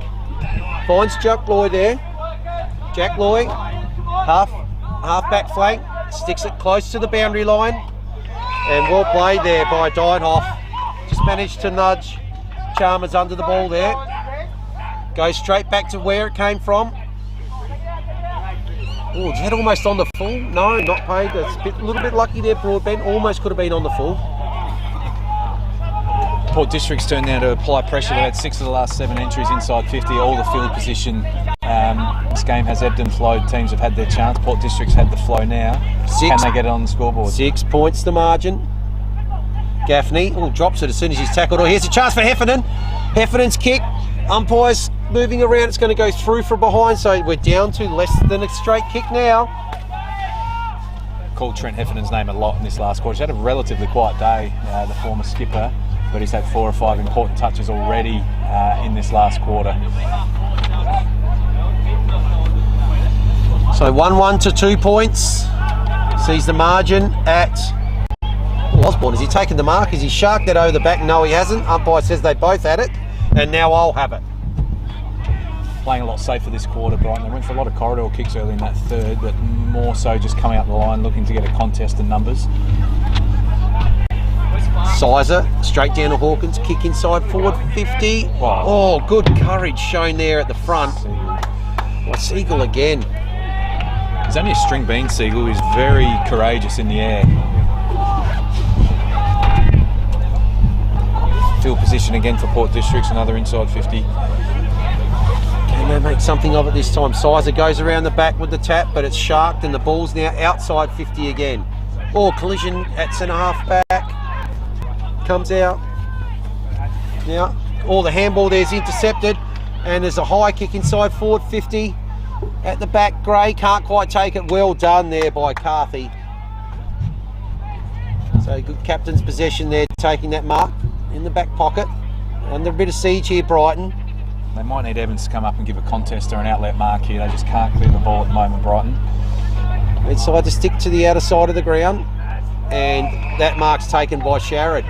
Finds Jack Loy there. Jack Loy, half back flank, sticks it close to the boundary line. And well played there by Deinhoff. Just managed to nudge Chalmers under the ball there. Goes straight back to where it came from. Oh, is that almost on the full? No, not paid. That's a little bit lucky there, Broadbent. Almost could have been on the full.
Port District's turned now to apply pressure. They've had 6 of the last 7 entries inside 50, all the field position. This game has ebbed and flowed. Teams have had their chance. Port District's had the flow now. Can they get it on the scoreboard?
6 points the margin. Gaffney drops it as soon as he's tackled. Here's a chance for Heffernan. Heffernan's kick. Umpires moving around. It's going to go through from behind, so we're down to less than a straight kick now.
Called Trent Heffernan's name a lot in this last quarter. He's had a relatively quiet day, the former skipper, but he's had 4 or 5 important touches already in this last quarter.
So 1-1 to 2 points. Sees the margin at Osborne. Has he taken the mark? Has he sharked that over the back? No, he hasn't. Umpire says they both had it, and now I'll have it.
Playing a lot safer this quarter, Brighton. They went for a lot of corridor kicks early in that third, but more so just coming up the line, looking to get a contest in numbers.
Sizer, straight down to Hawkins, kick inside forward, 50.
Wow.
Oh, good courage shown there at the front. Seagull again.
He's only a string bean, Seagull. He's very courageous in the air. Field position again for Port Districts, another inside 50.
Can they make something of it this time? Sizer goes around the back with the tap, but it's sharked and the ball's now outside 50 again. Oh, collision at centre half back. Comes out. Now, the handball there's intercepted, and there's a high kick inside forward 50. At the back, Gray can't quite take it. Well done there by Carthy. So good captain's possession there, taking that mark in the back pocket. Under a bit of siege here, Brighton.
They might need Evans to come up and give a contest or an outlet mark here. They just can't clear the ball at the moment, Brighton.
They decide to stick to the outer side of the ground, and that mark's taken by Sharrod.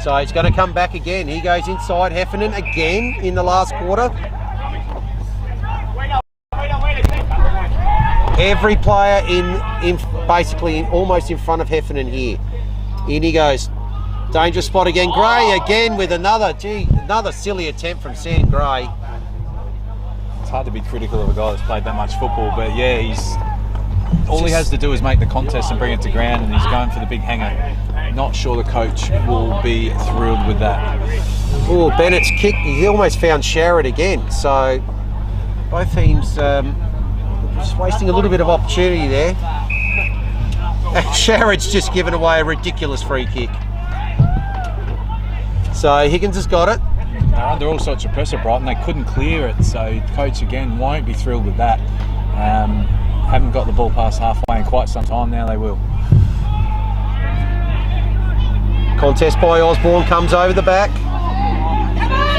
So he's going to come back again. He goes inside. Heffernan again in the last quarter. Every player in basically almost in front of Heffernan here. In he goes. Dangerous spot again. Gray again with another silly attempt from Sam Gray.
It's hard to be critical of a guy that's played that much football, but yeah, all he has to do is make the contest and bring it to ground, and he's going for the big hanger. Not sure the coach will be thrilled with that.
Oh, Bennett's kick. He almost found Sharrod again. So both teams just wasting a little bit of opportunity there. And Sharrod's just given away a ridiculous free kick. So Higgins has got it.
They're under all sorts of pressure, Brighton. They couldn't clear it, so coach again won't be thrilled with that. Haven't got the ball past halfway in quite some time now. They will.
Contest by Osborne comes over the back.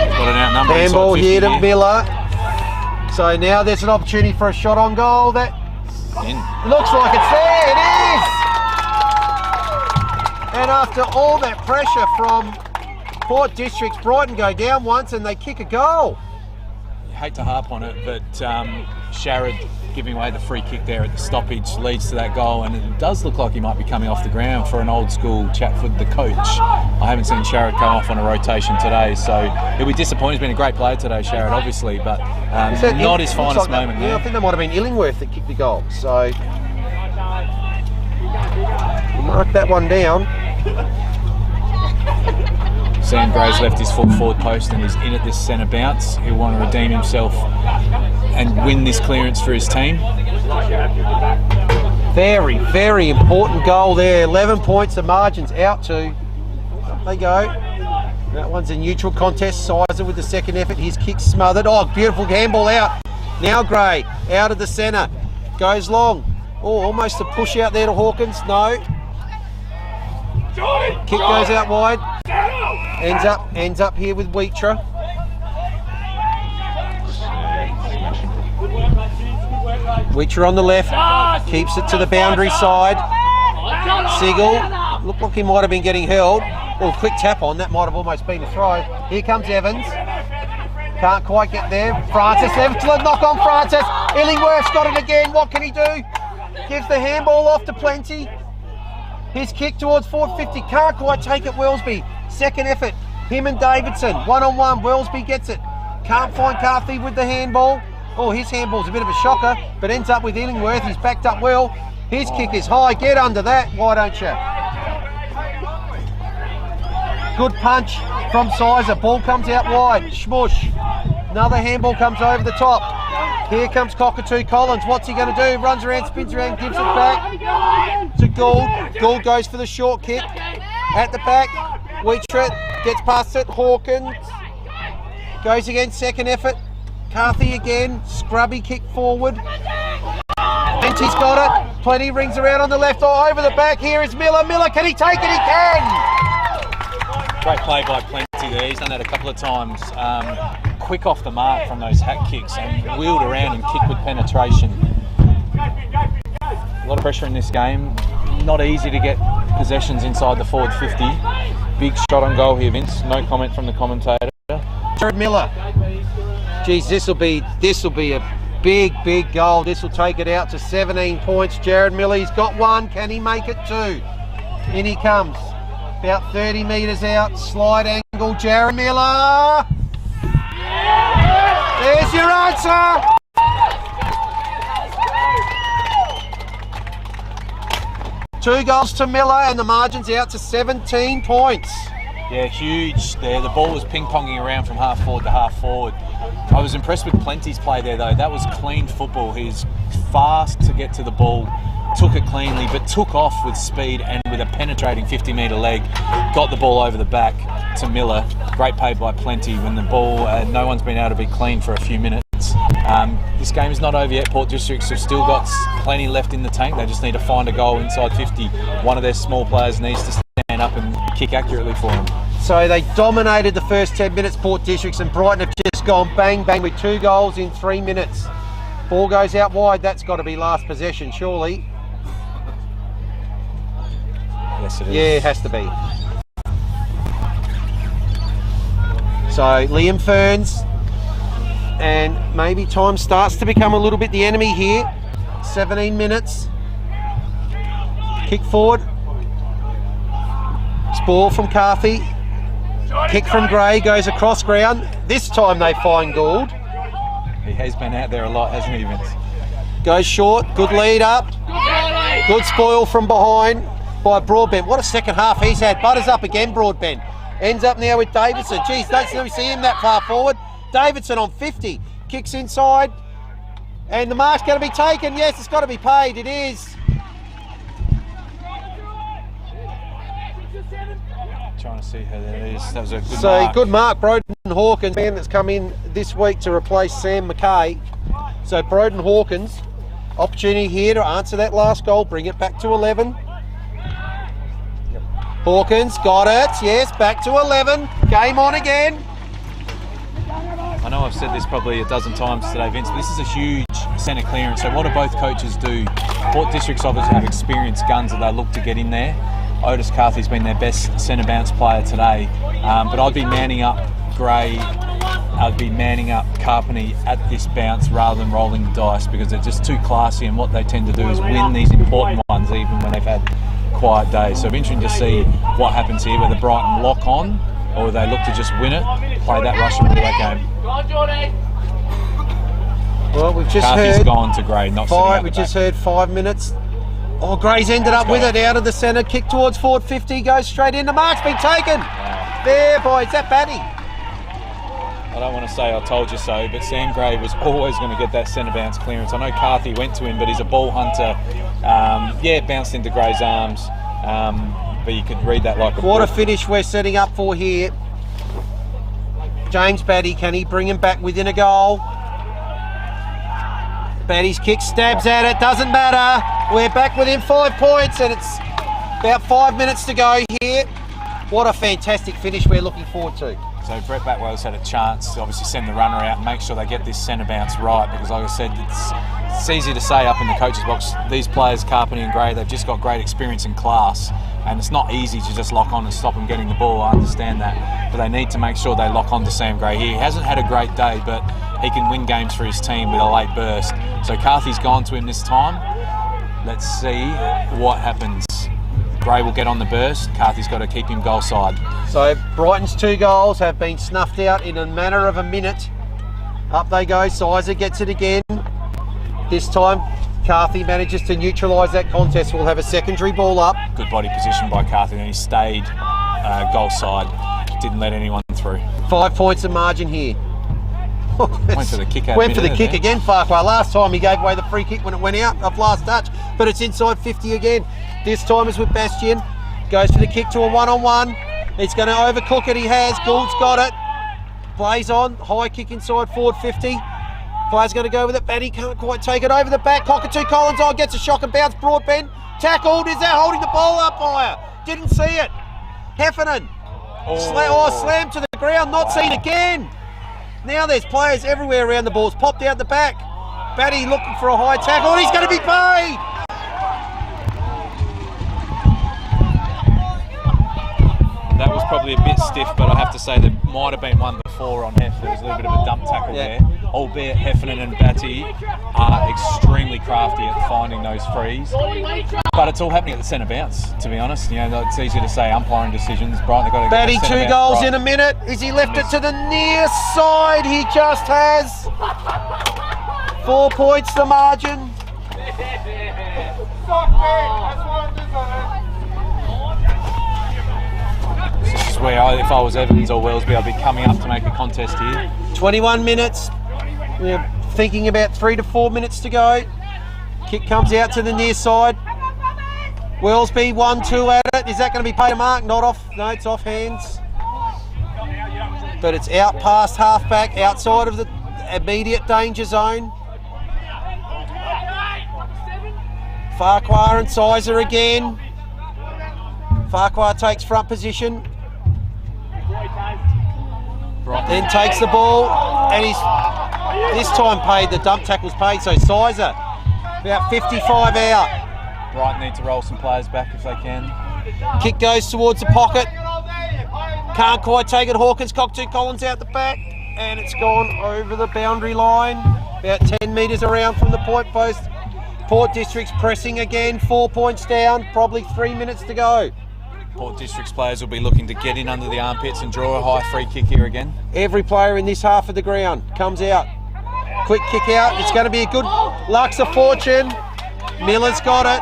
Got an outnumber.
Handball here to Miller. So now there's an opportunity for a shot on goal. That looks like it's there. It is. And after all that pressure from Port Districts, Brighton go down once and they kick a goal.
You hate to harp on it, but Sharrod giving away the free kick there at the stoppage leads to that goal, and it does look like he might be coming off the ground for an old school Chatford, the coach. I haven't seen Sharrod come off on a rotation today, so he'll be disappointed. He's been a great player today, Sharrod, obviously, but not his finest moment.
Yeah, I think that might have been Illingworth that kicked the goal, so we'll mark that one down.
Sam Gray's left his full forward post and he's in at this centre bounce. He'll want to redeem himself and win this clearance for his team.
Very, very important goal there. 11 points, the margin's out to. Up they go. That one's a neutral contest. Sizer with the second effort. His kick smothered. Oh, beautiful handball out. Now Gray out of the centre. Goes long. Oh, almost a push out there to Hawkins. No. Kick goes out wide. Ends up here with Wheatra. Witcher on the left, keeps it to the boundary side. Sigel, looked like he might have been getting held. Oh, quick tap on, that might have almost been a throw. Here comes Evans. Can't quite get there. Francis, excellent knock on Francis. Illingworth's got it again, what can he do? Gives the handball off to Plenty. His kick towards 450, can't quite take it, Wellesby. Second effort, him and Davidson, one-on-one, Wellesby gets it. Can't find Carthy with the handball. Oh, his handball's a bit of a shocker, but ends up with Illingworth. He's backed up well. His kick is high. Get under that, why don't you? Good punch from Sizer. Ball comes out wide. Schmush. Another handball comes over the top. Here comes Cockatoo Collins. What's he going to do? Runs around, spins around, gives it back to Gould. Gould goes for the short kick. At the back, Wheatrit gets past it. Hawkins goes again, second effort. Carthy again, scrubby kick forward. Plenty's got it. Plenty rings around on the left, or over the back. Here is Miller. Miller, can he take it? He can!
Great play by Plenty there. He's done that a couple of times. Quick off the mark from those hack kicks and wheeled around and kicked with penetration. A lot of pressure in this game. Not easy to get possessions inside the forward 50. Big shot on goal here, Vince. No comment from the commentator.
Jared Miller. Geez, this will be a big goal. This will take it out to 17 points. Jared Miller, he's got one. Can he make it two? In he comes. About 30 metres out. Slide angle. Jared Miller. There's your answer. Two goals to Miller and the margin's out to 17 points.
Yeah, huge there. The ball was ping-ponging around from half forward to half forward. I was impressed with Plenty's play there, though. That was clean football. He's fast to get to the ball, took it cleanly, but took off with speed and with a penetrating 50-metre leg. Got the ball over the back to Miller. Great play by Plenty when the ball, no one's been able to be clean for a few minutes. This game is not over yet. Port Districts have still got plenty left in the tank. They just need to find a goal inside 50. One of their small players needs to stand up and kick accurately for them.
So they dominated the first 10 minutes, Port Districts, and Brighton have just gone bang bang with 2 goals in 3 minutes. Ball goes out wide. That's got to be last possession, surely.
Yes, it is.
Yeah, it has to be. So Liam Ferns, and maybe time starts to become a little bit the enemy here. 17 minutes. Kick forward. It's ball from Carthy. Kick from Gray, goes across ground. This time they find Gould.
He has been out there a lot, hasn't he, Vince?
Goes short, good lead up. Good spoil from behind by Broadbent. What a second half he's had. Butters up again, Broadbent. Ends up now with Davidson. Geez, don't see him that far forward. Davidson on 50. Kicks inside. And the mark's going to be taken. Yes, it's got to be paid. It is.
Trying to see who that is. That was a good
So
mark.
good mark, Broden Hawkins, man that's come in this week to replace Sam McKay. So Broden Hawkins, opportunity here to answer that last goal, bring it back to 11. Hawkins got it, yes, back to 11. Game on again.
I know I've said this probably a dozen times today, Vince, but this is a huge centre clearance. So what do both coaches do? Port Districts obviously have experienced guns that they look to get in there. Otis Carthy's been their best centre bounce player today, but I'd be manning up Gray, I'd be manning up Carpeney at this bounce rather than rolling the dice, because they're just too classy, and what they tend to do is win these important ones even when they've had quiet days. So it'll be interesting to see what happens here, whether Brighton lock on or they look to just win it, play that rush and win that game.
Well, we've just
Carthy's
heard
gone to Gray, not sitting out the
we
back.
just heard 5 minutes. Oh, Gray's ended up with it out of the centre. Kick towards forward 50, goes straight in. The mark's been taken.
Wow.
There, boys, that batty.
I don't want to say I told you so, but Sam Gray was always going to get that centre bounce clearance. I know Carthy went to him, but he's a ball hunter. Yeah, bounced into Gray's arms, but you could read that like a
What a
book.
finish we're setting up for here. James Batty, can he bring him back within a goal? Batty's kick stabs at it, doesn't matter. We're back within 5 points, and it's about 5 minutes to go here. What a fantastic finish we're looking forward to.
So Brett Batwell's had a chance to obviously send the runner out and make sure they get this centre bounce right, because like I said, it's easy to say up in the coach's box, these players, Carpenter and Gray, they've just got great experience and class, and it's not easy to just lock on and stop them getting the ball. I understand that, but they need to make sure they lock on to Sam Gray here. He hasn't had a great day, but he can win games for his team with a late burst. So Carthy's gone to him this time. Let's see what happens. Gray will get on the burst. Carthy's got to keep him goal side.
So Brighton's 2 goals have been snuffed out in a matter of a minute. Up they go. Sizer gets it again. This time Carthy manages to neutralise that contest. We'll have a secondary ball up.
Good body position by Carthy, and he stayed goal side. Didn't let anyone through.
5 points of margin here.
Went for the kick out.
Went for the kick again, Farquhar. Last time he gave away the free kick when it went out off last touch, but it's inside 50 again. This time is with Bastian. Goes for the kick to a 1-on-1. He's going to overcook it. He has. Gould's got it. Plays on. High kick inside forward 50. Player's going to go with it. Batty can't quite take it over the back. Cockatoo Collins on, gets a shock and bounce. Broadbent tackled. Is that holding the ball up, Fire? Didn't see it. Heffernan. Slammed to the ground. Not seen again. Now there's players everywhere around the ball. It's popped out the back. Batty looking for a high tackle, and he's going to be paid.
That was probably a bit stiff, but I have to say there might have been one before on Heff. There was a little bit of a dump tackle there. Albeit Heffernan and Batty are extremely crafty at finding those frees. But it's all happening at the centre bounce, to be honest. You know, it's easy to say umpiring decisions. Brighton have got to
Batty,
get the centre
2
bounce
goals
right.
in a minute. Is he left it to the near side? He just has. 4 points the margin.
This is where, if I was Evans or Wellesby, I'd be coming up to make a contest here.
21 minutes. We're thinking about 3 to 4 minutes to go. Kick comes out to the near side. Wellesby 1-2 at it. Is that going to be paid a mark? Not off. No, it's off hands. But it's out past halfback, outside of the immediate danger zone. Farquhar and Sizer again. Farquhar takes front position. Then takes the ball, and he's this time paid. The dump tackle's paid, so Sizer about 55 out.
Brighton need to roll some players back if they can.
Kick goes towards the pocket. Can't quite take it. Hawkins, Cockatoo Collins out the back, and it's gone over the boundary line. About 10 metres around from the point post. Port District's pressing again. 4 points down. Probably 3 minutes to go.
Port District's players will be looking to get in under the armpits and draw a high free kick here again.
Every player in this half of the ground comes out. Quick kick out. It's going to be a good Lux of fortune. Miller's got it.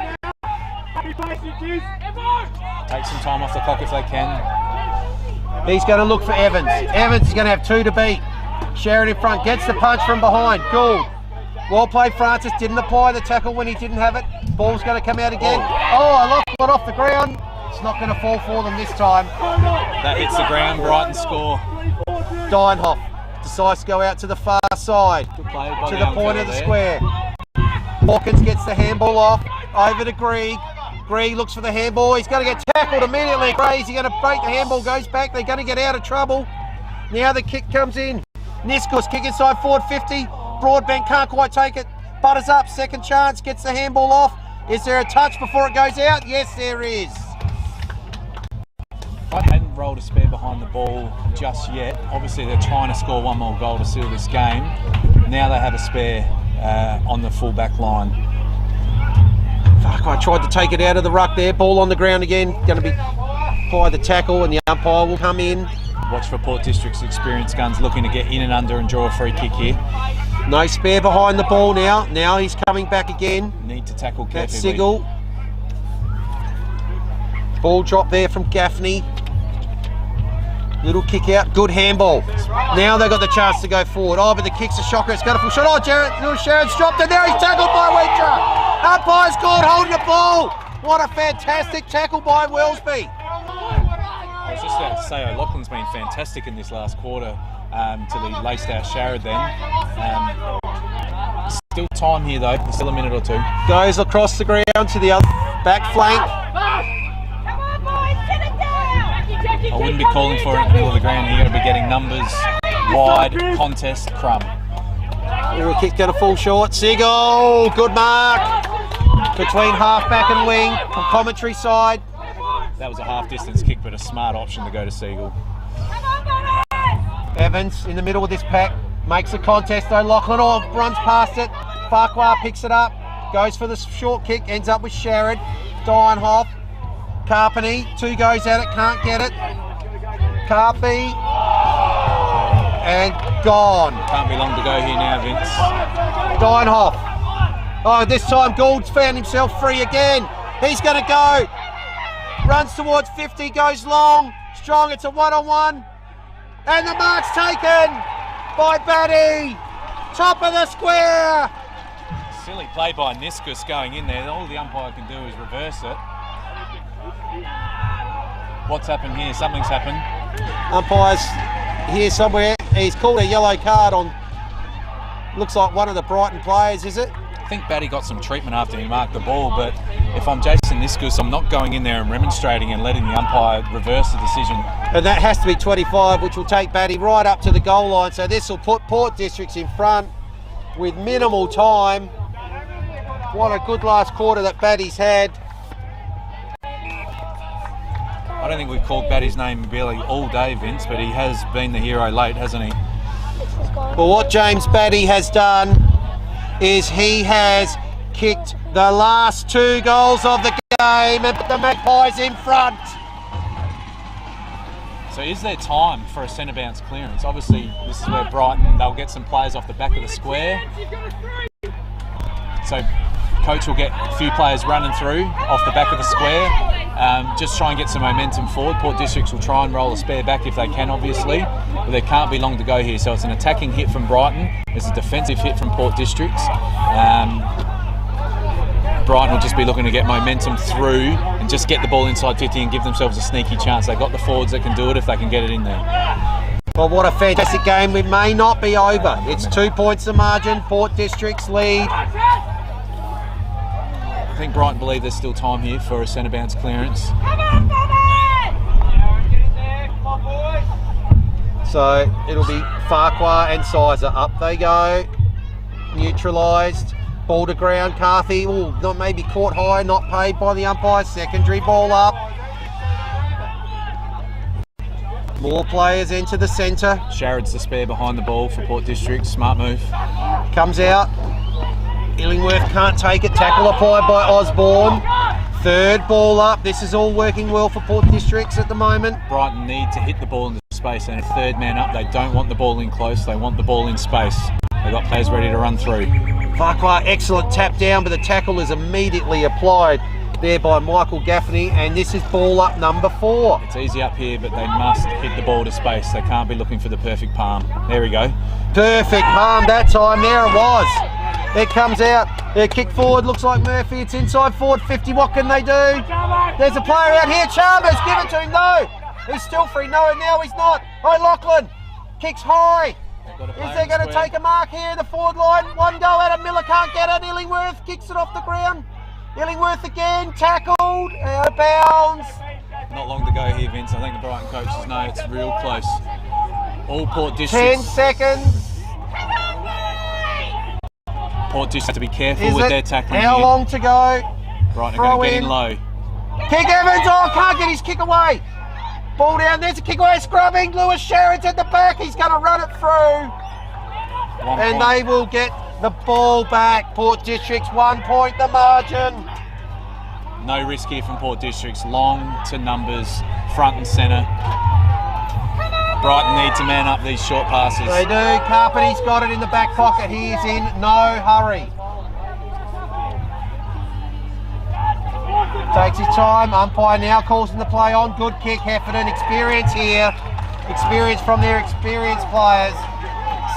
Take some time off the clock if they can.
He's going to look for Evans. Evans is going to have 2 to beat. Sherrod in front. Gets the punch from behind. Gould. Well played, Francis. Didn't apply the tackle when he didn't have it. Ball's going to come out again. Oh, I lost it off the ground. It's not going to fall for them this time.
That hits the ground. Brighton score.
Deinhoff decides to go out to the far side,
Good play by
to the
young
point
fella
of the
there.
square. Hawkins gets the handball off, over to Greig. Greig looks for the handball. He's going to get tackled immediately. Gray's going to break the handball, goes back. They're going to get out of trouble. Now the kick comes in. Niskus kick inside forward 50. Broadbent can't quite take it. Butters up, second chance, gets the handball off. Is there a touch before it goes out? Yes, there is.
I hadn't rolled a spare behind the ball just yet. Obviously they're trying to score one more goal to seal this game. Now they have a spare on the full back line.
Fuck, I tried to take it out of the ruck there. Ball on the ground again. Going to be by the tackle, and the umpire will come in.
Watch for Port District's experienced guns looking to get in and under and draw a free kick here.
No spare behind the ball now. Now he's coming back again.
Need to tackle
That's
carefully.
Sigel. Ball drop there from Gaffney. Little kick out, good handball. Now they've got the chance to go forward. Oh, but the kick's a shocker. It's got a full shot. Oh, Sherrod's dropped it. Now he's tackled by Weecher. Umpire's caught holding the ball. What a fantastic tackle by Wellesby.
I was just about to say, O'Loughlin's been fantastic in this last quarter till he laced out Sherrod then. Still time here though, still a minute or two.
Goes across the ground to the other back flank.
I wouldn't be calling for it in the middle of the ground here. I'd be getting numbers, wide, contest, crumb.
Ooh, kick's going to fall short. Seagull, good mark. Between half-back and wing, from commentary side.
That was a half-distance kick, but a smart option to go to Seagull.
Evans in the middle of this pack. Makes a contest though. Lachlan runs past it. Farquhar picks it up. Goes for the short kick. Ends up with Sherrod. Dienhoff. Carpeny. 2 goes at it. Can't get it. Carpy. And gone.
Can't be long to go here now, Vince.
Dienhoff. Oh, this time Gould's found himself free again. He's going to go. Runs towards 50. Goes long. Strong. It's a 1-on-1. And the mark's taken by Batty. Top of the square.
Silly play by Niskus going in there. All the umpire can do is reverse it. What's happened here? Something's happened.
Umpire's here somewhere. He's called a yellow card on, looks like one of the Brighton players, is it?
I think Batty got some treatment after he marked the ball, but if I'm Jason Niskus, I'm not going in there and remonstrating and letting the umpire reverse the decision.
And that has to be 25, which will take Batty right up to the goal line. So this will put Port Districts in front with minimal time. What a good last quarter that Batty's had.
I don't think we've called Batty's name barely all day, Vince, but he has been the hero late, hasn't he?
Well, what James Batty has done is he has kicked the last 2 goals of the game and put the Magpies in front.
So is there time for a centre bounce clearance? Obviously, this is where Brighton, they'll get some players off the back of the square. So coach will get a few players running through off the back of the square. Just try and get some momentum forward. Port Districts will try and roll a spare back if they can, obviously, but there can't be long to go here. So it's an attacking hit from Brighton. It's a defensive hit from Port Districts. Brighton will just be looking to get momentum through and just get the ball inside 50 and give themselves a sneaky chance. They've got the forwards that can do it if they can get it in there.
Well, what a fantastic game. It may not be over. It's 2 points the margin. Port Districts lead.
I think Brighton believe there's still time here for a centre bounce clearance.
So it'll be Farquhar and Sizer. Up they go. Neutralised. Ball to ground. Carthy. Oh, not maybe caught high. Not paid by the umpire. Secondary ball up. More players enter the centre.
Sherrod's the spare behind the ball for Port District. Smart move.
Comes out. Illingworth can't take it. Tackle applied by Osborne. Third ball up. This is all working well for Port Districts at the moment.
Brighton need to hit the ball into space, and a third man up. They don't want the ball in close. They want the ball in space. They've got players ready to run through.
Farquhar, excellent tap down, but the tackle is immediately applied there by Michael Gaffney, and this is ball up number 4.
It's easy up here, but they must hit the ball to space. They can't be looking for the perfect palm. There we go.
Perfect palm that time. There it was. It comes out. Their kick forward looks like Murphy. It's inside forward 50. What can they do? There's a player out here. Chalmers, give it to him. No. He's still free. No, now he's not. Oh, Lachlan kicks high. Is they going to take a mark here in the forward line? One go at it. Miller can't get it. Illingworth kicks it off the ground. Illingworth again. Tackled. Out of bounds.
Not long to go here, Vince. I think the Brighton coaches know it's real close. All Port
10
Districts.
seconds.
Port Districts have to be careful with their tackling.
How
here.
long to go?
Brighton are going to get in low.
Kick Evans. Oh, can't get his kick away. Ball down. There's a kick away. Scrubbing. Lewis Sherrod's at the back. He's going to run it through. And they will get the ball back. Port Districts 1 point the margin.
No risk here from Port Districts. Long to numbers, front and centre. Brighton need to man up these short passes.
They do. Carpeny's got it in the back pocket. He is in no hurry. Takes his time. Umpire now calls in the play on. Good kick. Heffernan. Experience here. Experience from their experienced players.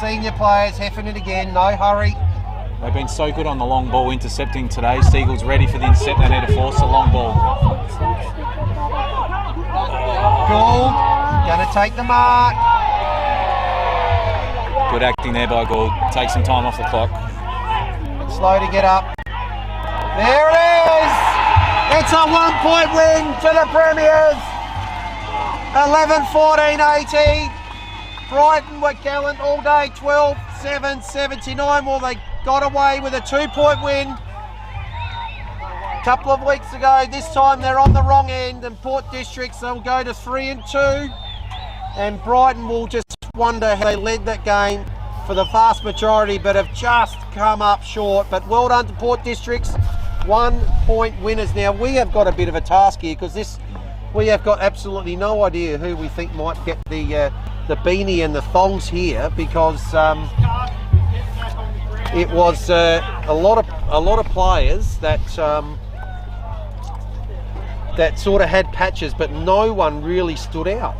Senior players. Heffernan again. No hurry.
They've been so good on the long ball intercepting today. Seagulls ready for the intercept. They need to force the long ball.
Gould. Going to take the mark.
Good acting there by Gould. Take some time off the clock.
Slow to get up. There it is. It's a 1 point win for the Premiers. 11-14-80. Brighton were gallant all day, 12-7-79. Well, they got away with a 2-point win a couple of weeks ago. This time they're on the wrong end, and Port Districts, they'll go to 3-2. And Brighton will just wonder how they led that game for the vast majority, but have just come up short. But well done to Port Districts, 1-point winners. Now, we have got a bit of a task here, because we have got absolutely no idea who we think might get the beanie and the thongs here, because it was a lot of players that that sort of had patches, but no one really stood out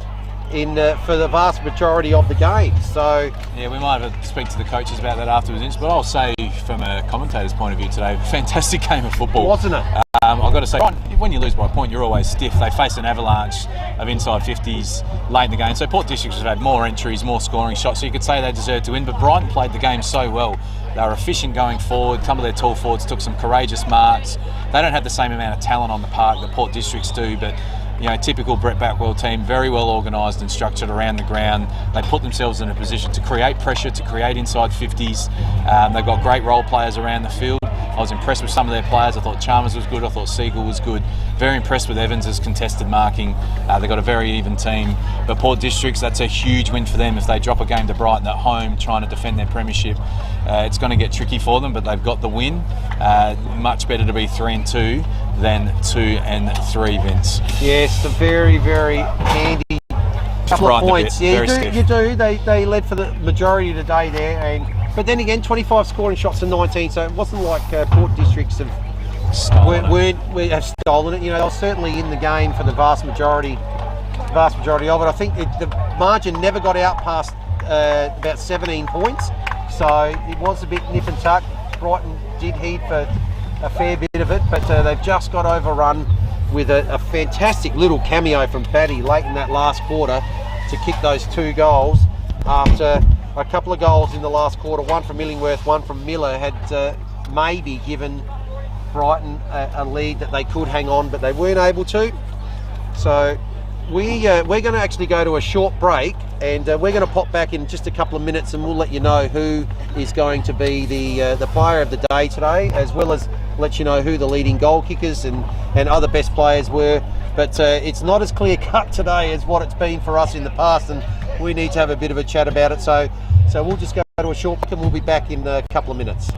for the vast majority of the game. So
yeah, we might have to speak to the coaches about that afterwards, but I'll say from a commentator's point of view today, fantastic game of football,
wasn't it?
I've got to say, when you lose by a point, you're always stiff. They face an avalanche of inside 50s late in the game. So Port Districts have had more entries, more scoring shots, so you could say they deserved to win, but Brighton played the game so well. They were efficient going forward. Some of their tall forwards took some courageous marks. They don't have the same amount of talent on the park that Port Districts do, but typical Brett Backwell team, very well organised and structured around the ground. They put themselves in a position to create pressure, to create inside 50s. They've got great role players around the field. I was impressed with some of their players. I thought Chalmers was good. I thought Siegel was good. Very impressed with Evans' contested marking. They've got a very even team. But Port Districts, that's a huge win for them. If they drop a game to Brighton at home trying to defend their premiership, it's going to get tricky for them, but they've got the win. Much better to be 3-2 than 2-3, Vince.
Yes, a very, very handy couple of points. Yeah, you do. They led for the majority of the day there, but then again, 25 scoring shots to 19. So it wasn't like Port Districts have stolen it. They were certainly in the game for the vast majority of it. I think the margin never got out past about 17 points. So it was a bit nip and tuck. Brighton did heed for a fair bit of it, but they've just got overrun with a fantastic little cameo from Paddy late in that last quarter to kick those 2 goals after a couple of goals in the last quarter. One from Illingworth, one from Miller had maybe given Brighton a lead that they could hang on, but they weren't able to. So we're going to actually go to a short break, and we're going to pop back in just a couple of minutes, and we'll let you know who is going to be the player of the day today, as well as let you know who the leading goal kickers and other best players were. But it's not as clear cut today as what it's been for us in the past, and we need to have a bit of a chat about it. So we'll just go to a short break, and we'll be back in a couple of minutes.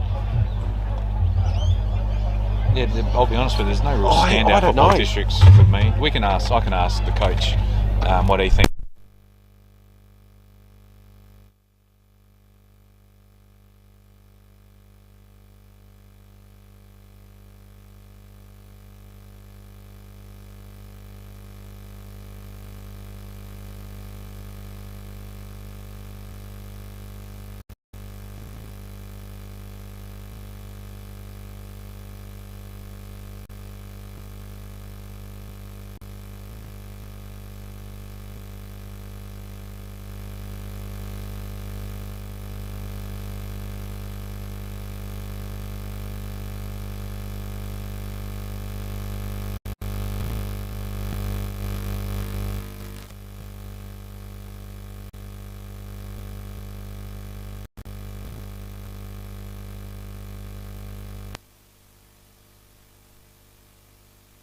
Yeah, I'll be honest with you, there's no real standout for Port Districts for me. I can ask the coach what he thinks.